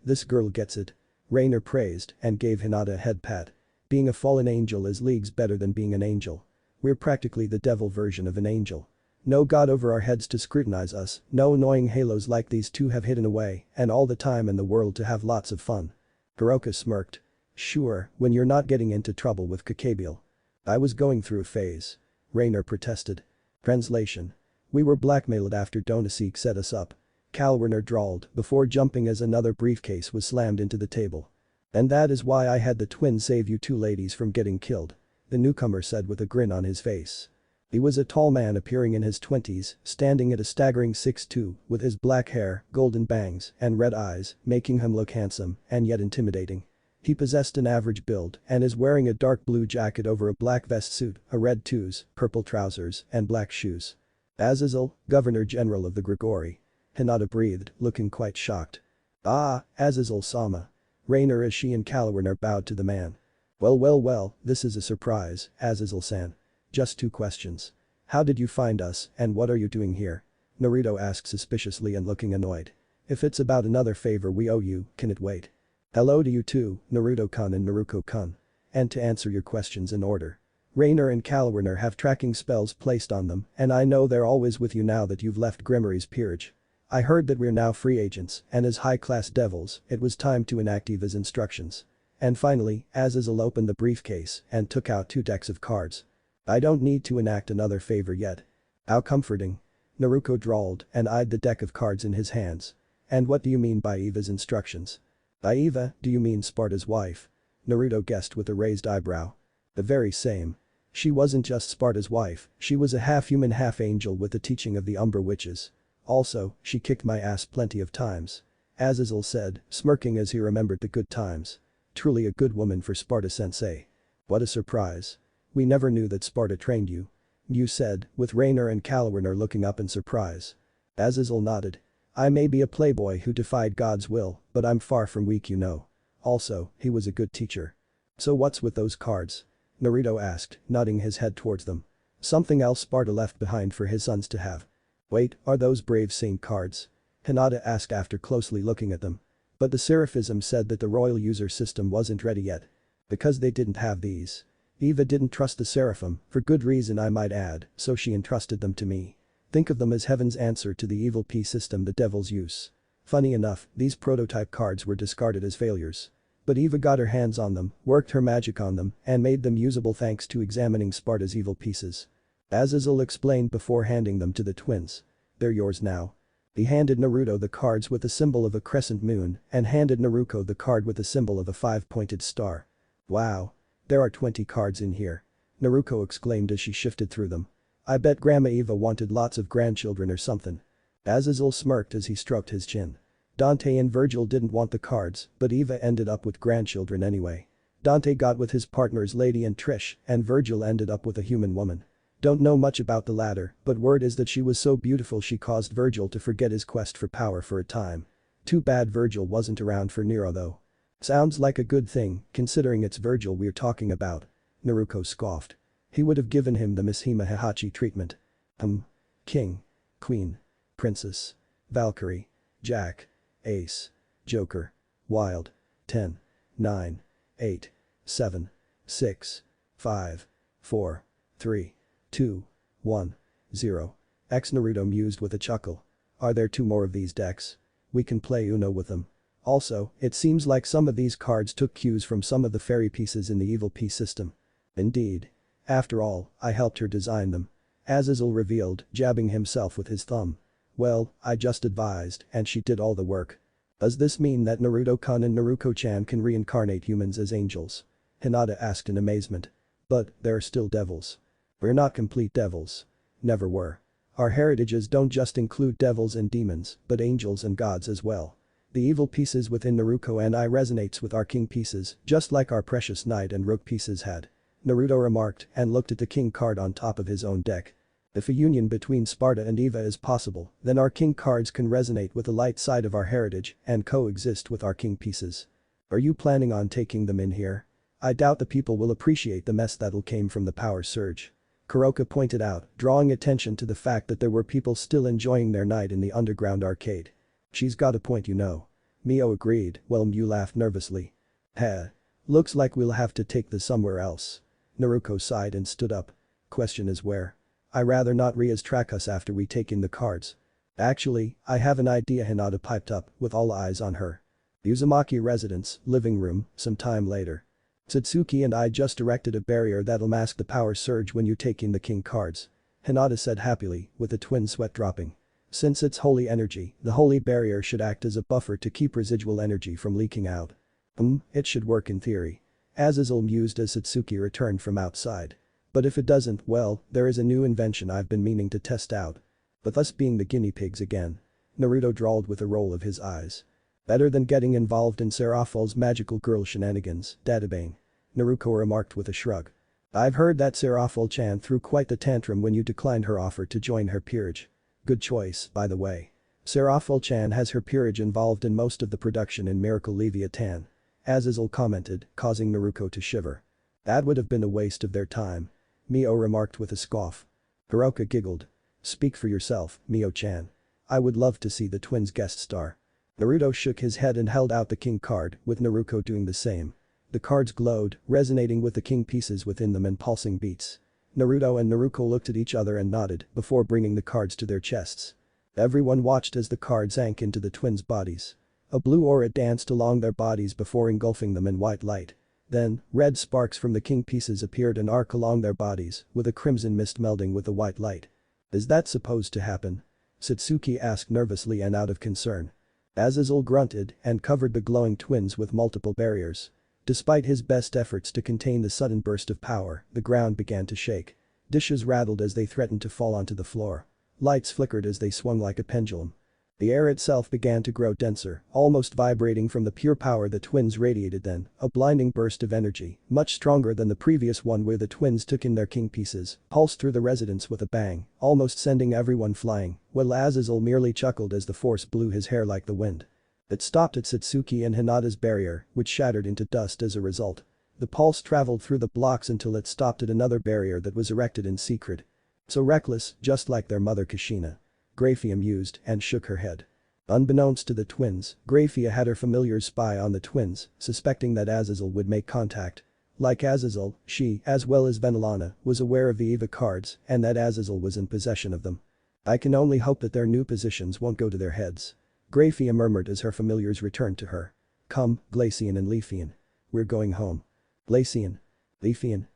This girl gets it. Reiner praised and gave Hinata a head pat. Being a fallen angel is leagues better than being an angel. We're practically the devil version of an angel. No god over our heads to scrutinize us, no annoying halos like these two have hidden away, and all the time in the world to have lots of fun. Hiroka smirked. Sure, when you're not getting into trouble with Kakabiel. I was going through a phase. Reiner protested. Translation. We were blackmailed after Donaseek set us up. Kalwerner drawled before jumping as another briefcase was slammed into the table. And that is why I had the twins save you two ladies from getting killed. The newcomer said with a grin on his face. He was a tall man appearing in his 20s, standing at a staggering 6'2", with his black hair, golden bangs, and red eyes, making him look handsome and yet intimidating. He possessed an average build and is wearing a dark blue jacket over a black vest suit, a red tunic, purple trousers, and black shoes. Azazel, Governor General of the Grigori. Hinata breathed, looking quite shocked. Ah, Azazel-sama. Reiner, Issei and Kalwerner bowed to the man. Well, this is a surprise, Azazel-san. Just 2 questions. How did you find us and what are you doing here? Naruto asked suspiciously and looking annoyed. If it's about another favor we owe you, can it wait? Hello to you too, Naruto-kun and Naruko-kun. And to answer your questions in order. Reiner and Kalwerner have tracking spells placed on them and I know they're always with you now that you've left Grimmery's peerage. I heard that we're now free agents and as high-class devils, it was time to enact Eva's instructions. And finally, Azazel opened the briefcase and took out 2 decks of cards. I don't need to enact another favor yet. How comforting. Naruto drawled and eyed the deck of cards in his hands. And what do you mean by Eva's instructions? By Eva, do you mean Sparta's wife? Naruto guessed with a raised eyebrow. The very same. She wasn't just Sparta's wife, she was a half-human half-angel with the teaching of the Umbra witches. Also, she kicked my ass plenty of times. Azazel said, smirking as he remembered the good times. Truly a good woman for Sparta-sensei. What a surprise. We never knew that Sparta trained you. Mew said, with Reiner and Kalwerner looking up in surprise. Azazel nodded. I may be a playboy who defied God's will, but I'm far from weak you know. Also, he was a good teacher. So what's with those cards? Naruto asked, nodding his head towards them. Something else Sparta left behind for his sons to have. Wait, are those brave saint cards? Hinata asked after closely looking at them. But the Seraphism said that the royal user system wasn't ready yet. Because they didn't have these. Eva didn't trust the Seraphim, for good reason I might add, so she entrusted them to me. Think of them as heaven's answer to the evil P system the devils use. Funny enough, these prototype cards were discarded as failures. But Eva got her hands on them, worked her magic on them, and made them usable thanks to examining Sparta's evil pieces. Azazel explained before handing them to the twins. They're yours now. He handed Naruto the cards with the symbol of a crescent moon and handed Naruko the card with the symbol of a 5-pointed star. Wow. There are 20 cards in here. Naruko exclaimed as she shifted through them. I bet Grandma Eva wanted lots of grandchildren or something. Azazel smirked as he stroked his chin. Dante and Virgil didn't want the cards, but Eva ended up with grandchildren anyway. Dante got with his partners Lady and Trish, and Virgil ended up with a human woman. Don't know much about the latter, but word is that she was so beautiful she caused Virgil to forget his quest for power for a time. Too bad Virgil wasn't around for Nero though. Sounds like a good thing, considering it's Virgil we're talking about. Naruko scoffed. He would have given him the Mishima Heihachi treatment. King. Queen. Princess. Valkyrie. Jack. Ace. Joker. Wild. 10. 9. 8. 7. 6. 5. 4. 3. 2. 1. 0. Naruto mused with a chuckle. Are there 2 more of these decks? We can play Uno with them. Also, it seems like some of these cards took cues from some of the fairy pieces in the evil P system. Indeed. After all, I helped her design them. Azazel revealed, jabbing himself with his thumb. Well, I just advised and she did all the work. Does this mean that Naruto-kun and Naruko-chan can reincarnate humans as angels? Hinata asked in amazement. But, there are still devils. We're not complete devils. Never were. Our heritages don't just include devils and demons, but angels and gods as well. The evil pieces within Naruto and I resonates with our king pieces, just like our precious knight and rook pieces had. Naruto remarked and looked at the king card on top of his own deck. If a union between Sparta and Eva is possible, then our king cards can resonate with the light side of our heritage and coexist with our king pieces. Are you planning on taking them in here? I doubt the people will appreciate the mess that'll came from the power surge. Kuroka pointed out, drawing attention to the fact that there were people still enjoying their night in the underground arcade. She's got a point, you know. Mio agreed, while Mew laughed nervously. Heh. Looks like we'll have to take this somewhere else. Naruko sighed and stood up. Question is where? I rather not Rias track us after we take in the cards. Actually, I have an idea, Hinata piped up, with all eyes on her. Uzumaki residence, living room, some time later. Satsuki and I just erected a barrier that'll mask the power surge when you take in the king cards. Hinata said happily, with a twin sweat dropping. Since it's holy energy, the holy barrier should act as a buffer to keep residual energy from leaking out. It should work in theory. Azazel mused as Satsuki returned from outside. But if it doesn't, well, there is a new invention I've been meaning to test out. With us being the guinea pigs again. Naruto drawled with a roll of his eyes. Better than getting involved in Seraphal's magical girl shenanigans, Databang. Naruko remarked with a shrug. I've heard that Seraphal-chan threw quite the tantrum when you declined her offer to join her peerage. Good choice, by the way. Seraphal-chan has her peerage involved in most of the production in Miracle Leviathan. Azazel commented, causing Naruko to shiver. That would have been a waste of their time. Mio remarked with a scoff. Kuroka giggled. Speak for yourself, Mio-chan. I would love to see the twins guest star. Naruto shook his head and held out the king card, with Naruko doing the same. The cards glowed, resonating with the king pieces within them in pulsing beats. Naruto and Naruko looked at each other and nodded before bringing the cards to their chests. Everyone watched as the cards sank into the twins' bodies. A blue aura danced along their bodies before engulfing them in white light. Then, red sparks from the king pieces appeared and arc along their bodies, with a crimson mist melding with the white light. Is that supposed to happen? Satsuki asked nervously and out of concern. Azazel grunted and covered the glowing twins with multiple barriers. Despite his best efforts to contain the sudden burst of power, the ground began to shake. Dishes rattled as they threatened to fall onto the floor. Lights flickered as they swung like a pendulum. The air itself began to grow denser, almost vibrating from the pure power the twins radiated then, a blinding burst of energy, much stronger than the previous one where the twins took in their king pieces, pulsed through the residence with a bang, almost sending everyone flying, while Azazel merely chuckled as the force blew his hair like the wind. It stopped at Satsuki and Hinata's barrier, which shattered into dust as a result. The pulse traveled through the blocks until it stopped at another barrier that was erected in secret. So reckless, just like their mother Kushina. Graphia mused and shook her head. Unbeknownst to the twins, Graphia had her familiars spy on the twins, suspecting that Azazel would make contact. Like Azazel, she, as well as Venelana, was aware of the Eva cards and that Azazel was in possession of them. I can only hope that their new positions won't go to their heads. Graphia murmured as her familiars returned to her. Come, Glacian and Leafian. We're going home. Glacian. Leafian.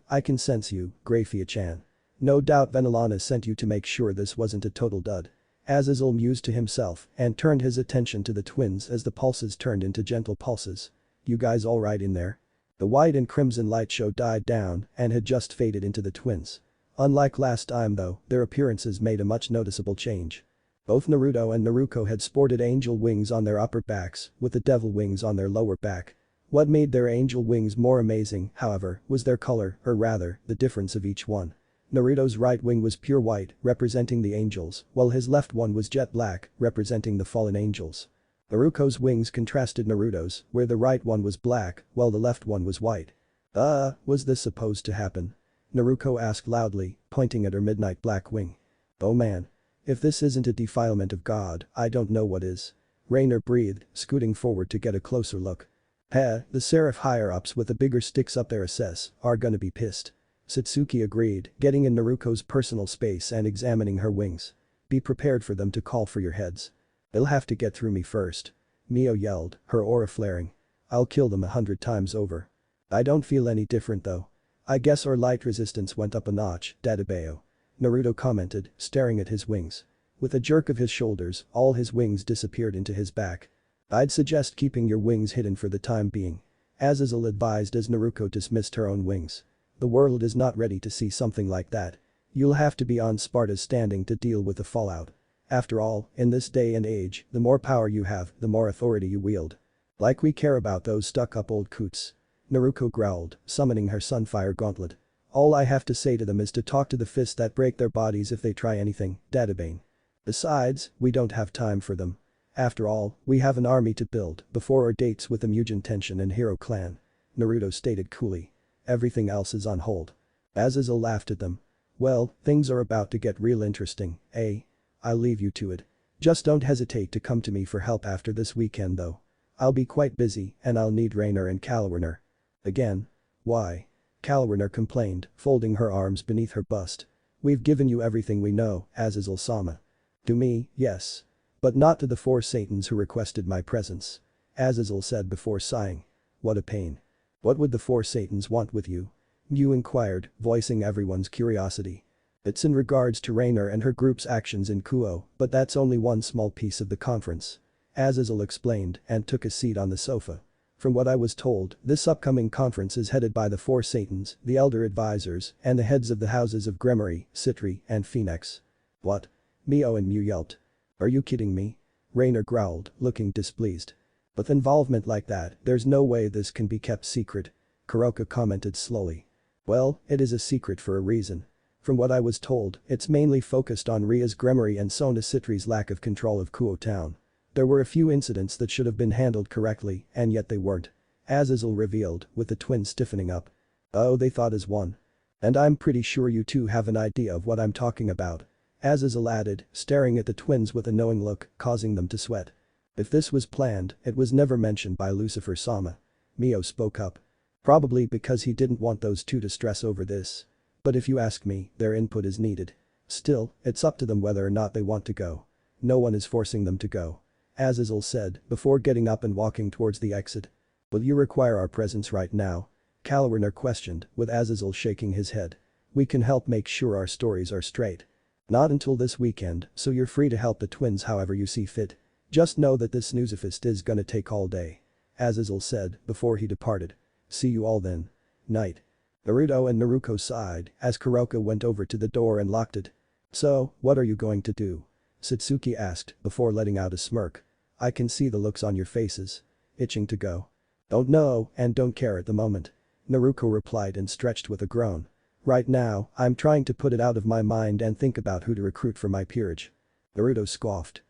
I can sense you, Graphia-chan. No doubt Venelana sent you to make sure this wasn't a total dud. Azazel mused to himself and turned his attention to the twins as the pulses turned into gentle pulses. You guys alright in there? The white and crimson light show died down and had just faded into the twins. Unlike last time though, their appearances made a much noticeable change. Both Naruto and Naruko had sported angel wings on their upper backs, with the devil wings on their lower back. What made their angel wings more amazing, however, was their color, or rather, the difference of each one. Naruto's right wing was pure white, representing the angels, while his left one was jet black, representing the fallen angels. Naruko's wings contrasted Naruto's, where the right one was black, while the left one was white. Was this supposed to happen? Naruko asked loudly, pointing at her midnight black wing. Oh man. If this isn't a defilement of God, I don't know what is. Rainer breathed, scooting forward to get a closer look. The seraph higher-ups with the bigger sticks up their SS are gonna be pissed. Satsuki agreed, getting in Naruko's personal space and examining her wings. Be prepared for them to call for your heads. They'll have to get through me first. Mio yelled, her aura flaring. I'll kill them 100 times over. I don't feel any different though. I guess our light resistance went up a notch, Databeo. Naruto commented, staring at his wings. With a jerk of his shoulders, all his wings disappeared into his back. I'd suggest keeping your wings hidden for the time being. Azazel advised as Naruto dismissed her own wings. The world is not ready to see something like that. You'll have to be on Sparta's standing to deal with the fallout. After all, in this day and age, the more power you have, the more authority you wield. Like we care about those stuck-up old coots. Naruto growled, summoning her Sunfire Gauntlet. All I have to say to them is to talk to the fists that break their bodies if they try anything, Databane. Besides, we don't have time for them. After all, we have an army to build before our dates with the Mugen Tenshin and Hero Clan. Naruto stated coolly. Everything else is on hold. Azazel laughed at them. Well, things are about to get real interesting, eh? I'll leave you to it. Just don't hesitate to come to me for help after this weekend though. I'll be quite busy and I'll need Rainer and Calwarner. Again? Why? Calwarner complained, folding her arms beneath her bust. We've given you everything we know, Azazel-sama. To me, yes. But not to the four Satans who requested my presence. Azazel said before sighing. What a pain. What would the four Satans want with you? Mew inquired, voicing everyone's curiosity. It's in regards to Rainer and her group's actions in Kuo, but that's only one small piece of the conference. Azazel explained and took a seat on the sofa. From what I was told, this upcoming conference is headed by the four Satans, the elder advisors, and the heads of the houses of Gremory, Citri, and Phoenix. What? Mio and Mew yelped. Are you kidding me? Rainer growled, looking displeased. With involvement like that, there's no way this can be kept secret. Kuroka commented slowly. Well, it is a secret for a reason. From what I was told, it's mainly focused on Rias Gremory and Sona Citri's lack of control of Kuo Town. There were a few incidents that should have been handled correctly, and yet they weren't. Azazel revealed, with the twins stiffening up. Oh, they thought as one. And I'm pretty sure you two have an idea of what I'm talking about. Azazel added, staring at the twins with a knowing look, causing them to sweat. If this was planned, it was never mentioned by Lucifer-sama. Mio spoke up. Probably because he didn't want those two to stress over this. But if you ask me, their input is needed. Still, it's up to them whether or not they want to go. No one is forcing them to go. Azazel said, before getting up and walking towards the exit. Will you require our presence right now? Calwarner questioned, with Azazel shaking his head. We can help make sure our stories are straight. Not until this weekend, so you're free to help the twins however you see fit. Just know that this snoozefest is gonna take all day. Azazel said, before he departed. See you all then. Night. Naruto and Naruko sighed as Kuroka went over to the door and locked it. So, what are you going to do? Satsuki asked, before letting out a smirk. I can see the looks on your faces. Itching to go. Don't know and don't care at the moment. Naruko replied and stretched with a groan. Right now, I'm trying to put it out of my mind and think about who to recruit for my peerage. Naruto scoffed.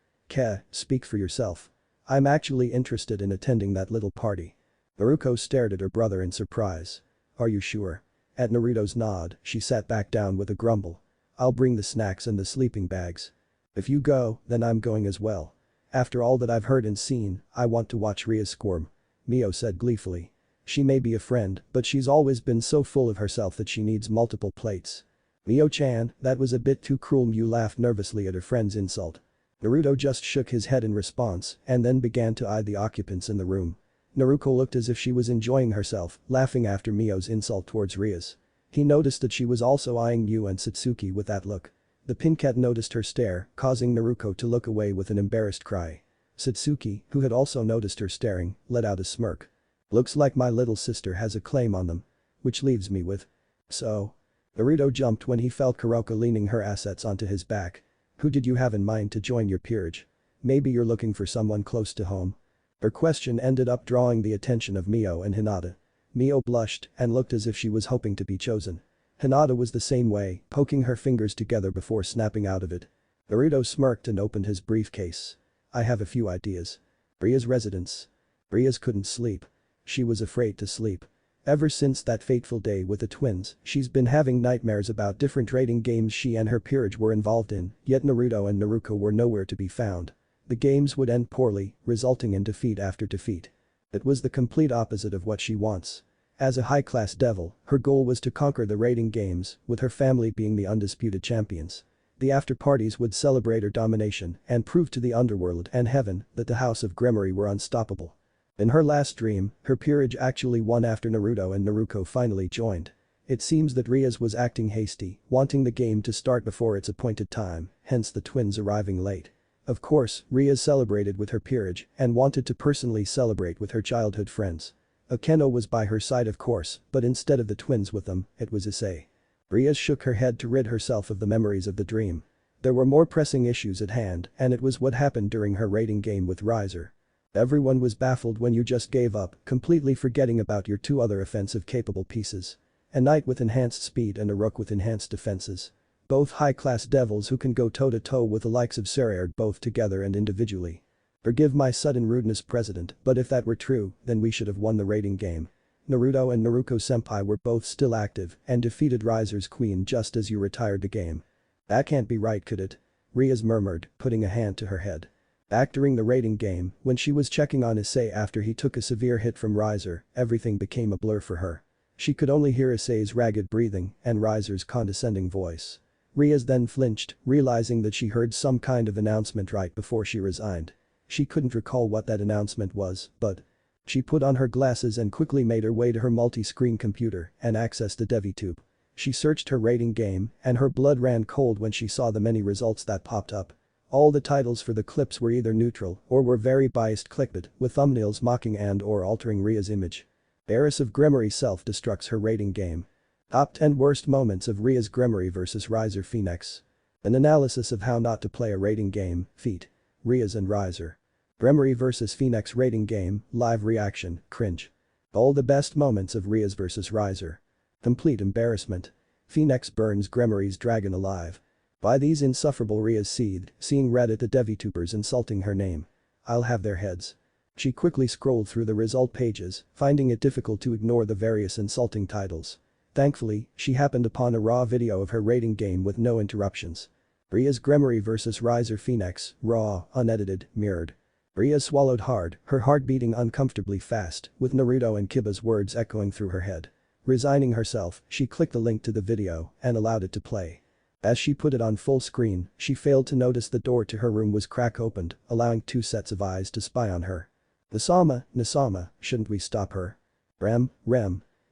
Speak for yourself. I'm actually interested in attending that little party. Naruko stared at her brother in surprise. Are you sure? At Naruto's nod, she sat back down with a grumble. I'll bring the snacks and the sleeping bags. If you go, then I'm going as well. After all that I've heard and seen, I want to watch Rias squirm. Mio said gleefully. She may be a friend, but she's always been so full of herself that she needs multiple plates. Mio-chan, that was a bit too cruel. Mew laughed nervously at her friend's insult. Naruto just shook his head in response and then began to eye the occupants in the room. Naruko looked as if she was enjoying herself, laughing after Mio's insult towards Rias. He noticed that she was also eyeing Mew and Satsuki with that look. The Pincat noticed her stare, causing Naruko to look away with an embarrassed cry. Satsuki, who had also noticed her staring, let out a smirk. Looks like my little sister has a claim on them. Which leaves me with. So? Naruto jumped when he felt Kuroka leaning her assets onto his back. Who did you have in mind to join your peerage? Maybe you're looking for someone close to home? Her question ended up drawing the attention of Mio and Hinata. Mio blushed and looked as if she was hoping to be chosen. Hinata was the same way, poking her fingers together before snapping out of it. Naruto smirked and opened his briefcase. I have a few ideas. Rias' residence. Rias couldn't sleep. She was afraid to sleep. Ever since that fateful day with the twins, she's been having nightmares about different raiding games she and her peerage were involved in, yet Naruto and Naruko were nowhere to be found. The games would end poorly, resulting in defeat after defeat. It was the complete opposite of what she wants. As a high-class devil, her goal was to conquer the raiding games, with her family being the undisputed champions. The after-parties would celebrate her domination and prove to the underworld and heaven that the House of Gremory were unstoppable. In her last dream, her peerage actually won after Naruto and Naruko finally joined. It seems that Rias was acting hasty, wanting the game to start before its appointed time, hence the twins arriving late. Of course, Rias celebrated with her peerage and wanted to personally celebrate with her childhood friends. Akeno was by her side of course, but instead of the twins with them, it was Issei. Rias shook her head to rid herself of the memories of the dream. There were more pressing issues at hand, and it was what happened during her raiding game with Riser. Everyone was baffled when you just gave up, completely forgetting about your two other offensive capable pieces. A knight with enhanced speed and a rook with enhanced defenses. Both high-class devils who can go toe-to-toe with the likes of Sariard both together and individually. Forgive my sudden rudeness, President, but if that were true, then we should have won the raiding game. Naruto and Naruto-senpai were both still active and defeated Riser's queen just as you retired the game. That can't be right, could it? Rias murmured, putting a hand to her head. Back during the raiding game, when she was checking on Issei after he took a severe hit from Riser, everything became a blur for her. She could only hear Issei's ragged breathing and Riser's condescending voice. Rias then flinched, realizing that she heard some kind of announcement right before she resigned. She couldn't recall what that announcement was, but she put on her glasses and quickly made her way to her multi-screen computer and accessed the DeviTube. She searched her rating game and her blood ran cold when she saw the many results that popped up. All the titles for the clips were either neutral or were very biased clickbait with thumbnails mocking and/or altering Ria's image. Heiress of Gremory self-destructs her rating game. Top 10 worst moments of Rias Gremory vs Riser Phoenix. An analysis of how not to play a rating game, feat. Rias and Riser. Gremory vs Phoenix rating game, live reaction, cringe. All the best moments of Rias vs Riser. Complete embarrassment. Phoenix burns Gremory's dragon alive. By these insufferable Rias seethed, seeing Reddit the DeviTubers insulting her name. I'll have their heads. She quickly scrolled through the result pages, finding it difficult to ignore the various insulting titles. Thankfully, she happened upon a raw video of her rating game with no interruptions. Rias Gremory vs Riser Phoenix, raw, unedited, mirrored. Rias swallowed hard, her heart beating uncomfortably fast, with Naruto and Kiba's words echoing through her head. Resigning herself, she clicked the link to the video and allowed it to play. As she put it on full screen, she failed to notice the door to her room was crack opened, allowing two sets of eyes to spy on her. Nisama, shouldn't we stop her? Rem.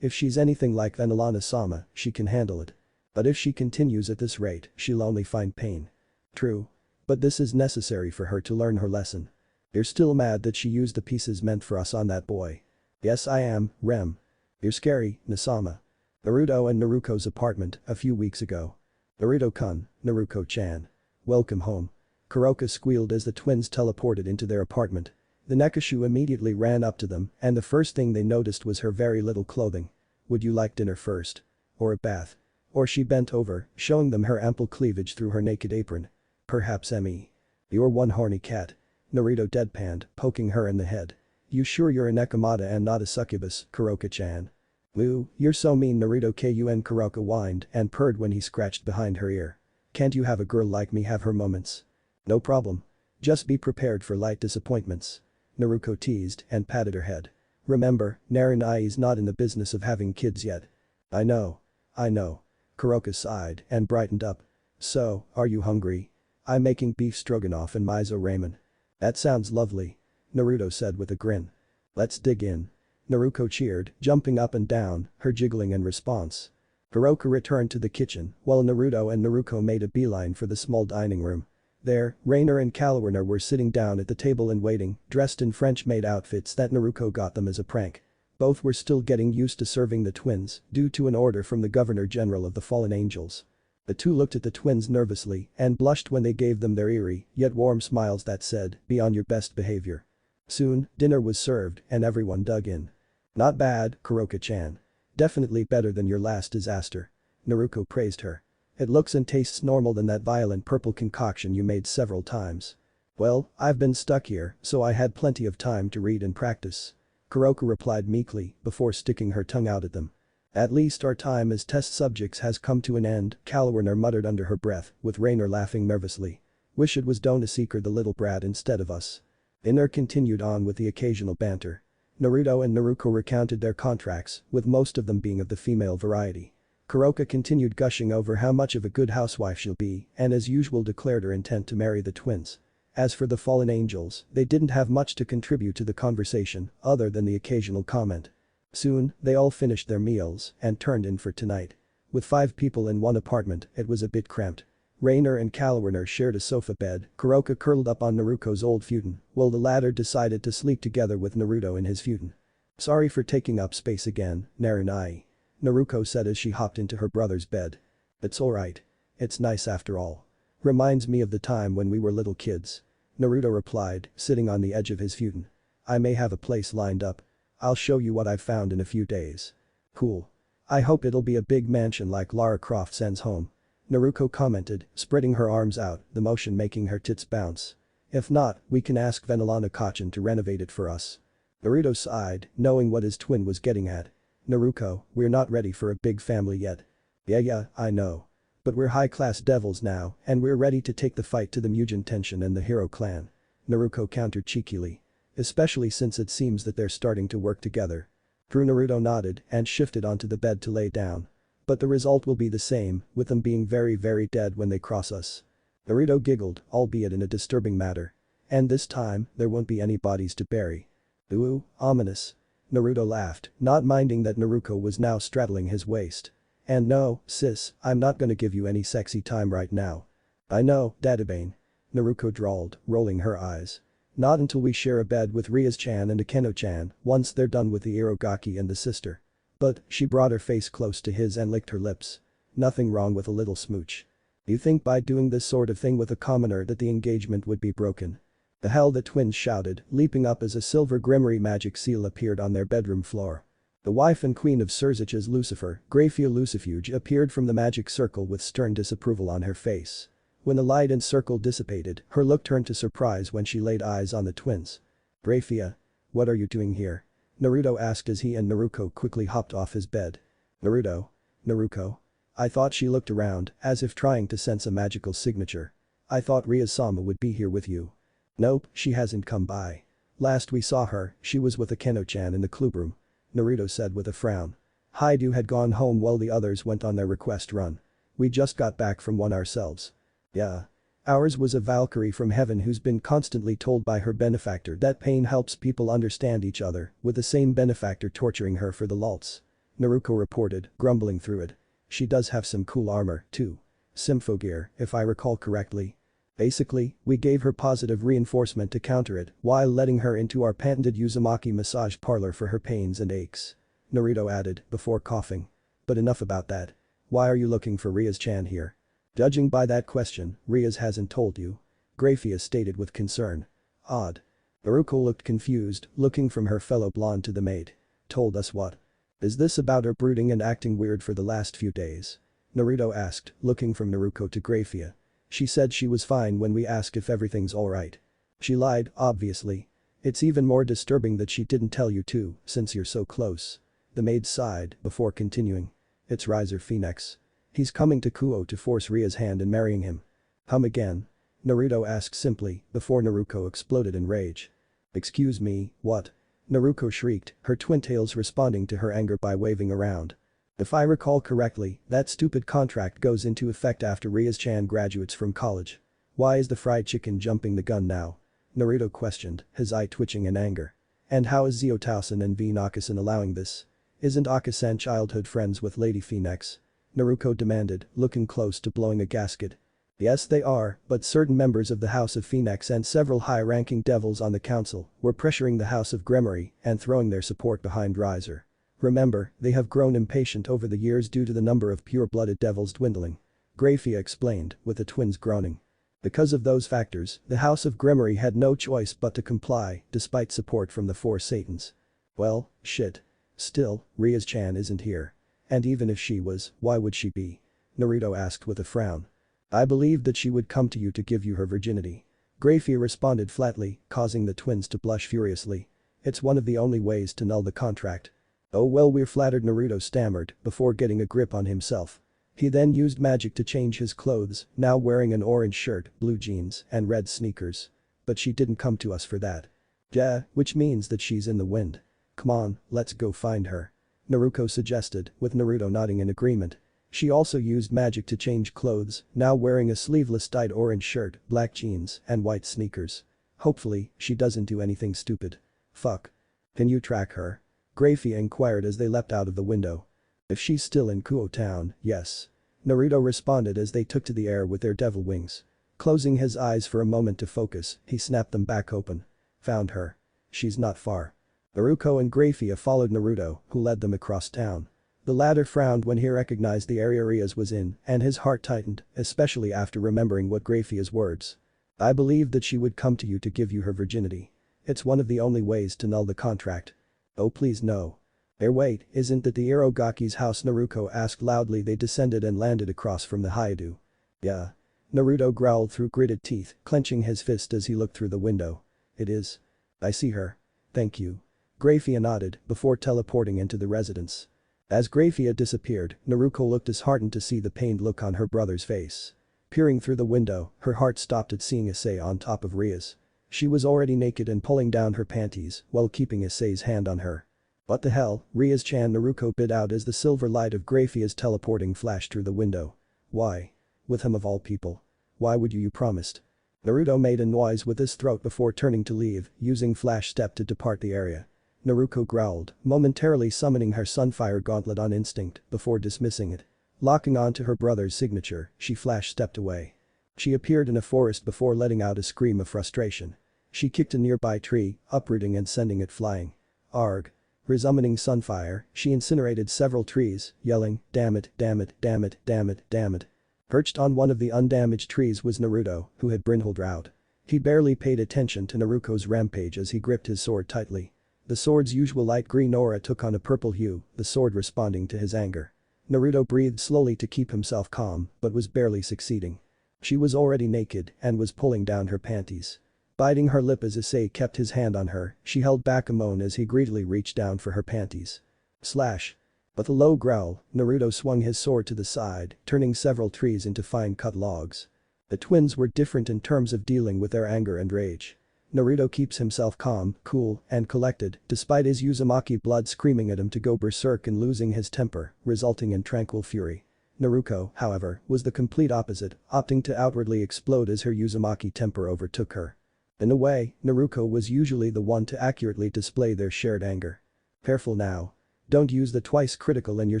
If she's anything like Vanilla-sama, she can handle it. But if she continues at this rate, she'll only find pain. True. But this is necessary for her to learn her lesson. You're still mad that she used the pieces meant for us on that boy? Yes I am, Rem. You're scary, Nisama. Naruto and Naruko's apartment, a few weeks ago. Naruto-kun, Naruko-chan. Welcome home. Kuroka squealed as the twins teleported into their apartment. The Nekashu immediately ran up to them and the first thing they noticed was her very little clothing. Would you like dinner first? Or a bath? Or she bent over, showing them her ample cleavage through her naked apron. Perhaps me. You're one horny cat. Naruto deadpanned, poking her in the head. You sure you're a Nekomata and not a succubus, Kuroka-chan? Woo, you're so mean, Naruto-kun. Kuroka whined and purred when he scratched behind her ear. Can't you have a girl like me have her moments? No problem. Just be prepared for light disappointments. Naruko teased and patted her head. Remember, Naranai's not in the business of having kids yet. I know. Kuroka sighed and brightened up. So, are you hungry? I'm making beef stroganoff and miso ramen. That sounds lovely. Naruto said with a grin. Let's dig in. Naruko cheered, jumping up and down, her jiggling in response. Kuroka returned to the kitchen while Naruto and Naruko made a beeline for the small dining room. There, Rainer and Kalwarner were sitting down at the table and waiting, dressed in French-made outfits that Naruko got them as a prank. Both were still getting used to serving the twins due to an order from the Governor-General of the Fallen Angels. The two looked at the twins nervously and blushed when they gave them their eerie, yet warm smiles that said, be on your best behavior. Soon, dinner was served and everyone dug in. Not bad, Kuroka-chan. Definitely better than your last disaster. Naruko praised her. It looks and tastes normal than that violent purple concoction you made several times. Well, I've been stuck here, so I had plenty of time to read and practice. Kuroka replied meekly before sticking her tongue out at them. At least our time as test subjects has come to an end, Kalwarner muttered under her breath, with Rainer laughing nervously. Wish it was Dona Seeker the little brat instead of us. Inner continued on with the occasional banter. Naruto and Naruko recounted their contracts, with most of them being of the female variety. Kuroka continued gushing over how much of a good housewife she'll be and as usual declared her intent to marry the twins. As for the fallen angels, they didn't have much to contribute to the conversation other than the occasional comment. Soon, they all finished their meals and turned in for tonight. With 5 people in one apartment, it was a bit cramped. Rainer and Kalwerner shared a sofa bed, Kuroka curled up on Naruto's old futon, while the latter decided to sleep together with Naruto in his futon. "Sorry for taking up space again, Narunai," Naruto said as she hopped into her brother's bed. "It's alright. It's nice after all. Reminds me of the time when we were little kids," Naruto replied, sitting on the edge of his futon. "I may have a place lined up. I'll show you what I've found in a few days." "Cool. I hope it'll be a big mansion like Lara Croft's home," Naruto commented, spreading her arms out, the motion making her tits bounce. "If not, we can ask Venelana Kachin to renovate it for us." Naruto sighed, knowing what his twin was getting at. "Naruto, we're not ready for a big family yet." Yeah, I know. But we're high-class devils now, and we're ready to take the fight to the Mugen Tenshin and the Hero clan," Naruto countered cheekily. "Especially since it seems that they're starting to work together." Naruto nodded and shifted onto the bed to lay down. "But the result will be the same, with them being very very dead when they cross us." Naruto giggled, albeit in a disturbing manner. "And this time, there won't be any bodies to bury." "Ooh, ominous." Naruto laughed, not minding that Naruto was now straddling his waist. "And no, sis, I'm not gonna give you any sexy time right now." "I know, Dadabane," Naruto drawled, rolling her eyes. "Not until we share a bed with Rias-chan and Akeno-chan, once they're done with the Irogaki and the sister." But, she brought her face close to his and licked her lips. "Nothing wrong with a little smooch. You think by doing this sort of thing with a commoner that the engagement would be broken?" "The hell," the twins shouted, leaping up as a silver grimoire magic seal appeared on their bedroom floor. The wife and queen of Surzich's Lucifer, Graphia Lucifuge appeared from the magic circle with stern disapproval on her face. When the light and circle dissipated, her look turned to surprise when she laid eyes on the twins. "Graphia? What are you doing here?" Naruto asked as he and Naruto quickly hopped off his bed. Naruto? I thought she looked around, as if trying to sense a magical signature. "I thought Ria-sama would be here with you." "Nope, she hasn't come by. Last we saw her, she was with Akeno-chan in the clubroom," Naruto said with a frown. Haidu had gone home while the others went on their request run. "We just got back from one ourselves." "Yeah. Ours was a Valkyrie from heaven who's been constantly told by her benefactor that pain helps people understand each other, with the same benefactor torturing her for the lulz," Naruto reported, grumbling through it. "She does have some cool armor, too. Symphogear, if I recall correctly. Basically, we gave her positive reinforcement to counter it while letting her into our patented Uzumaki massage parlor for her pains and aches," Naruto added, before coughing. "But enough about that. Why are you looking for Rias-chan here?" "Judging by that question, Rias hasn't told you," Graphia stated with concern. "Odd." Naruto looked confused, looking from her fellow blonde to the maid. "Told us what? Is this about her brooding and acting weird for the last few days?" Naruto asked, looking from Naruto to Graphia. "She said she was fine when we asked if everything's alright." "She lied, obviously. It's even more disturbing that she didn't tell you too, since you're so close." The maid sighed before continuing. "It's Riser Phoenix. He's coming to Kuo to force Ria's hand in marrying him." "Come again?" Naruto asked simply, before Naruto exploded in rage. "Excuse me, what?" Naruto shrieked, her twin tails responding to her anger by waving around. "If I recall correctly, that stupid contract goes into effect after Rias-chan graduates from college. Why is the fried chicken jumping the gun now?" Naruto questioned, his eye twitching in anger. "And how is Zeotausen and V Nakasan allowing this? Isn't Akasan childhood friends with Lady Phoenix?" Naruto demanded, looking close to blowing a gasket. "Yes they are, but certain members of the House of Phoenix and several high-ranking devils on the council were pressuring the House of Grimoire and throwing their support behind Riser. Remember, they have grown impatient over the years due to the number of pure-blooded devils dwindling," Graphia explained, with the twins groaning. "Because of those factors, the House of Grimoire had no choice but to comply, despite support from the four Satans." "Well, shit. Still, Rias-chan isn't here. And even if she was, why would she be?" Naruto asked with a frown. "I believed that she would come to you to give you her virginity," Graphia responded flatly, causing the twins to blush furiously. "It's one of the only ways to null the contract." "Oh well, we're flattered," Naruto stammered before getting a grip on himself. He then used magic to change his clothes, now wearing an orange shirt, blue jeans, and red sneakers. "But she didn't come to us for that." "Yeah, which means that she's in the wind. Come on, let's go find her," Naruto suggested, with Naruto nodding in agreement. She also used magic to change clothes, now wearing a sleeveless dyed orange shirt, black jeans, and white sneakers. "Hopefully, she doesn't do anything stupid." "Fuck. Can you track her?" Graphia inquired as they leapt out of the window. "If she's still in Kuo town, yes." Naruto responded as they took to the air with their devil wings. Closing his eyes for a moment to focus, he snapped them back open. Found her. She's not far. Naruto and Grafia followed Naruto, who led them across town. The latter frowned when he recognized the area Rias was in, and his heart tightened, especially after remembering what Grafia's words. I believed that she would come to you to give you her virginity. It's one of the only ways to null the contract. Oh please no. Wait, isn't that the Irogaki's house? Naruto asked loudly. They descended and landed across from the Haidu. Yeah. Naruto growled through gritted teeth, clenching his fist as he looked through the window. It is. I see her. Thank you. Grafia nodded, before teleporting into the residence. As Grafia disappeared, Naruto looked disheartened to see the pained look on her brother's face. Peering through the window, her heart stopped at seeing Issei on top of Rias. She was already naked and pulling down her panties, while keeping Issei's hand on her. What the hell, Rias-chan? Naruto bit out as the silver light of Grafia's teleporting flashed through the window. Why? With him of all people. Why would you promised? Naruto made a noise with his throat before turning to leave, using flash step to depart the area. Naruto growled, momentarily summoning her Sunfire Gauntlet on instinct before dismissing it. Locking onto her brother's signature, she flash stepped away. She appeared in a forest before letting out a scream of frustration. She kicked a nearby tree, uprooting and sending it flying. Arg. Resummoning Sunfire, she incinerated several trees, yelling, damn it, damn it, damn it, damn it, damn it. Perched on one of the undamaged trees was Naruto, who had Brynhild out. He barely paid attention to Naruto's rampage as he gripped his sword tightly. The sword's usual light green aura took on a purple hue, the sword responding to his anger. Naruto breathed slowly to keep himself calm, but was barely succeeding. She was already naked and was pulling down her panties. Biting her lip as Issei kept his hand on her, she held back a moan as he greedily reached down for her panties. Slash. With a low growl, Naruto swung his sword to the side, turning several trees into fine-cut logs. The twins were different in terms of dealing with their anger and rage. Naruto keeps himself calm, cool, and collected, despite his Uzumaki blood screaming at him to go berserk and losing his temper, resulting in tranquil fury. Naruto, however, was the complete opposite, opting to outwardly explode as her Uzumaki temper overtook her. In a way, Naruto was usually the one to accurately display their shared anger. Careful now. Don't use the twice critical in your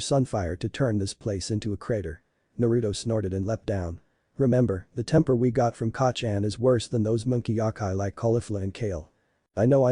Sunfire to turn this place into a crater. Naruto snorted and leapt down. Remember, the temper we got from Kachan is worse than those monkey yokai like cauliflower and kale. I know,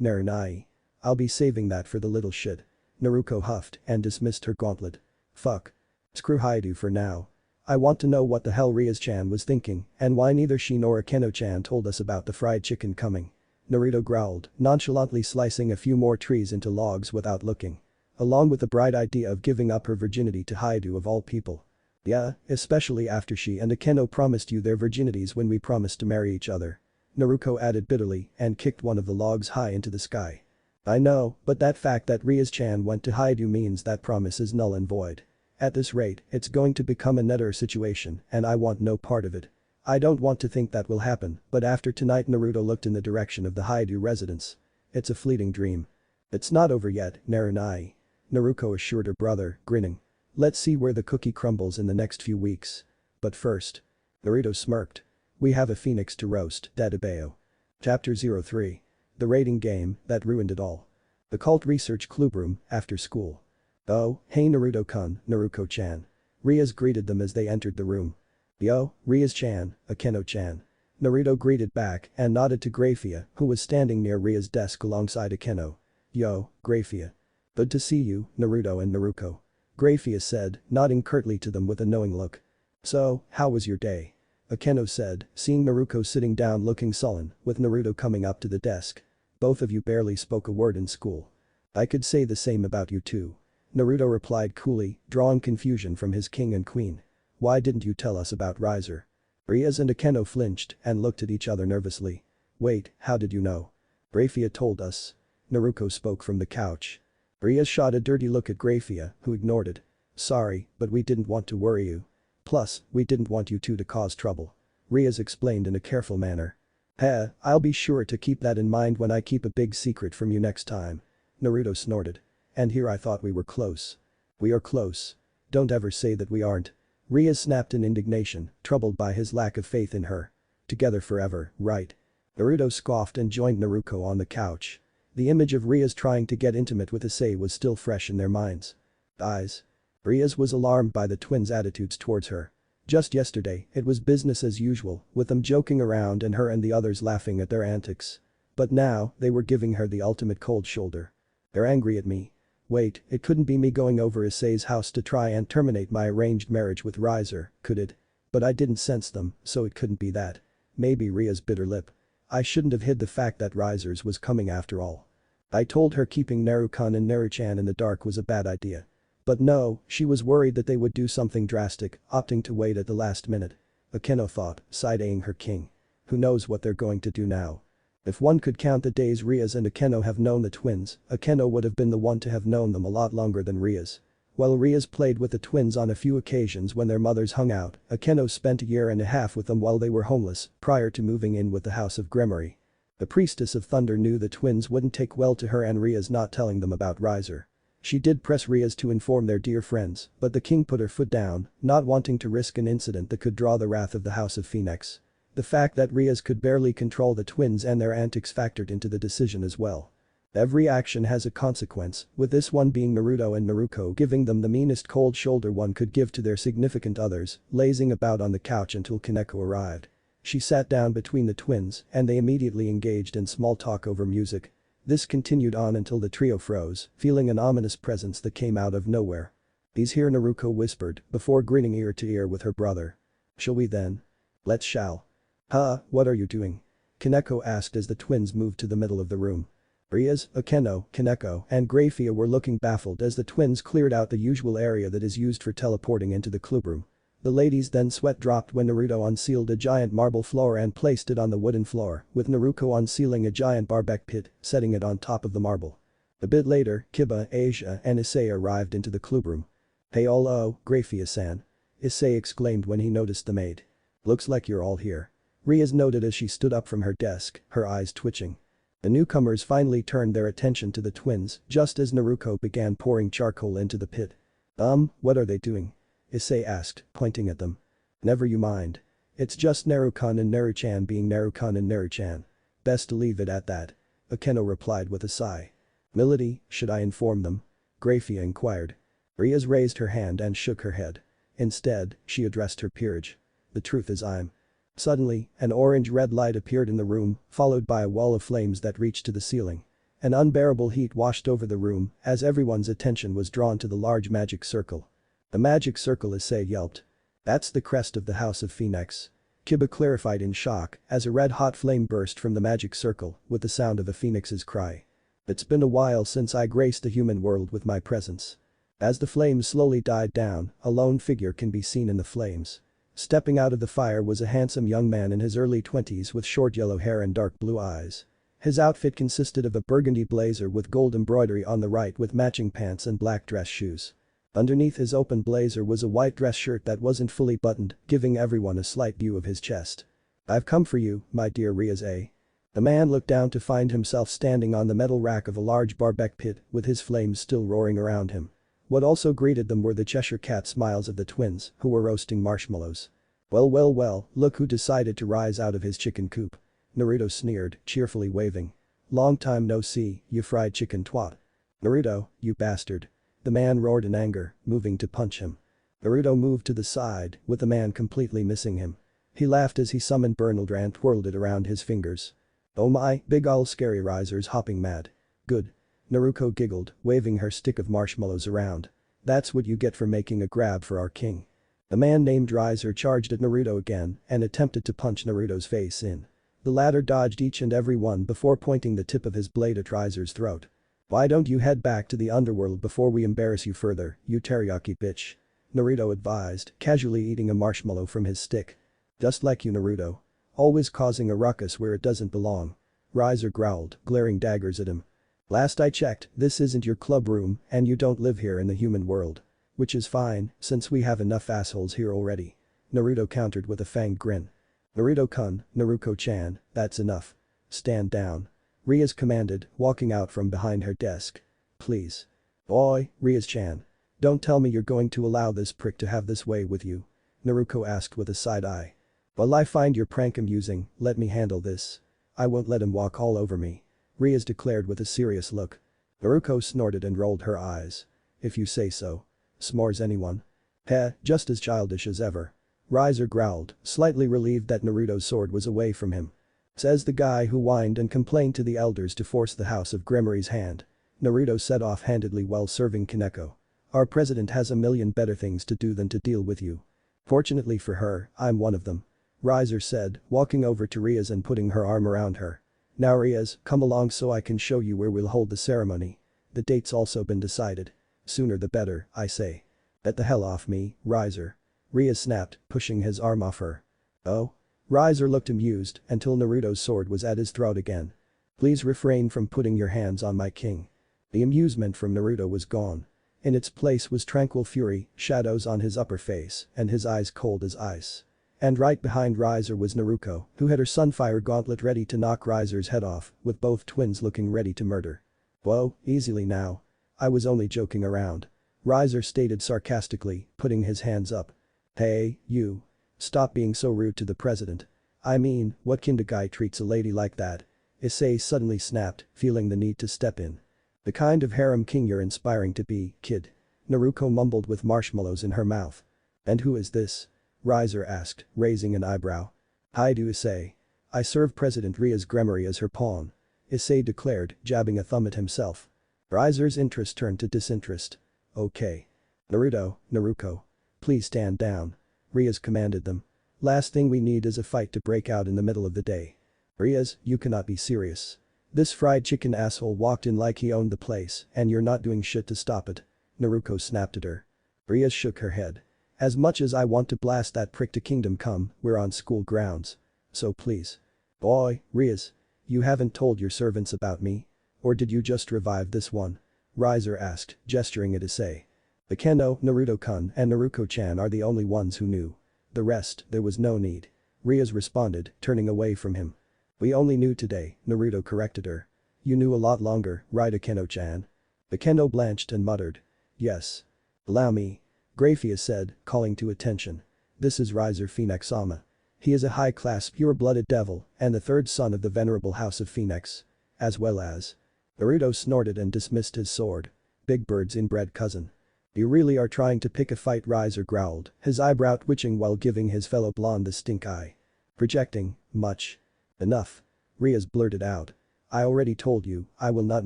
Naranai. I'll be saving that for the little shit. Naruto huffed and dismissed her gauntlet. Fuck. Screw Haidu for now. I want to know what the hell Rias-chan was thinking and why neither she nor Akeno-chan told us about the fried chicken coming. Naruto growled, nonchalantly slicing a few more trees into logs without looking. Along with the bright idea of giving up her virginity to Haidu of all people. Yeah, especially after she and Akeno promised you their virginities when we promised to marry each other. Naruto added bitterly and kicked one of the logs high into the sky. I know, but that fact that Rias-chan went to Haidu means that promise is null and void. At this rate, it's going to become a netter situation and I want no part of it. I don't want to think that will happen, but after tonight Naruto looked in the direction of the Haidu residence. It's a fleeting dream. It's not over yet, Naranai. Naruto assured her brother, grinning. Let's see where the cookie crumbles in the next few weeks. But first. Naruto smirked. We have a phoenix to roast, Dadabeo. Chapter 03. The raiding game that ruined it all. The cult research clubroom, after school. Oh, hey Naruto-kun, Naruto-chan. Rias greeted them as they entered the room. Yo, Rias-chan, Akeno-chan. Naruto greeted back and nodded to Grafia, who was standing near Rias' desk alongside Akeno. Yo, Grafia. Good to see you, Naruto and Naruko. Grafia said, nodding curtly to them with a knowing look. So, how was your day? Akeno said, seeing Naruto sitting down looking sullen, with Naruto coming up to the desk. Both of you barely spoke a word in school. I could say the same about you too. Naruto replied coolly, drawing confusion from his king and queen. Why didn't you tell us about Riser? Rias and Akeno flinched and looked at each other nervously. Wait, how did you know? Grafia told us. Naruto spoke from the couch. Rias shot a dirty look at Grafia, who ignored it. Sorry, but we didn't want to worry you. Plus, we didn't want you two to cause trouble. Rias explained in a careful manner. I'll be sure to keep that in mind when I keep a big secret from you next time. Naruto snorted. And here I thought we were close. We are close. Don't ever say that we aren't. Rias snapped in indignation, troubled by his lack of faith in her. Together forever, right? Naruto scoffed and joined Naruto on the couch. The image of Rias trying to get intimate with Issei was still fresh in their minds. Eyes. Rias was alarmed by the twins' attitudes towards her. Just yesterday, it was business as usual, with them joking around and her and the others laughing at their antics. But now, they were giving her the ultimate cold shoulder. They're angry at me. Wait, it couldn't be me going over Issei's house to try and terminate my arranged marriage with Riser, could it? But I didn't sense them, so it couldn't be that. Maybe Ria's bitter lip. I shouldn't have hid the fact that Riser's was coming after all. I told her keeping Naru-kun and Naru-chan in the dark was a bad idea. But no, she was worried that they would do something drastic, opting to wait at the last minute. Akeno thought, side-eyeing her king. Who knows what they're going to do now? If one could count the days Rias and Akeno have known the twins, Akeno would have been the one to have known them a lot longer than Rias. While Rias played with the twins on a few occasions when their mothers hung out, Akeno spent a year and a half with them while they were homeless, prior to moving in with the House of Gremory. The Priestess of Thunder knew the twins wouldn't take well to her and Rias not telling them about Riser. She did press Rias to inform their dear friends, but the king put her foot down, not wanting to risk an incident that could draw the wrath of the House of Phoenix. The fact that Rias could barely control the twins and their antics factored into the decision as well. Every action has a consequence, with this one being Naruto and Naruko giving them the meanest cold shoulder one could give to their significant others, lazing about on the couch until Kaneko arrived. She sat down between the twins and they immediately engaged in small talk over music. This continued on until the trio froze, feeling an ominous presence that came out of nowhere. "He's here," Naruko whispered, before grinning ear to ear with her brother. "Shall we then? Let's shall." "Huh, what are you doing?" Kaneko asked as the twins moved to the middle of the room. Rias, Akeno, Kaneko, and Grafia were looking baffled as the twins cleared out the usual area that is used for teleporting into the clubroom. The ladies then sweat dropped when Naruto unsealed a giant marble floor and placed it on the wooden floor, with Naruko unsealing a giant barbecue pit, setting it on top of the marble. A bit later, Kiba, Asia, and Issei arrived into the clubroom. "Hey all, oh, Grafia-san," Issei exclaimed when he noticed the maid. "Looks like you're all here." Rias noted as she stood up from her desk, her eyes twitching. The newcomers finally turned their attention to the twins just as Naruko began pouring charcoal into the pit. What are they doing?" Issei asked, pointing at them. "Never you mind. It's just Naru-kun and Naru-chan being Naru-kun and Naru-chan. Best to leave it at that," Akeno replied with a sigh. "Milady, should I inform them?" Grafia inquired. Rias raised her hand and shook her head. Instead, she addressed her peerage. "The truth is I'm..." Suddenly, an orange-red light appeared in the room, followed by a wall of flames that reached to the ceiling. An unbearable heat washed over the room as everyone's attention was drawn to the large magic circle. "The magic circle," Issei yelped. "That's the crest of the House of Phoenix." Kiba clarified in shock as a red-hot flame burst from the magic circle with the sound of a phoenix's cry. "It's been a while since I graced the human world with my presence." As the flames slowly died down, a lone figure can be seen in the flames. Stepping out of the fire was a handsome young man in his early 20s with short yellow hair and dark blue eyes. His outfit consisted of a burgundy blazer with gold embroidery on the right with matching pants and black dress shoes. Underneath his open blazer was a white dress shirt that wasn't fully buttoned, giving everyone a slight view of his chest. "I've come for you, my dear Rias." The man looked down to find himself standing on the metal rack of a large barbecue pit with his flames still roaring around him. What also greeted them were the Cheshire Cat smiles of the twins, who were roasting marshmallows. Well, well, well, look who decided to rise out of his chicken coop." Naruto sneered, cheerfully waving. "Long time no see, you fried chicken twat." "Naruto, you bastard." The man roared in anger, moving to punch him. Naruto moved to the side, with the man completely missing him. He laughed as he summoned Bernald and twirled it around his fingers. "Oh my, big ol' scary Riser's hopping mad. Good." Naruko giggled, waving her stick of marshmallows around. "That's what you get for making a grab for our king." The man named Riser charged at Naruto again and attempted to punch Naruto's face in. The latter dodged each and every one before pointing the tip of his blade at Riser's throat. "Why don't you head back to the underworld before we embarrass you further, you teriyaki bitch?" Naruto advised, casually eating a marshmallow from his stick. "Just like you, Naruto. Always causing a ruckus where it doesn't belong." Riser growled, glaring daggers at him. "Last I checked, this isn't your club room and you don't live here in the human world. Which is fine, since we have enough assholes here already." Naruto countered with a fanged grin. "Naruto-kun, Naruko-chan, that's enough. Stand down." Rias commanded, walking out from behind her desk. "Please." "Oi, Rias-chan. Don't tell me you're going to allow this prick to have this way with you?" Naruko asked with a side eye. "Well, I find your prank amusing, let me handle this. I won't let him walk all over me," Rias declared with a serious look. Naruko snorted and rolled her eyes. "If you say so." S'mores anyone? Heh, just as childish as ever. Riser growled, slightly relieved that Naruto's sword was away from him. Says the guy who whined and complained to the elders to force the House of Grimmery's hand. Naruto said offhandedly while serving Kaneko. Our president has a million better things to do than to deal with you. Fortunately for her, I'm one of them. Riser said, walking over to Rias and putting her arm around her. Now Rias, come along so I can show you where we'll hold the ceremony. The date's also been decided. Sooner the better, I say. Get the hell off me, Riser. Rias snapped, pushing his arm off her. Oh? Riser looked amused until Naruto's sword was at his throat again. Please refrain from putting your hands on my king. The amusement from Naruto was gone. In its place was tranquil fury, shadows on his upper face, and his eyes cold as ice. And right behind Riser was Naruko, who had her sunfire gauntlet ready to knock Riser's head off, with both twins looking ready to murder. Whoa, easily now. I was only joking around. Riser stated sarcastically, putting his hands up. Hey, you. Stop being so rude to the president. I mean, what kinda guy treats a lady like that? Issei suddenly snapped, feeling the need to step in. The kind of harem king you're inspiring to be, kid. Naruko mumbled with marshmallows in her mouth. And who is this? Riser asked, raising an eyebrow. Hi to Issei. I serve President Rias Gremory as her pawn. Issei declared, jabbing a thumb at himself. Riser's interest turned to disinterest. Okay. Naruko. Please stand down. Rias commanded them. Last thing we need is a fight to break out in the middle of the day. Rias, you cannot be serious. This fried chicken asshole walked in like he owned the place and you're not doing shit to stop it. Naruko snapped at her. Rias shook her head. As much as I want to blast that prick to kingdom come, we're on school grounds. So please. Boy, Rias. You haven't told your servants about me? Or did you just revive this one? Riser asked, gesturing at Issei. Akeno, Naruto-kun and Naruko-chan are the only ones who knew. The rest, there was no need. Rias responded, turning away from him. We only knew today, Naruto corrected her. You knew a lot longer, right Akeno-chan? Akeno blanched and muttered. Yes. Allow me. Grafia said, calling to attention. This is Riser Phoenix-sama. He is a high-class pure-blooded devil and the third son of the venerable House of Phoenix. As well as. Naruto snorted and dismissed his sword. Big Bird's inbred cousin. You really are trying to pick a fight, Riser growled, his eyebrow twitching while giving his fellow blonde the stink eye. Projecting, much. Enough. Rias blurted out. I already told you, I will not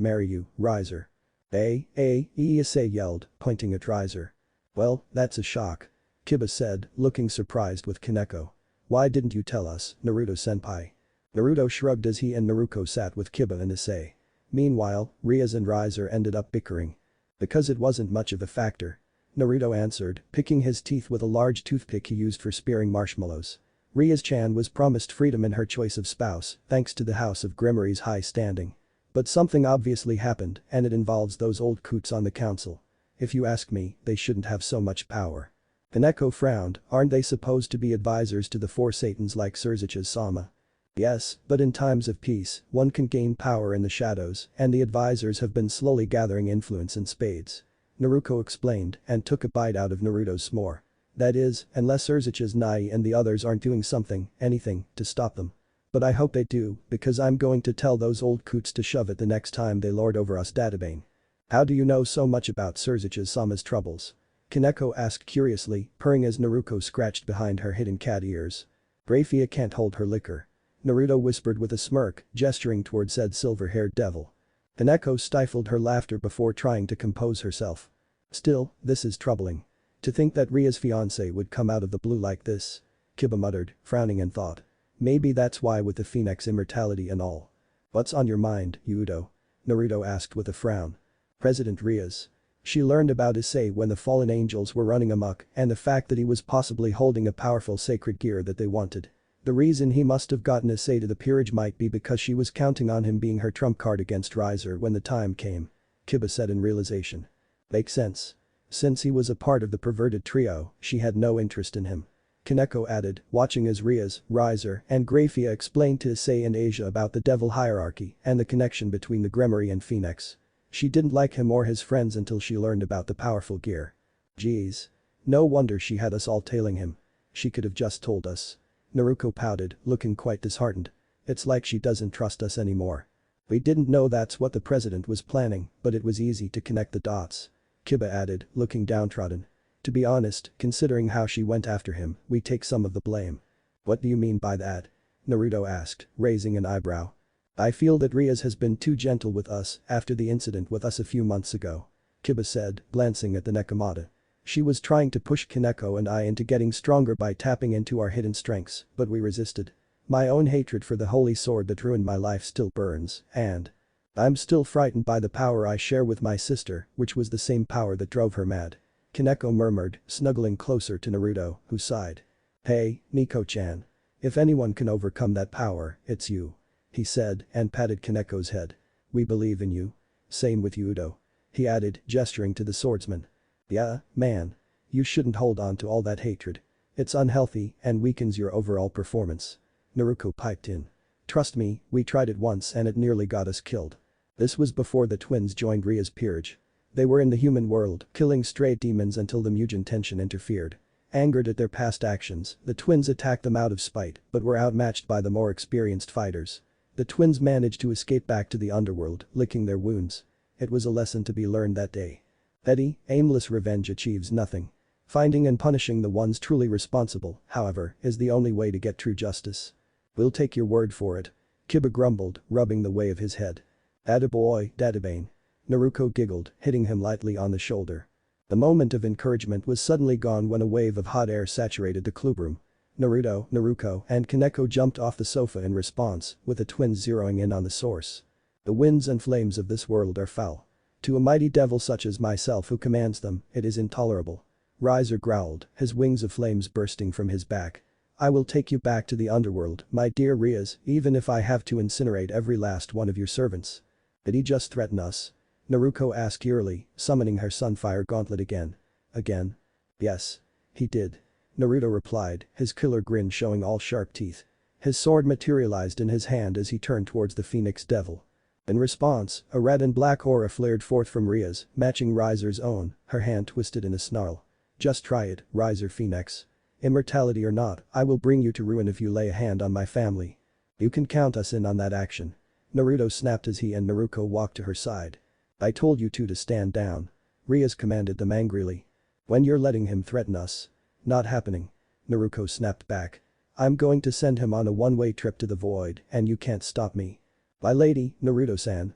marry you, Riser. Issei yelled, pointing at Riser. Well, that's a shock. Kiba said, looking surprised with Kaneko. Why didn't you tell us, Naruto-senpai? Naruto shrugged as he and Naruko sat with Kiba and Issei. Meanwhile, Rias and Riser ended up bickering. Because it wasn't much of a factor. Naruto answered, picking his teeth with a large toothpick he used for spearing marshmallows. Rias-chan was promised freedom in her choice of spouse, thanks to the House of Grimmery's high standing. But something obviously happened, and it involves those old coots on the council. If you ask me, they shouldn't have so much power. Kaneko frowned, aren't they supposed to be advisors to the four satans like Surzich's-sama? Yes, but in times of peace, one can gain power in the shadows, and the advisors have been slowly gathering influence in spades. Naruko explained and took a bite out of Naruto's s'more. That is, unless Urzuchi's Nai and the others aren't doing something, anything, to stop them. But I hope they do, because I'm going to tell those old coots to shove it the next time they lord over us Databane. How do you know so much about Surzich's-sama's troubles? Kaneko asked curiously, purring as Naruko scratched behind her hidden cat ears. Grafia can't hold her liquor. Naruto whispered with a smirk, gesturing toward said silver-haired devil. Kaneko stifled her laughter before trying to compose herself. Still, this is troubling. To think that Ria's fiancé would come out of the blue like this. Kiba muttered, frowning in thought. Maybe that's why with the Phoenix immortality and all. What's on your mind, Yudo? Naruto asked with a frown. President Rias. She learned about Issei when the fallen angels were running amok and the fact that he was possibly holding a powerful sacred gear that they wanted. The reason he must have gotten Issei to the peerage might be because she was counting on him being her trump card against Riser when the time came. Kiba said in realization. Makes sense. Since he was a part of the perverted trio, she had no interest in him. Kaneko added, watching as Rias, Riser, and Grafia explained to Issei and Asia about the devil hierarchy and the connection between the Gremory and Phoenix. She didn't like him or his friends until she learned about the powerful gear. Geez. No wonder she had us all tailing him. She could have just told us. Naruko pouted, looking quite disheartened. It's like she doesn't trust us anymore. We didn't know that's what the president was planning, but it was easy to connect the dots. Kiba added, looking downtrodden. To be honest, considering how she went after him, we take some of the blame. What do you mean by that? Naruto asked, raising an eyebrow. I feel that Rias has been too gentle with us after the incident with us a few months ago. Kiba said, glancing at the Nekomata. She was trying to push Kaneko and I into getting stronger by tapping into our hidden strengths, but we resisted. My own hatred for the holy sword that ruined my life still burns, and I'm still frightened by the power I share with my sister, which was the same power that drove her mad. Kaneko murmured, snuggling closer to Naruto, who sighed. Hey, Nico-chan. If anyone can overcome that power, it's you. He said and patted Kaneko's head. We believe in you. Same with you, Udo. He added, gesturing to the swordsman. Yeah, man. You shouldn't hold on to all that hatred. It's unhealthy and weakens your overall performance. Naruto piped in. Trust me, we tried it once and it nearly got us killed. This was before the twins joined Rias' Peerage. They were in the human world, killing stray demons until the Mugen tension interfered. Angered at their past actions, the twins attacked them out of spite but were outmatched by the more experienced fighters. The twins managed to escape back to the underworld, licking their wounds. It was a lesson to be learned that day. Eddie, aimless revenge achieves nothing. Finding and punishing the ones truly responsible, however, is the only way to get true justice. We'll take your word for it. Kiba grumbled, rubbing the way of his head. Attaboy, Databane. Naruto giggled, hitting him lightly on the shoulder. The moment of encouragement was suddenly gone when a wave of hot air saturated the clubroom. Naruto, and Kaneko jumped off the sofa in response, with the twins zeroing in on the source. The winds and flames of this world are foul. To a mighty devil such as myself who commands them, it is intolerable. Riser growled, his wings of flames bursting from his back. I will take you back to the underworld, my dear Rias, even if I have to incinerate every last one of your servants. Did he just threaten us? Naruto asked eerily, summoning her Sunfire Gauntlet again. Again? Yes. He did. Naruto replied, his killer grin showing all sharp teeth. His sword materialized in his hand as he turned towards the Phoenix Devil. In response, a red and black aura flared forth from Rias, matching Riser's own, her hand twisted in a snarl. Just try it, Riser Phoenix. Immortality or not, I will bring you to ruin if you lay a hand on my family. You can count us in on that action. Naruto snapped as he and Naruto walked to her side. I told you two to stand down. Rias commanded them angrily. When you're letting him threaten us. Not happening. Naruto snapped back. I'm going to send him on a one-way trip to the void and you can't stop me. My lady, Naruko-san,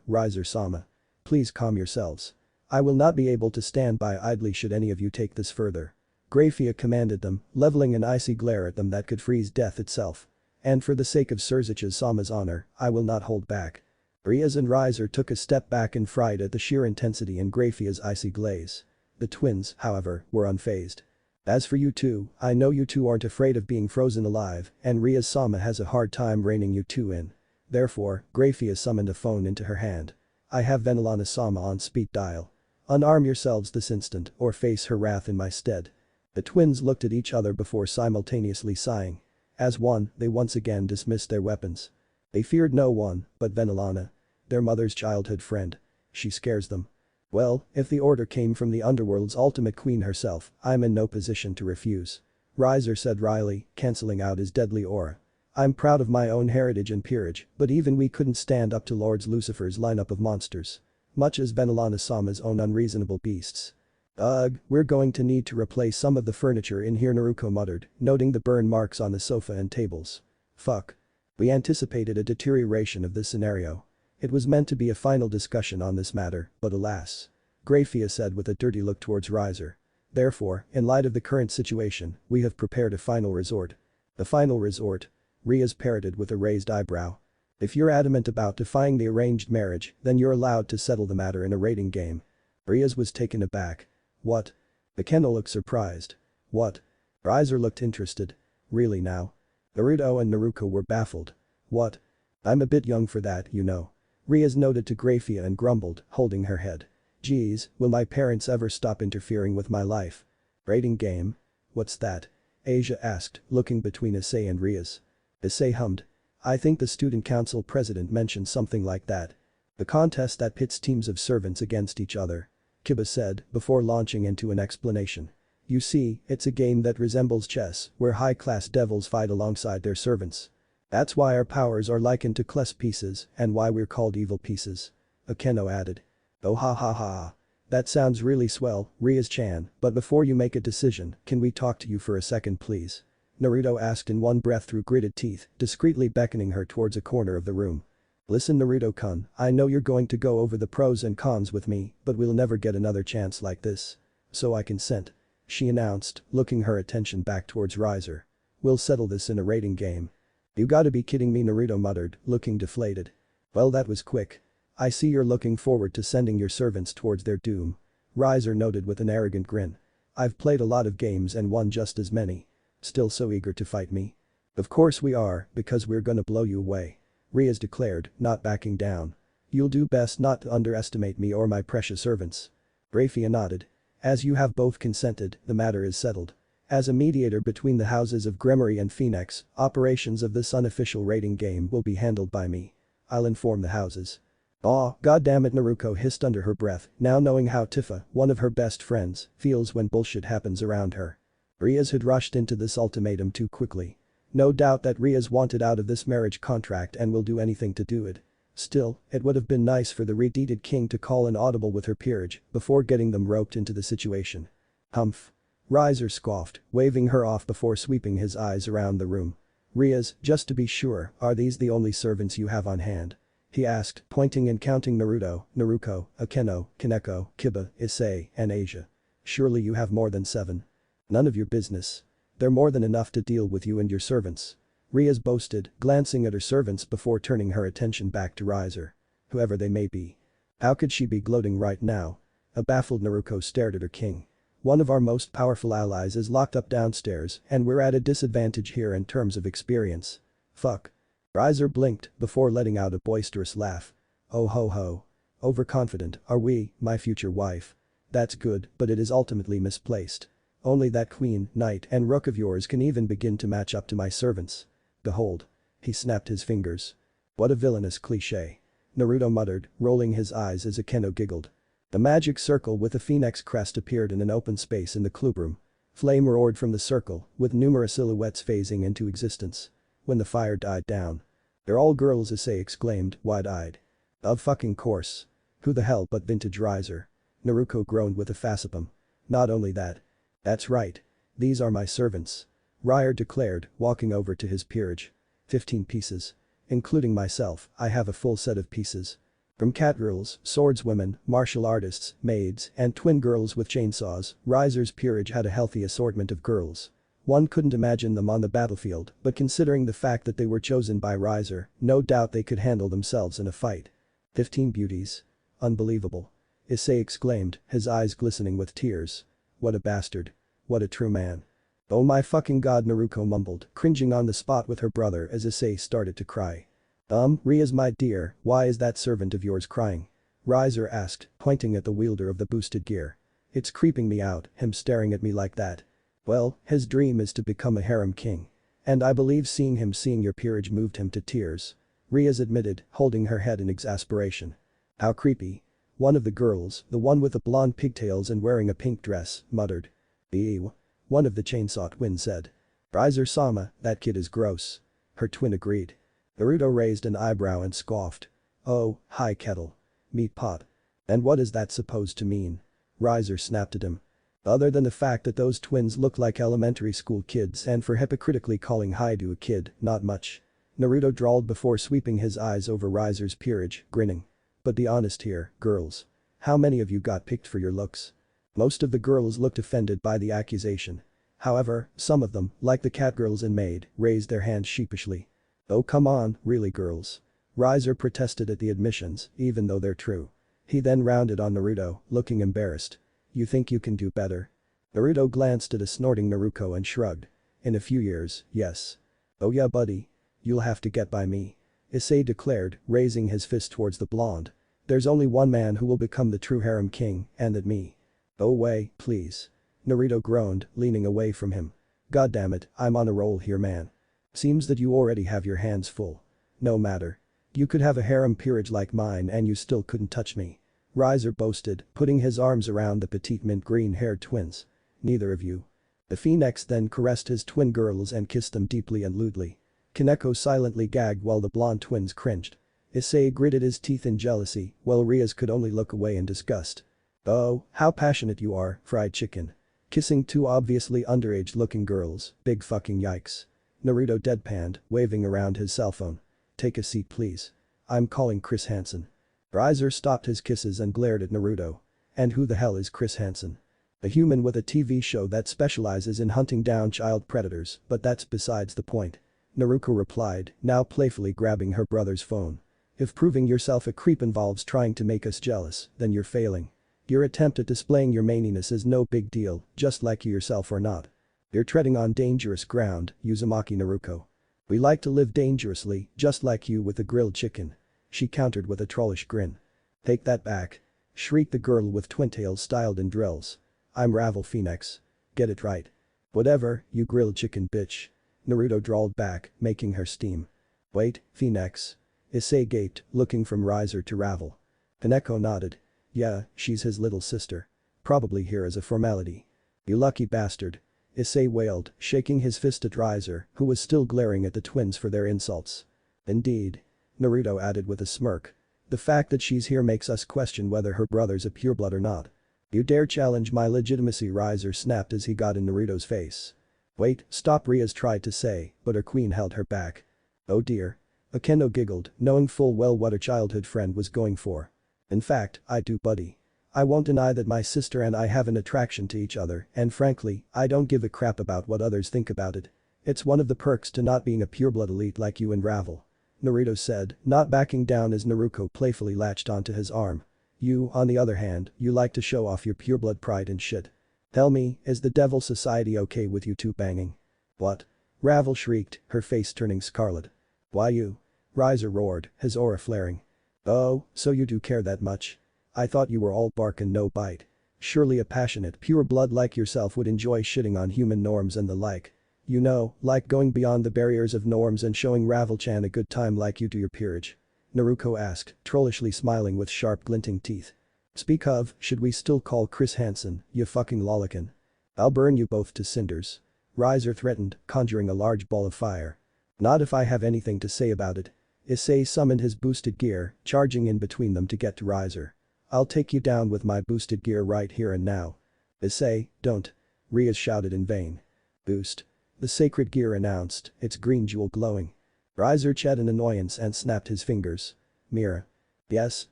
Riser-sama. Please calm yourselves. I will not be able to stand by idly should any of you take this further. Graphia commanded them, leveling an icy glare at them that could freeze death itself. And for the sake of Surzich's-sama's honor, I will not hold back. Rias and Riser took a step back in fright at the sheer intensity in Graphia's icy glaze. The twins, however, were unfazed. As for you two, I know you two aren't afraid of being frozen alive, and Rias-sama has a hard time reining you two in. Therefore, Graphia summoned a phone into her hand. I have Venelana-sama on speed dial. Unarm yourselves this instant or face her wrath in my stead. The twins looked at each other before simultaneously sighing. As one, they once again dismissed their weapons. They feared no one but Venelana. Their mother's childhood friend. She scares them. Well, if the order came from the underworld's ultimate queen herself, I'm in no position to refuse. Riser said wryly, cancelling out his deadly aura. I'm proud of my own heritage and peerage, but even we couldn't stand up to Lord Lucifer's lineup of monsters. Much as Venelana-sama's own unreasonable beasts. Ugh, we're going to need to replace some of the furniture in here, Naruto muttered, noting the burn marks on the sofa and tables. Fuck. We anticipated a deterioration of this scenario. It was meant to be a final discussion on this matter, but alas. Graphia said with a dirty look towards Riser. Therefore, in light of the current situation, we have prepared a final resort. The final resort? Rias parroted with a raised eyebrow. If you're adamant about defying the arranged marriage, then you're allowed to settle the matter in a rating game. Rias was taken aback. What? Akeno looked surprised. What? Riser looked interested. Really now? Naruto and Naruko were baffled. What? I'm a bit young for that, you know. Rias nodded to Graphia and grumbled, holding her head. Geez, will my parents ever stop interfering with my life? Rating game? What's that? Asia asked, looking between Issei and Rias. Issei hummed. I think the student council president mentioned something like that. The contest that pits teams of servants against each other. Kiba said, before launching into an explanation. You see, it's a game that resembles chess, where high-class devils fight alongside their servants. That's why our powers are likened to chess pieces and why we're called evil pieces. Akeno added. Oh ha ha ha. That sounds really swell, Rias-chan, but before you make a decision, can we talk to you for a second please? Naruto asked in one breath through gritted teeth, discreetly beckoning her towards a corner of the room. Listen Naruto-kun, I know you're going to go over the pros and cons with me, but we'll never get another chance like this. So I consent. She announced, looking her attention back towards Riser. We'll settle this in a rating game. You gotta be kidding me Naruto muttered, looking deflated. Well that was quick. I see you're looking forward to sending your servants towards their doom. Riser noted with an arrogant grin. I've played a lot of games and won just as many. Still so eager to fight me? Of course we are, because we're gonna blow you away. Rias declared, not backing down. You'll do best not to underestimate me or my precious servants. Rafia nodded. As you have both consented, the matter is settled. As a mediator between the houses of Gremory and Phoenix, operations of this unofficial rating game will be handled by me. I'll inform the houses. Aw, goddammit Naruto hissed under her breath, now knowing how Tifa, one of her best friends, feels when bullshit happens around her. Rias had rushed into this ultimatum too quickly. No doubt that Rias wanted out of this marriage contract and will do anything to do it. Still, it would have been nice for the redeeted king to call an audible with her peerage before getting them roped into the situation. Humph. Riser scoffed, waving her off before sweeping his eyes around the room. Rias, just to be sure, are these the only servants you have on hand? He asked, pointing and counting Naruto, Naruko, Akeno, Kaneko, Kiba, Issei, and Asia. Surely you have more than 7. None of your business. They're more than enough to deal with you and your servants. Rias boasted, glancing at her servants before turning her attention back to Riser. Whoever they may be. How could she be gloating right now? A baffled Naruto stared at her king. One of our most powerful allies is locked up downstairs and we're at a disadvantage here in terms of experience. Fuck. Riser blinked before letting out a boisterous laugh. Oh ho ho. Overconfident, are we, my future wife? That's good, but it is ultimately misplaced. Only that queen, knight and rook of yours can even begin to match up to my servants. Behold. He snapped his fingers. What a villainous cliché. Naruto muttered, rolling his eyes as Akeno giggled. The magic circle with a phoenix crest appeared in an open space in the clubroom. Flame roared from the circle, with numerous silhouettes phasing into existence. When the fire died down. They're all girls Issei exclaimed, wide-eyed. Of fucking course. Who the hell but vintage Riser? Naruto groaned with a facepalm. Not only that. That's right. These are my servants. Rias declared, walking over to his peerage. 15 pieces. Including myself, I have a full set of pieces. From catgirls, swordswomen, martial artists, maids, and twin girls with chainsaws, Riser's peerage had a healthy assortment of girls. One couldn't imagine them on the battlefield, but considering the fact that they were chosen by Riser, no doubt they could handle themselves in a fight. 15 beauties. Unbelievable. Issei exclaimed, his eyes glistening with tears. What a bastard. What a true man. Oh my fucking god Naruto mumbled, cringing on the spot with her brother as Issei started to cry. Rias my dear, why is that servant of yours crying? Riser asked, pointing at the wielder of the boosted gear. It's creeping me out, him staring at me like that. Well, his dream is to become a harem king. And I believe seeing your peerage moved him to tears. Rias admitted, holding her head in exasperation. How creepy. One of the girls, the one with the blonde pigtails and wearing a pink dress, muttered. Ew. One of the chainsaw twins said. Riser-sama, that kid is gross. Her twin agreed. Naruto raised an eyebrow and scoffed. Oh, hi kettle. Meat pot. And what is that supposed to mean? Riser snapped at him. Other than the fact that those twins look like elementary school kids and for hypocritically calling Haidu a kid, not much. Naruto drawled before sweeping his eyes over Riser's peerage, grinning. But be honest here, girls. How many of you got picked for your looks? Most of the girls looked offended by the accusation. However, some of them, like the catgirls and maid, raised their hands sheepishly. Oh come on, really girls. Riser protested at the admissions, even though they're true. He then rounded on Naruto, looking embarrassed. You think you can do better? Naruto glanced at a snorting Naruto and shrugged. In a few years, yes. Oh yeah buddy. You'll have to get by me. Issei declared, raising his fist towards the blonde. There's only one man who will become the true harem king, and that me. Oh way, please. Naruto groaned, leaning away from him. Goddammit, I'm on a roll here man. Seems that you already have your hands full. No matter. You could have a harem peerage like mine and you still couldn't touch me. Riser boasted, putting his arms around the petite mint green-haired twins. Neither of you. The phoenix then caressed his twin girls and kissed them deeply and lewdly. Kaneko silently gagged while the blonde twins cringed. Issei gritted his teeth in jealousy, while Rias could only look away in disgust. Oh, how passionate you are, fried chicken. Kissing two obviously underage looking girls, big fucking yikes. Naruto deadpanned, waving around his cell phone. Take a seat please. I'm calling Chris Hansen. Riser stopped his kisses and glared at Naruto. And who the hell is Chris Hansen? A human with a TV show that specializes in hunting down child predators, but that's besides the point. Naruto replied, now playfully grabbing her brother's phone. If proving yourself a creep involves trying to make us jealous, then you're failing. Your attempt at displaying your maniness is no big deal, just like you yourself are not. You're treading on dangerous ground, Uzumaki Naruto. We like to live dangerously, just like you with the grilled chicken. She countered with a trollish grin. Take that back. Shrieked the girl with twin tails styled in drills. I'm Ravel Phoenix. Get it right. Whatever, you grilled chicken bitch. Naruto drawled back, making her steam. Wait, Phoenix. Issei gaped, looking from Riser to Ravel. Kaneko nodded. Yeah, she's his little sister. Probably here as a formality. You lucky bastard. Issei wailed, shaking his fist at Riser, who was still glaring at the twins for their insults. Indeed. Naruto added with a smirk. The fact that she's here makes us question whether her brother's a pureblood or not. You dare challenge my legitimacy, Riser snapped as he got in Naruto's face. Wait, stop, Rias tried to say, but her queen held her back. Oh dear. Akeno giggled, knowing full well what her childhood friend was going for. In fact, I do, buddy. I won't deny that my sister and I have an attraction to each other, and frankly, I don't give a crap about what others think about it. It's one of the perks to not being a pureblood elite like you and Ravel. Naruto said, not backing down as Naruto playfully latched onto his arm. You, on the other hand, you like to show off your pureblood pride and shit. Tell me, is the Devil Society okay with you two banging? What? Ravel shrieked, her face turning scarlet. Why you? Riser roared, his aura flaring. Oh, so you do care that much? I thought you were all bark and no bite. Surely a passionate pure blood like yourself would enjoy shitting on human norms and the like. You know, like going beyond the barriers of norms and showing Ravel-chan a good time like you do your peerage. Naruto asked, trollishly smiling with sharp glinting teeth. Speak of, should we still call Chris Hansen, you fucking lollican? I'll burn you both to cinders. Riser threatened, conjuring a large ball of fire. Not if I have anything to say about it. Issei summoned his boosted gear, charging in between them to get to Riser. I'll take you down with my boosted gear right here and now. Issei, don't. Rias shouted in vain. Boost. The sacred gear announced, its green jewel glowing. Riser ched in annoyance and snapped his fingers. Mira. Yes,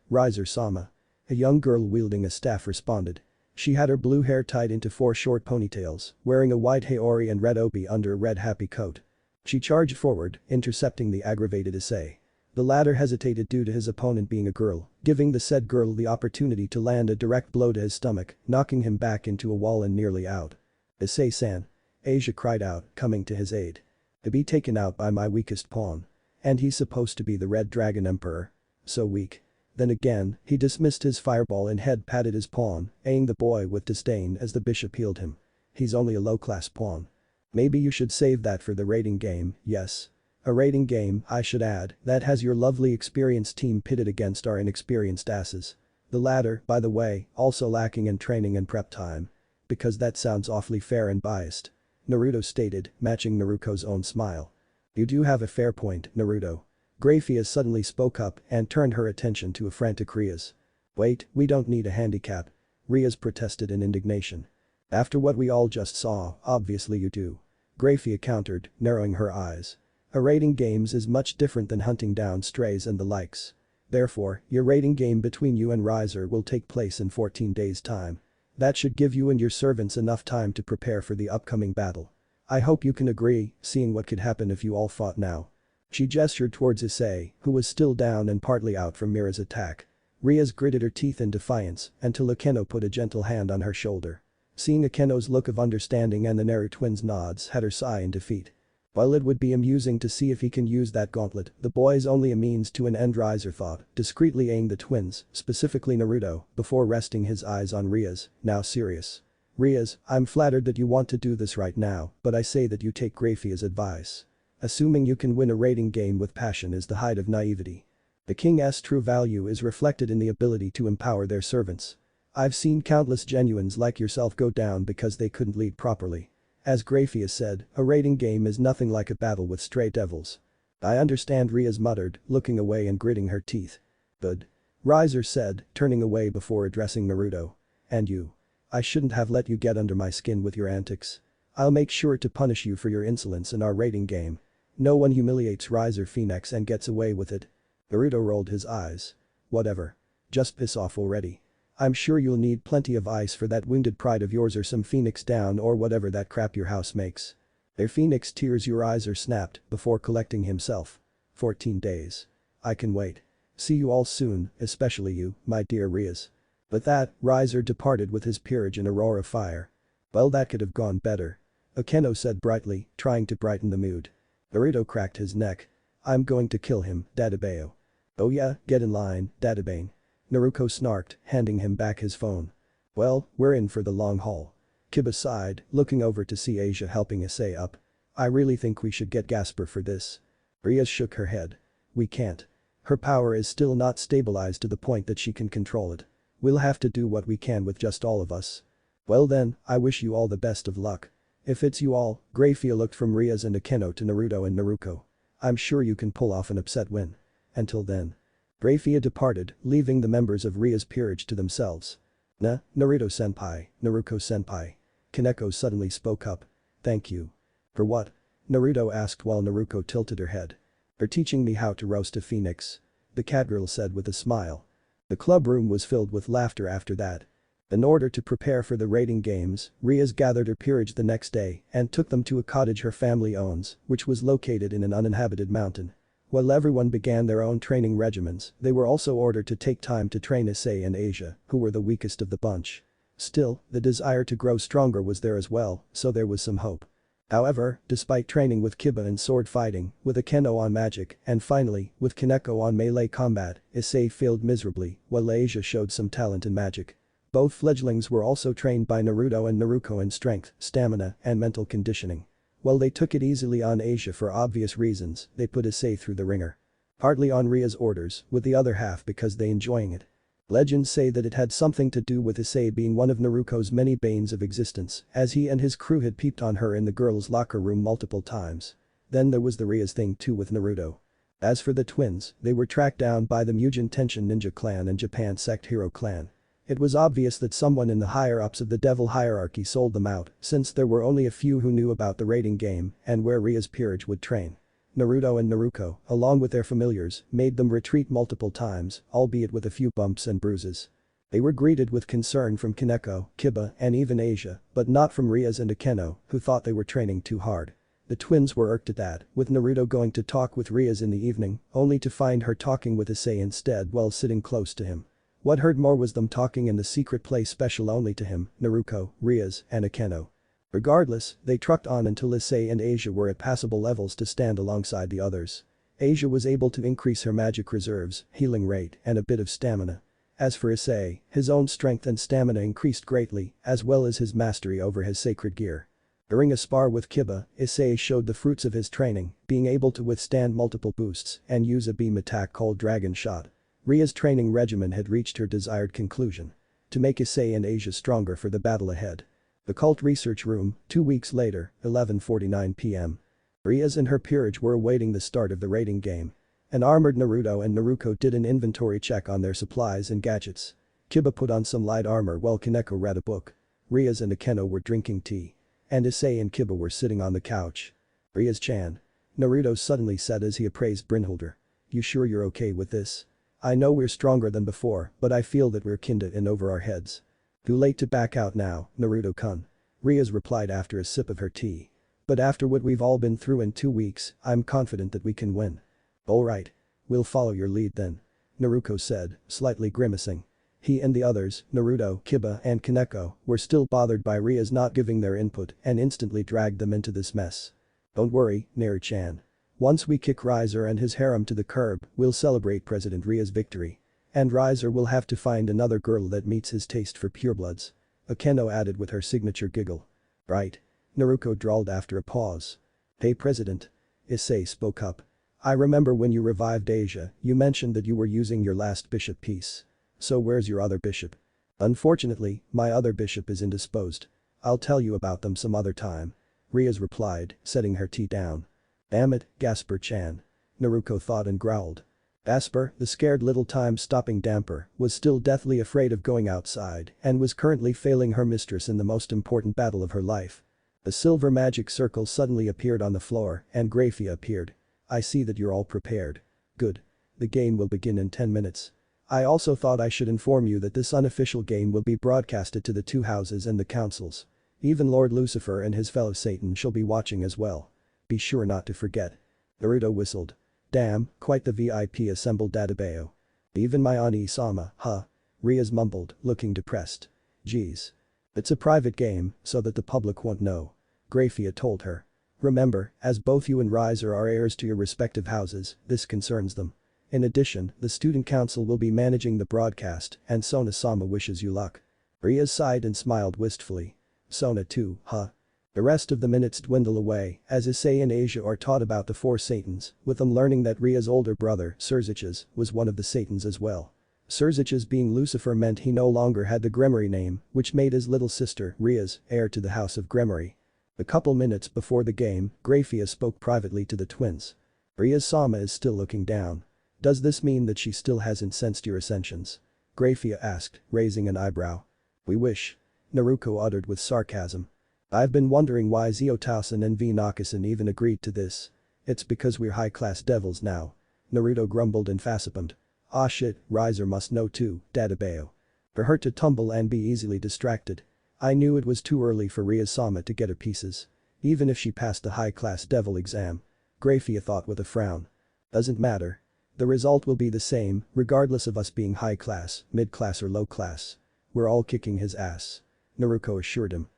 Riser-sama. A young girl wielding a staff responded. She had her blue hair tied into 4 short ponytails, wearing a white haori and red obi under a red happy coat. She charged forward, intercepting the aggravated Issei. The latter hesitated due to his opponent being a girl, giving the said girl the opportunity to land a direct blow to his stomach, knocking him back into a wall and nearly out. Issei-san. Asia cried out, coming to his aid. To be taken out by my weakest pawn. And he's supposed to be the Red Dragon Emperor. So weak. Then again, he dismissed his fireball and head patted his pawn, eyeing the boy with disdain as the bishop healed him. He's only a low-class pawn. Maybe you should save that for the rating game, yes. A rating game, I should add, that has your lovely experienced team pitted against our inexperienced asses. The latter, by the way, also lacking in training and prep time. Because that sounds awfully fair and biased. Naruto stated, matching Naruto's own smile. You do have a fair point, Naruto. Graphias suddenly spoke up and turned her attention to a frantic Rias. Wait, we don't need a handicap. Rias protested in indignation. After what we all just saw, obviously you do. Graphia countered, narrowing her eyes. A rating games is much different than hunting down strays and the likes. Therefore, your rating game between you and Riser will take place in 14 days' time. That should give you and your servants enough time to prepare for the upcoming battle. I hope you can agree, seeing what could happen if you all fought now. She gestured towards Issei, who was still down and partly out from Mira's attack. Rias gritted her teeth in defiance until Akeno put a gentle hand on her shoulder. Seeing Akeno's look of understanding and the Naru twins' nods had her sigh in defeat. While it would be amusing to see if he can use that gauntlet, the boy's only a means to an end, Riser thought, discreetly eyeing the twins, specifically Naruto, before resting his eyes on Rias, now serious. Rias, I'm flattered that you want to do this right now, but I say that you take Graphia's advice. Assuming you can win a rating game with passion is the height of naivety. The king's true value is reflected in the ability to empower their servants. I've seen countless genuines like yourself go down because they couldn't lead properly. As Graphia said, a rating game is nothing like a battle with stray devils. I understand, Rias muttered, looking away and gritting her teeth. But. Riser said, turning away before addressing Naruto. And you. I shouldn't have let you get under my skin with your antics. I'll make sure to punish you for your insolence in our rating game. No one humiliates Rias or Phoenix and gets away with it. Naruto rolled his eyes. Whatever. Just piss off already. I'm sure you'll need plenty of ice for that wounded pride of yours or some Phoenix down or whatever that crap your house makes. Their Phoenix tears your eyes are snapped before collecting himself. 14 days. I can wait. See you all soon, especially you, my dear Rias. With that, Rias departed with his peerage in a roar of fire. Well, that could have gone better. Akeno said brightly, trying to brighten the mood. Naruto cracked his neck. I'm going to kill him, Dadabeo. Oh yeah, get in line, Dadabane. Naruto snarked, handing him back his phone. Well, we're in for the long haul. Kiba sighed, looking over to see Asia helping Issei up. I really think we should get Gasper for this. Rias shook her head. We can't. Her power is still not stabilized to the point that she can control it. We'll have to do what we can with just all of us. Well then, I wish you all the best of luck. If it's you all, Grayfia looked from Rias and Akeno to Naruto and Naruko. I'm sure you can pull off an upset win. Until then. Grayfia departed, leaving the members of Rias' peerage to themselves. Naruto-senpai, Naruko-senpai. Kaneko suddenly spoke up. Thank you. For what? Naruto asked while Naruko tilted her head. For teaching me how to roast a phoenix. The catgirl said with a smile. The club room was filled with laughter after that. In order to prepare for the rating games, Rias gathered her peerage the next day and took them to a cottage her family owns, which was located in an uninhabited mountain. While everyone began their own training regimens, they were also ordered to take time to train Issei and Asia, who were the weakest of the bunch. Still, the desire to grow stronger was there as well, so there was some hope. However, despite training with Kiba in sword fighting, with Akeno on magic, and finally, with Kaneko on melee combat, Issei failed miserably, while Asia showed some talent in magic. Both fledglings were also trained by Naruto and Naruko in strength, stamina, and mental conditioning. While they took it easily on Asia for obvious reasons, they put Issei through the ringer. Partly on Ria's orders, with the other half because they enjoying it. Legends say that it had something to do with Issei being one of Naruto's many banes of existence, as he and his crew had peeped on her in the girls' locker room multiple times. Then there was the Rias thing too with Naruto. As for the twins, they were tracked down by the Mugen Tenshin Ninja Clan and Japan Sect Hero Clan. It was obvious that someone in the higher-ups of the devil hierarchy sold them out, since there were only a few who knew about the rating game and where Ria's peerage would train. Naruto and Naruko, along with their familiars, made them retreat multiple times, albeit with a few bumps and bruises. They were greeted with concern from Kaneko, Kiba, and even Asia, but not from Rias and Akeno, who thought they were training too hard. The twins were irked at that, with Naruto going to talk with Rias in the evening, only to find her talking with Issei instead while sitting close to him. What hurt more was them talking in the secret place special only to him, Naruko, Rias, and Akeno. Regardless, they trucked on until Issei and Asia were at passable levels to stand alongside the others. Asia was able to increase her magic reserves, healing rate, and a bit of stamina. As for Issei, his own strength and stamina increased greatly, as well as his mastery over his sacred gear. During a spar with Kiba, Issei showed the fruits of his training, being able to withstand multiple boosts and use a beam attack called Dragon Shot. Ria's training regimen had reached her desired conclusion. To make Issei and Asia stronger for the battle ahead. The cult research room, 2 weeks later, 11:49 p.m. Rias and her peerage were awaiting the start of the rating game. An armored Naruto and Naruko did an inventory check on their supplies and gadgets. Kiba put on some light armor while Kaneko read a book. Rias and Akeno were drinking tea. And Issei and Kiba were sitting on the couch. Rias-chan. Naruto suddenly said as he appraised Brynhilder. You sure you're okay with this? I know we're stronger than before, but I feel that we're kinda in over our heads. Too late to back out now, Naruto-kun. Rias replied after a sip of her tea. But after what we've all been through in 2 weeks, I'm confident that we can win. Alright. We'll follow your lead then. Naruto said, slightly grimacing. He and the others, Naruto, Kiba, and Kaneko, were still bothered by Rias not giving their input and instantly dragged them into this mess. Don't worry, Naru-chan. Once we kick Riser and his harem to the curb, we'll celebrate President Ria's victory. And Riser will have to find another girl that meets his taste for purebloods. Akeno added with her signature giggle. Right. Naruto drawled after a pause. Hey President. Issei spoke up. I remember when you revived Asia, you mentioned that you were using your last bishop piece. So where's your other bishop? Unfortunately, my other bishop is indisposed. I'll tell you about them some other time. Rias replied, setting her tea down. Damn it, Gasper-chan. Naruto thought and growled. Asper, the scared little time-stopping damper, was still deathly afraid of going outside and was currently failing her mistress in the most important battle of her life. A silver magic circle suddenly appeared on the floor and Graphia appeared. I see that you're all prepared. Good. The game will begin in 10 minutes. I also thought I should inform you that this unofficial game will be broadcasted to the two houses and the councils. Even Lord Lucifer and his fellow Satan shall be watching as well. Be sure not to forget. Naruto whistled. Damn, quite the VIP assembled databao. Even my Ani-sama, huh? Rias mumbled, looking depressed. Geez. It's a private game, so that the public won't know. Graphia told her. Remember, as both you and Rias are heirs to your respective houses, this concerns them. In addition, the student council will be managing the broadcast and Sona-sama wishes you luck. Rias sighed and smiled wistfully. Sona too, huh? The rest of the minutes dwindle away as Issei and Asia are taught about the four Satans, with them learning that Ria's older brother, Surziches, was one of the Satans as well. Surziches being Lucifer meant he no longer had the Gremory name, which made his little sister, Rias, heir to the house of Gremory. A couple minutes before the game, Graphia spoke privately to the twins. Rias-sama is still looking down. Does this mean that she still hasn't sensed your ascensions? Graphia asked, raising an eyebrow. We wish. Naruto uttered with sarcasm. I've been wondering why Zeotausen and V. Nakasen even agreed to this. It's because we're high-class devils now. Naruto grumbled and facepumed. Ah shit, Riser must know too, databao. For her to tumble and be easily distracted. I knew it was too early for Rias-sama to get her pieces. Even if she passed the high-class devil exam. Graphia thought with a frown. Doesn't matter. The result will be the same, regardless of us being high-class, mid-class or low-class. We're all kicking his ass. Naruto assured him.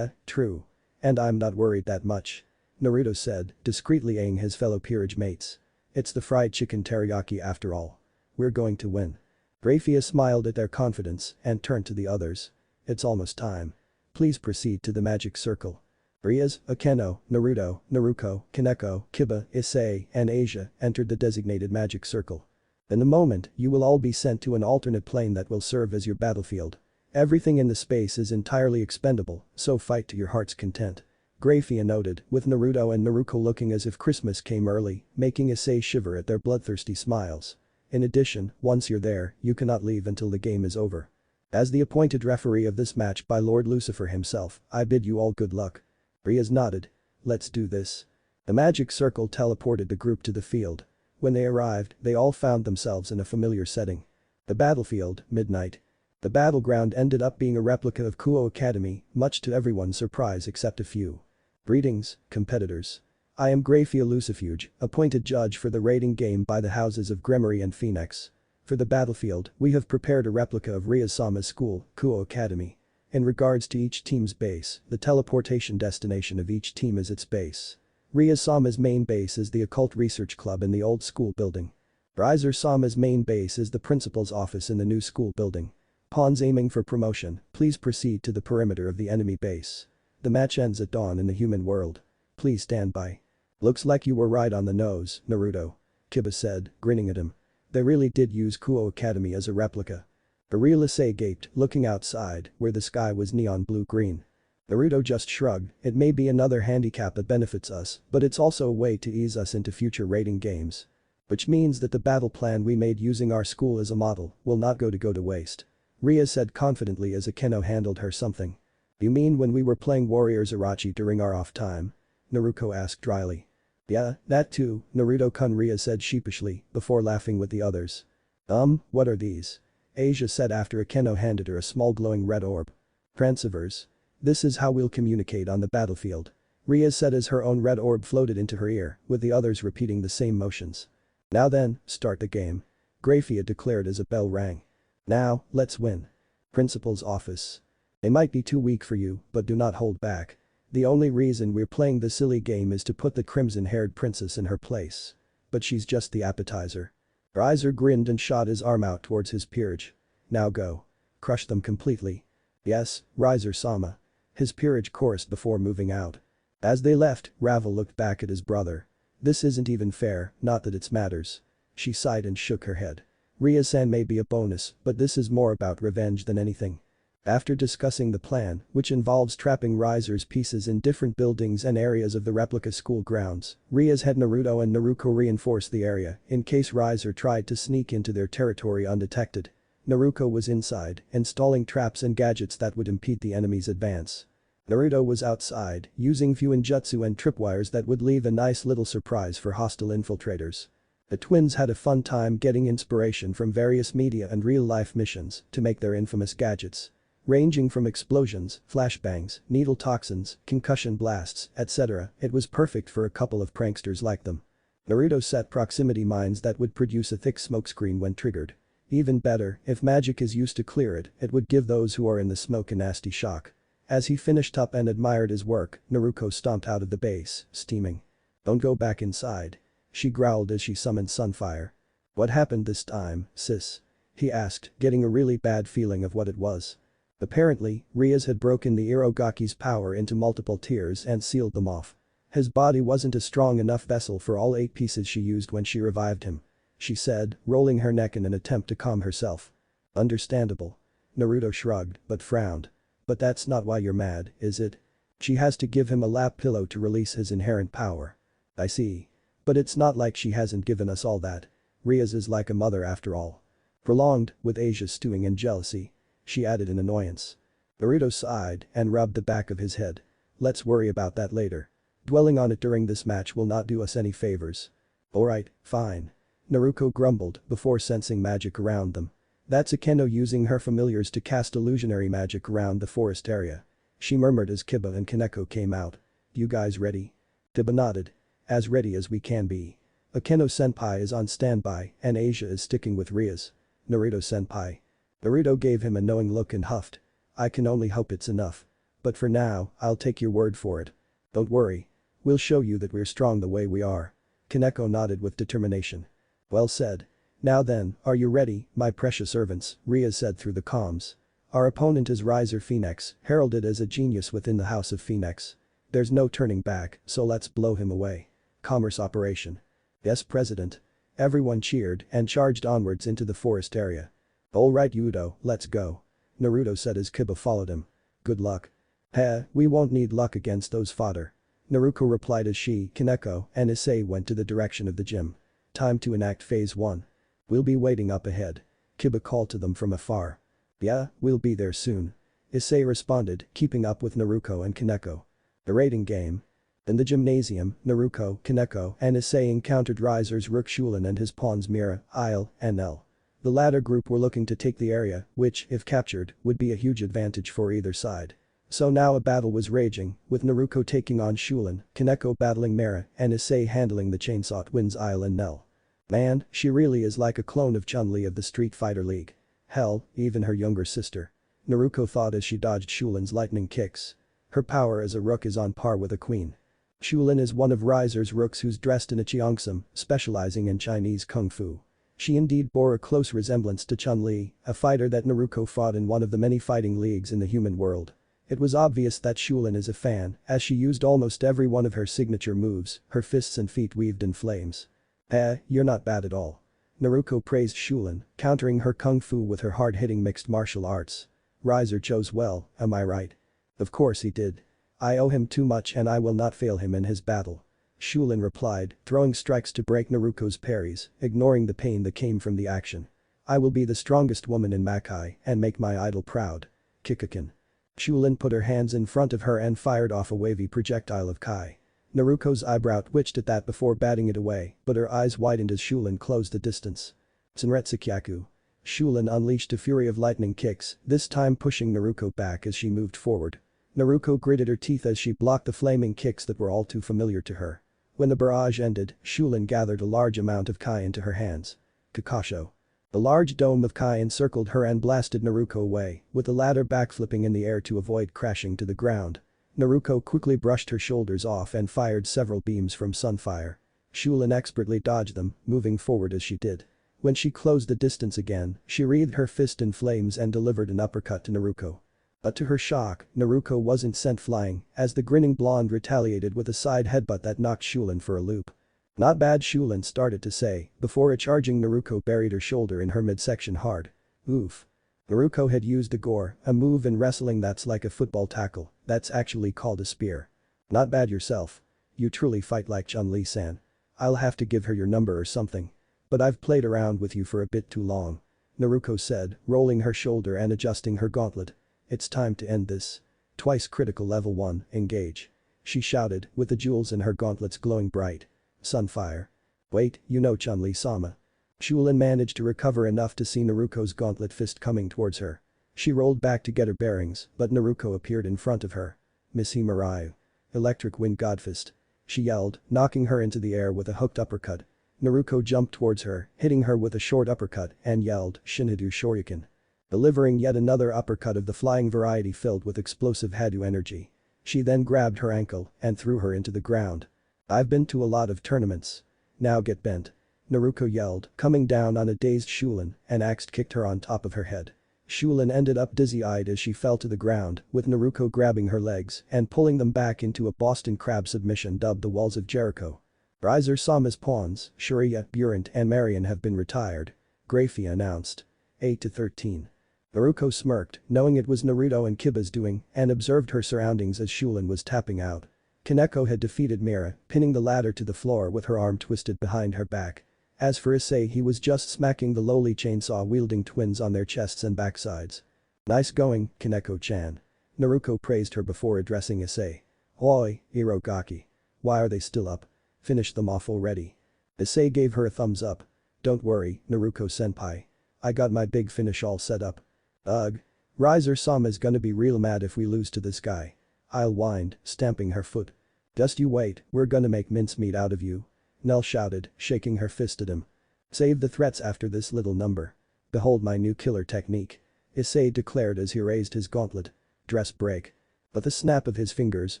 True. And I'm not worried that much. Naruto said, discreetly eyeing his fellow peerage mates. It's the fried chicken teriyaki after all. We're going to win. Graphia smiled at their confidence and turned to the others. It's almost time. Please proceed to the magic circle. Rias, Akeno, Naruto, Naruko, Kaneko, Kiba, Issei, and Asia entered the designated magic circle. In a moment, you will all be sent to an alternate plane that will serve as your battlefield. Everything in the space is entirely expendable, so fight to your heart's content. Graphia noted, with Naruto and Naruko looking as if Christmas came early, making Issei shiver at their bloodthirsty smiles. In addition, once you're there, you cannot leave until the game is over. As the appointed referee of this match by Lord Lucifer himself, I bid you all good luck. Rias nodded. Let's do this. The magic circle teleported the group to the field. When they arrived, they all found themselves in a familiar setting. The battlefield, midnight. The battleground ended up being a replica of Kuo Academy, much to everyone's surprise except a few. Greetings, competitors. I am Graphia Lucifuge, appointed judge for the rating game by the houses of Gremory and Phoenix. For the battlefield, we have prepared a replica of Rias-sama's school, Kuo Academy. In regards to each team's base, the teleportation destination of each team is its base. Rias-sama's main base is the Occult Research Club in the old school building. Riser-sama's main base is the principal's office in the new school building. Pawns aiming for promotion, please proceed to the perimeter of the enemy base. The match ends at dawn in the human world. Please stand by. Looks like you were right on the nose, Naruto. Kiba said, grinning at him. They really did use Kuo Academy as a replica. The real Issei gaped, looking outside, where the sky was neon blue-green. Naruto just shrugged, it may be another handicap that benefits us, but it's also a way to ease us into future rating games. Which means that the battle plan we made using our school as a model will not go to waste. Rias said confidently as Akeno handled her something. You mean when we were playing Warriors Irachi during our off time? Naruto asked dryly. Yeah, that too, Naruto-kun, Rias said sheepishly, before laughing with the others. What are these? Asia said after Akeno handed her a small glowing red orb. Transceivers. This is how we'll communicate on the battlefield. Rias said as her own red orb floated into her ear, with the others repeating the same motions. Now then, start the game. Graphia declared as a bell rang. Now, let's win. Principal's office. They might be too weak for you, but do not hold back. The only reason we're playing this silly game is to put the crimson-haired princess in her place. But she's just the appetizer. Riser grinned and shot his arm out towards his peerage. Now go. Crush them completely. Yes, Riser-sama. His peerage chorused before moving out. As they left, Ravel looked back at his brother. This isn't even fair, not that it matters. She sighed and shook her head. Rias-san may be a bonus, but this is more about revenge than anything. After discussing the plan, which involves trapping Riser's pieces in different buildings and areas of the replica school grounds, Rias had Naruto and Naruko reinforce the area in case Riser tried to sneak into their territory undetected. Naruko was inside, installing traps and gadgets that would impede the enemy's advance. Naruto was outside, using Fuinjutsu and tripwires that would leave a nice little surprise for hostile infiltrators. The twins had a fun time getting inspiration from various media and real-life missions to make their infamous gadgets. Ranging from explosions, flashbangs, needle toxins, concussion blasts, etc., it was perfect for a couple of pranksters like them. Naruto set proximity mines that would produce a thick smokescreen when triggered. Even better, if magic is used to clear it, it would give those who are in the smoke a nasty shock. As he finished up and admired his work, Naruko stomped out of the base, steaming. "Don't go back inside," she growled as she summoned Sunfire. "What happened this time, sis?" he asked, getting a really bad feeling of what it was. Apparently, Rias had broken the Irogaki's power into multiple tiers and sealed them off. His body wasn't a strong enough vessel for all 8 pieces she used when she revived him, she said, rolling her neck in an attempt to calm herself. "Understandable." Naruto shrugged, but frowned. "But that's not why you're mad, is it? She has to give him a lap pillow to release his inherent power." "I see. But it's not like she hasn't given us all that. Rias is like a mother after all." Prolonged, with Asia stewing in jealousy, she added in annoyance. Naruto sighed and rubbed the back of his head. "Let's worry about that later. Dwelling on it during this match will not do us any favors." "Alright, fine." Naruko grumbled before sensing magic around them. "That's Akeno using her familiars to cast illusionary magic around the forest area." She murmured as Kiba and Kaneko came out. "You guys ready?" Kiba nodded. "As ready as we can be. Akeno-senpai is on standby and Asia is sticking with Rias. Naruto-senpai." Naruto gave him a knowing look and huffed. "I can only hope it's enough. But for now, I'll take your word for it. Don't worry. We'll show you that we're strong the way we are." Kaneko nodded with determination. "Well said. Now then, are you ready, my precious servants?" Rias said through the comms. "Our opponent is Riser Phoenix, heralded as a genius within the House of Phoenix. There's no turning back, so let's blow him away. Commerce operation." "Yes, President." Everyone cheered and charged onwards into the forest area. "Alright Yudo, let's go," Naruto said as Kiba followed him. "Good luck." "Heh, we won't need luck against those fodder," Naruko replied as she, Kaneko, and Issei went to the direction of the gym. "Time to enact phase 1. We'll be waiting up ahead," Kiba called to them from afar. "Yeah, we'll be there soon," Issei responded, keeping up with Naruko and Kaneko. The raiding game. In the gymnasium, Naruko, Kaneko, and Issei encountered Riser's Rook Shulen and his pawns Mira, Isle, and Nell. The latter group were looking to take the area, which, if captured, would be a huge advantage for either side. So now a battle was raging, with Naruko taking on Shulen, Kaneko battling Mira, and Issei handling the chainsaw twins Isle and Nell. Man, she really is like a clone of Chun-Li of the Street Fighter League. Hell, even her younger sister. Naruko thought as she dodged Shulen's lightning kicks. Her power as a rook is on par with a queen. Shulen is one of Riser's rooks who's dressed in a cheongsam, specializing in Chinese kung fu. She indeed bore a close resemblance to Chun-Li, a fighter that Naruko fought in one of the many fighting leagues in the human world. It was obvious that Shulen is a fan, as she used almost every one of her signature moves, her fists and feet weaved in flames. You're not bad at all." Naruko praised Shulen, countering her kung fu with her hard-hitting mixed martial arts. "Riser chose well, am I right?" "Of course he did. I owe him too much and I will not fail him in his battle," Shulen replied, throwing strikes to break Naruko's parries, ignoring the pain that came from the action. "I will be the strongest woman in Makai and make my idol proud. Kikakin." Shulen put her hands in front of her and fired off a wavy projectile of Kai. Naruko's eyebrow twitched at that before batting it away, but her eyes widened as Shulen closed the distance. Senretsukaku. Shulen unleashed a fury of lightning kicks, this time pushing Naruko back as she moved forward. Naruko gritted her teeth as she blocked the flaming kicks that were all too familiar to her. When the barrage ended, Shulen gathered a large amount of Kai into her hands. Kakasho. The large dome of Kai encircled her and blasted Naruko away, with the latter backflipping in the air to avoid crashing to the ground. Naruko quickly brushed her shoulders off and fired several beams from Sunfire. Shulen expertly dodged them, moving forward as she did. When she closed the distance again, she wreathed her fist in flames and delivered an uppercut to Naruko. But to her shock, Naruko wasn't sent flying, as the grinning blonde retaliated with a side headbutt that knocked Shulen for a loop. "Not bad," Shulen started to say, before a charging Naruko buried her shoulder in her midsection hard. "Oof." Naruto had used a gore, a move in wrestling that's like a football tackle, that's actually called a spear. Not bad yourself. You truly fight like Chun-Li-san. I'll have to give her your number or something. But I've played around with you for a bit too long. Naruto said, rolling her shoulder and adjusting her gauntlet. It's time to end this. Twice critical level 1, engage. She shouted, with the jewels in her gauntlets glowing bright. Sunfire. Wait, you know Chun-Li-sama. Shulin managed to recover enough to see Naruto's gauntlet fist coming towards her. She rolled back to get her bearings, but Naruto appeared in front of her. Miss Himurayu. Electric Wind Godfist. She yelled, knocking her into the air with a hooked uppercut. Naruto jumped towards her, hitting her with a short uppercut and yelled, Shinadu Shoryuken. Delivering yet another uppercut of the flying variety filled with explosive Hadu energy. She then grabbed her ankle and threw her into the ground. I've been to a lot of tournaments. Now get bent. Naruto yelled, coming down on a dazed Shulin and axe-kicked her on top of her head. Shulin ended up dizzy-eyed as she fell to the ground, with Naruto grabbing her legs and pulling them back into a Boston Crab submission dubbed the Walls of Jericho. Rias-sama's pawns, Shuriya, Burant and Marion have been retired. Grafia announced. 8-13. Naruto smirked, knowing it was Naruto and Kiba's doing, and observed her surroundings as Shulin was tapping out. Kaneko had defeated Mira, pinning the latter to the floor with her arm twisted behind her back. As for Issei, he was just smacking the lowly chainsaw-wielding twins on their chests and backsides. Nice going, Kaneko-chan. Naruto praised her before addressing Issei. Oi, Irogaki. Why are they still up? Finish them off already. Issei gave her a thumbs up. Don't worry, Naruto-senpai. I got my big finish all set up. Ugh. Rias-sama's gonna be real mad if we lose to this guy. I'll whined, stamping her foot. Just you wait, we're gonna make mincemeat out of you. Null shouted, shaking her fist at him. Save the threats after this little number. Behold my new killer technique. Issei declared as he raised his gauntlet. Dress break. But the snap of his fingers,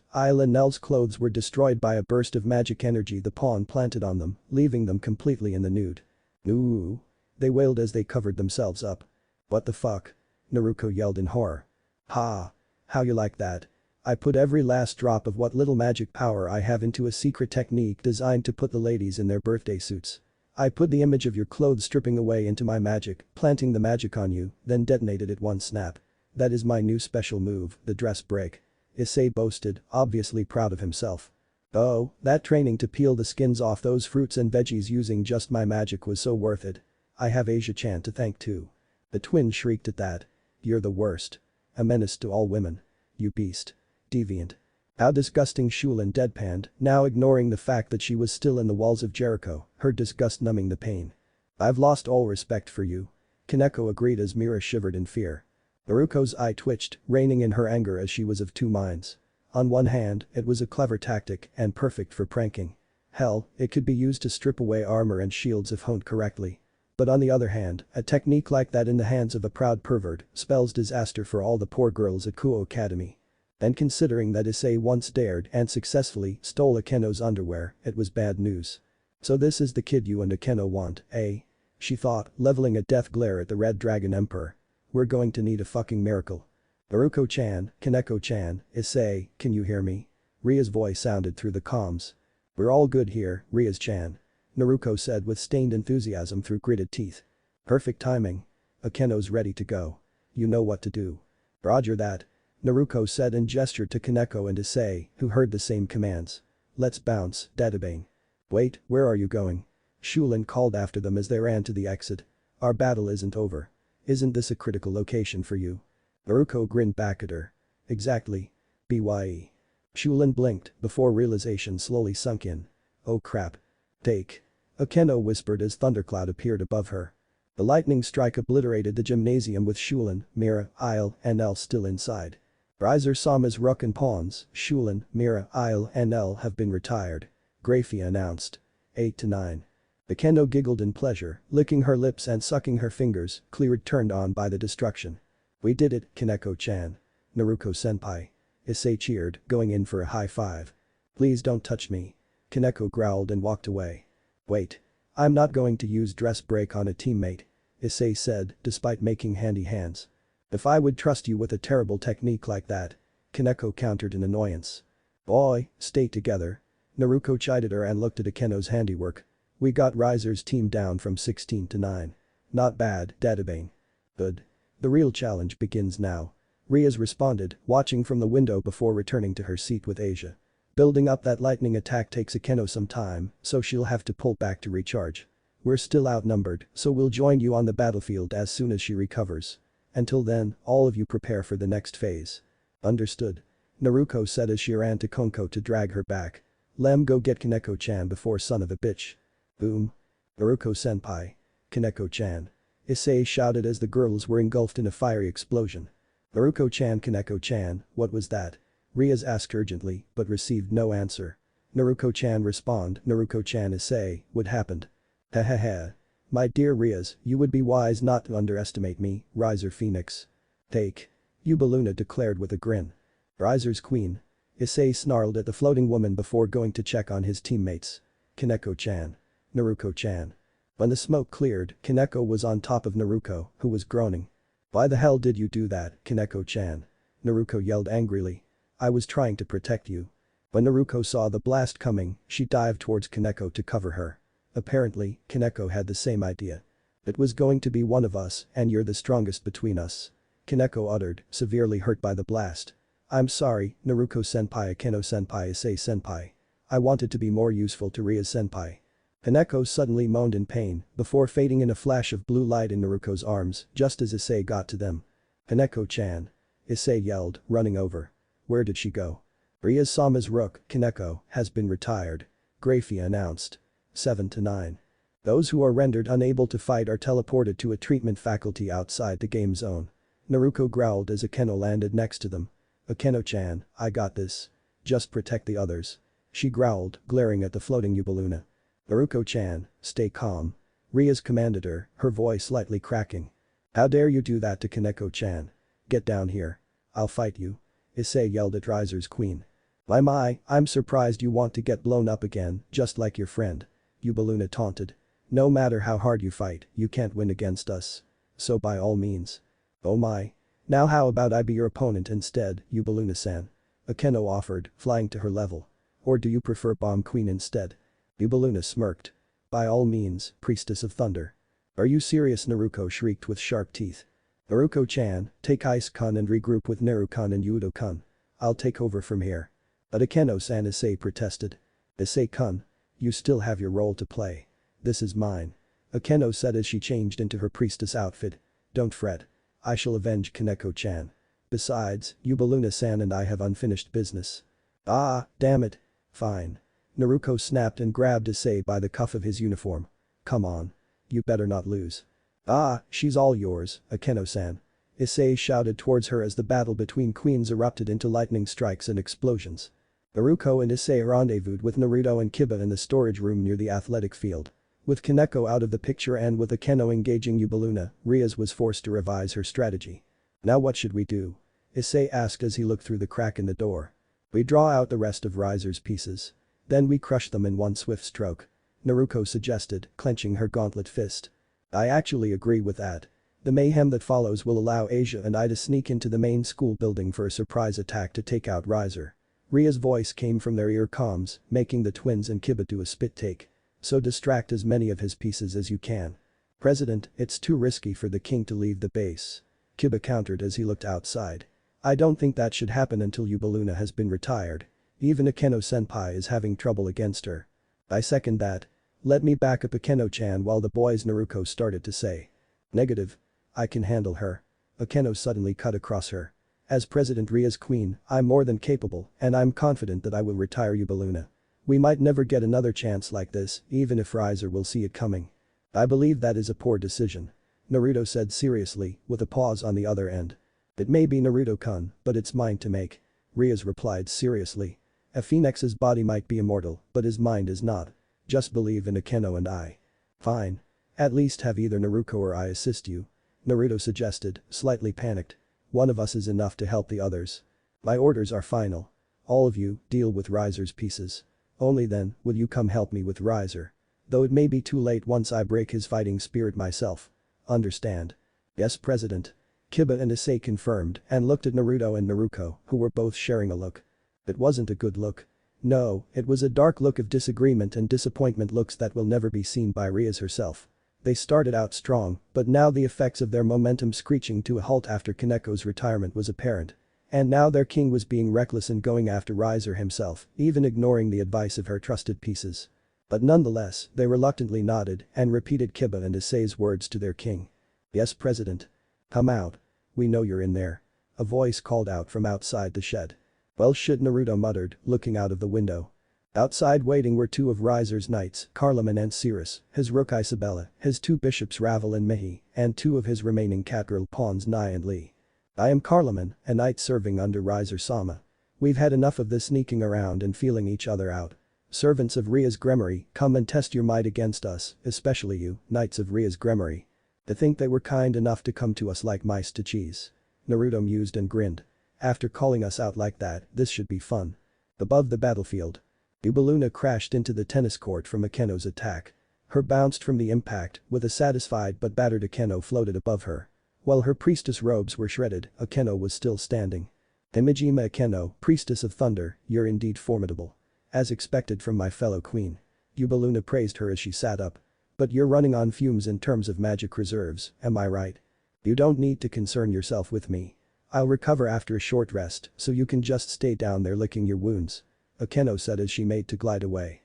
Isle and Null's clothes were destroyed by a burst of magic energy the pawn planted on them, leaving them completely in the nude. Ooh. They wailed as they covered themselves up. What the fuck? Naruto yelled in horror. Ha. How you like that? I put every last drop of what little magic power I have into a secret technique designed to put the ladies in their birthday suits. I put the image of your clothes stripping away into my magic, planting the magic on you, then detonated it one snap. That is my new special move, the dress break. Issei boasted, obviously proud of himself. Oh, that training to peel the skins off those fruits and veggies using just my magic was so worth it. I have Asia-chan to thank too. The twin shrieked at that. You're the worst. A menace to all women. You beast. Deviant. How disgusting, Shulin deadpanned, now ignoring the fact that she was still in the walls of Jericho, her disgust numbing the pain. I've lost all respect for you. Kaneko agreed as Mira shivered in fear. Naruto's eye twitched, reining in her anger as she was of two minds. On one hand, it was a clever tactic and perfect for pranking. Hell, it could be used to strip away armor and shields if honed correctly. But on the other hand, a technique like that in the hands of a proud pervert spells disaster for all the poor girls at Kuo Academy. And considering that Issei once dared and successfully stole Akeno's underwear, it was bad news. So this is the kid you and Akeno want, eh? She thought, leveling a death glare at the Red Dragon Emperor. We're going to need a fucking miracle. Naruto-chan, Kaneko-chan, Issei, can you hear me? Ria's voice sounded through the comms. We're all good here, Rias-chan. Naruto said with stained enthusiasm through gritted teeth. Perfect timing. Akeno's ready to go. You know what to do. Roger that. Naruto said and gestured to Kaneko and Issei, who heard the same commands. Let's bounce, Databane. Wait, where are you going? Shulin called after them as they ran to the exit. Our battle isn't over. Isn't this a critical location for you? Naruto grinned back at her. Exactly. BYE. Shulin blinked before realization slowly sunk in. Oh crap. Take. Akeno whispered as thundercloud appeared above her. The lightning strike obliterated the gymnasium with Shulin, Mira, Isle and El still inside. Rias-sama's rook and pawns, Shulin, Mira, Isle and El have been retired. Grafia announced. 8-9. Akeno giggled in pleasure, licking her lips and sucking her fingers, clearly turned on by the destruction. We did it, Kaneko-chan. Naruto-senpai. Issei cheered, going in for a high five. Please don't touch me. Kaneko growled and walked away. Wait. I'm not going to use dress break on a teammate. Issei said, despite making handy hands. If I would trust you with a terrible technique like that. Kaneko countered in annoyance. Boy, stay together. Naruto chided her and looked at Akeno's handiwork. We got Riser's team down from 16-9. Not bad, Databane. Good. The real challenge begins now. Rias responded, watching from the window before returning to her seat with Asia. Building up that lightning attack takes Akeno some time, so she'll have to pull back to recharge. We're still outnumbered, so we'll join you on the battlefield as soon as she recovers. Until then, all of you prepare for the next phase. Understood. Naruto said as she ran to Konko to drag her back. Lem, go get Kaneko-chan before son of a bitch. Boom. Naruto-senpai. Kaneko-chan. Issei shouted as the girls were engulfed in a fiery explosion. Naruto-chan, Kaneko-chan, what was that? Rias asked urgently, but received no answer. Naruto-chan respond, Naruto-chan Issei, what happened? Hahaha. My dear Rias, you would be wise not to underestimate me, Riser Phoenix. Take. You Baluna declared with a grin. Riser's queen. Issei snarled at the floating woman before going to check on his teammates. Kaneko-chan. Naruto-chan. When the smoke cleared, Kaneko was on top of Naruto, who was groaning. Why the hell did you do that, Kaneko-chan? Naruto yelled angrily. I was trying to protect you. When Naruto saw the blast coming, she dived towards Kaneko to cover her. Apparently, Kaneko had the same idea. It was going to be one of us, and you're the strongest between us. Kaneko uttered, severely hurt by the blast. I'm sorry, Naruto-senpai, Akeno-senpai, Issei-senpai. I wanted to be more useful to Rias-senpai. Kaneko suddenly moaned in pain, before fading in a flash of blue light in Naruto's arms, just as Issei got to them. Kaneko-chan. Issei yelled, running over. Where did she go? Rias-sama's rook, Kaneko, has been retired. Grafia announced. 7-9. Those who are rendered unable to fight are teleported to a treatment faculty outside the game zone. Naruto growled as Akeno landed next to them. Akeno-chan, I got this. Just protect the others. She growled, glaring at the floating Baluna. Naruto-chan, stay calm. Rias commanded her voice slightly cracking. How dare you do that to Kaneko-chan? Get down here. I'll fight you. Issei yelled at Riser's queen. My, I'm surprised you want to get blown up again, just like your friend. Baluna taunted. No matter how hard you fight, you can't win against us. So by all means. Oh my. Now how about I be your opponent instead, Baluna-san? Akeno offered, flying to her level. Or do you prefer Bomb Queen instead? Baluna smirked. By all means, Priestess of Thunder. Are you serious? Naruto shrieked with sharp teeth. Naruto-chan, take Ice-kun and regroup with Naru-kun and Yudo-kun. I'll take over from here. But Akeno-san, Issei protested. Issei-kun. You still have your role to play. This is mine. Akeno said as she changed into her priestess outfit. Don't fret. I shall avenge Kaneko-chan. Besides, Baluna-san and I have unfinished business. Ah, damn it. Fine. Naruto snapped and grabbed Issei by the cuff of his uniform. Come on. You better not lose. Ah, she's all yours, Akeno-san. Issei shouted towards her as the battle between queens erupted into lightning strikes and explosions. Naruto and Issei rendezvoused with Naruto and Kiba in the storage room near the athletic field. With Kaneko out of the picture and with Akeno engaging Baluna, Rias was forced to revise her strategy. Now what should we do? Issei asked as he looked through the crack in the door. We draw out the rest of Riser's pieces. Then we crush them in one swift stroke. Naruto suggested, clenching her gauntlet fist. I actually agree with that. The mayhem that follows will allow Asia and I to sneak into the main school building for a surprise attack to take out Riser. Ria's voice came from their ear comms, making the twins and Kiba do a spit take. So distract as many of his pieces as you can. President, it's too risky for the king to leave the base. Kiba countered as he looked outside. I don't think that should happen until Baluna has been retired. Even Akeno-senpai is having trouble against her. I second that. Let me back up Akeno-chan while the boys, Naruto started to say. Negative. I can handle her. Akeno suddenly cut across her. As President Ria's queen, I'm more than capable and I'm confident that I will retire Baluna. We might never get another chance like this, even if Riser will see it coming. I believe that is a poor decision. Naruto said seriously, with a pause on the other end. It may be Naruto-kun, but it's mine to make. Rias replied seriously. A phoenix's body might be immortal, but his mind is not. Just believe in Akeno and I. Fine. At least have either Naruto or I assist you. Naruto suggested, slightly panicked. One of us is enough to help the others. My orders are final. All of you, deal with Riser's pieces. Only then, will you come help me with Riser. Though it may be too late once I break his fighting spirit myself. Understand? Yes, President. Kiba and Issei confirmed and looked at Naruto and Naruto, who were both sharing a look. It wasn't a good look. No, it was a dark look of disagreement and disappointment, looks that will never be seen by Rias herself. They started out strong, but now the effects of their momentum screeching to a halt after Kaneko's retirement was apparent. And now their king was being reckless in going after Riser himself, even ignoring the advice of her trusted pieces. But nonetheless, they reluctantly nodded and repeated Kiba and Issei's words to their king. "Yes, President. Come out. We know you're in there." A voice called out from outside the shed. "Well shit," Naruto muttered, looking out of the window. Outside waiting were two of Riser's knights, Carloman and Cirrus, his rook Isabella, his two bishops Ravel and Mihi, and two of his remaining catgirl pawns Nai and Lee. "I am Carloman, a knight serving under Riser-sama. We've had enough of this sneaking around and feeling each other out. Servants of Rias Gremory, come and test your might against us, especially you, knights of Rias Gremory. To think they were kind enough to come to us like mice to cheese." Naruto mused and grinned. "After calling us out like that, this should be fun." Above the battlefield. Baluna crashed into the tennis court from Akeno's attack. Her bounced from the impact, with a satisfied but battered Akeno floated above her. While her priestess robes were shredded, Akeno was still standing. "Imajima Akeno, priestess of thunder, you're indeed formidable. As expected from my fellow queen." Baluna praised her as she sat up. "But you're running on fumes in terms of magic reserves, am I right? You don't need to concern yourself with me. I'll recover after a short rest, so you can just stay down there licking your wounds," Akeno said as she made to glide away.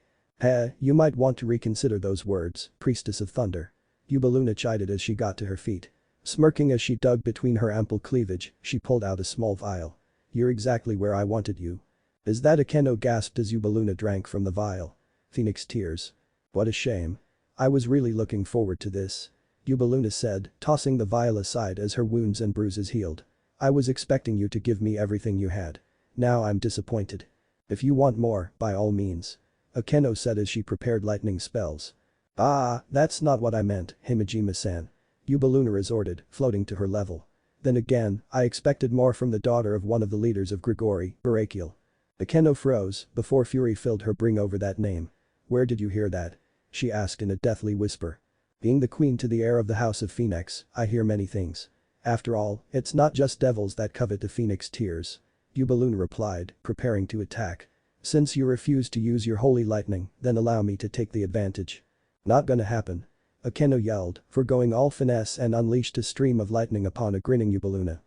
You might want to reconsider those words, priestess of thunder." Baluna chided as she got to her feet. Smirking as she dug between her ample cleavage, she pulled out a small vial. "You're exactly where I wanted you." "Is that?" Akeno gasped as Baluna drank from the vial. Phoenix tears. "What a shame. I was really looking forward to this," Baluna said, tossing the vial aside as her wounds and bruises healed. "I was expecting you to give me everything you had. Now I'm disappointed." "If you want more, by all means," Akeno said as she prepared lightning spells. That's not what I meant, Himejima-san," Baluna resorted, floating to her level. "Then again, I expected more from the daughter of one of the leaders of Grigori, Barakiel." Akeno froze before fury filled her. "Bring over that name. Where did you hear that?" she asked in a deathly whisper. "Being the queen to the heir of the House of Phoenix, I hear many things. After all, it's not just devils that covet the phoenix tears," Baluna replied, preparing to attack. "Since you refuse to use your holy lightning, then allow me to take the advantage." "Not gonna happen," Akeno yelled, foregoing all finesse and unleashed a stream of lightning upon a grinning Baluna.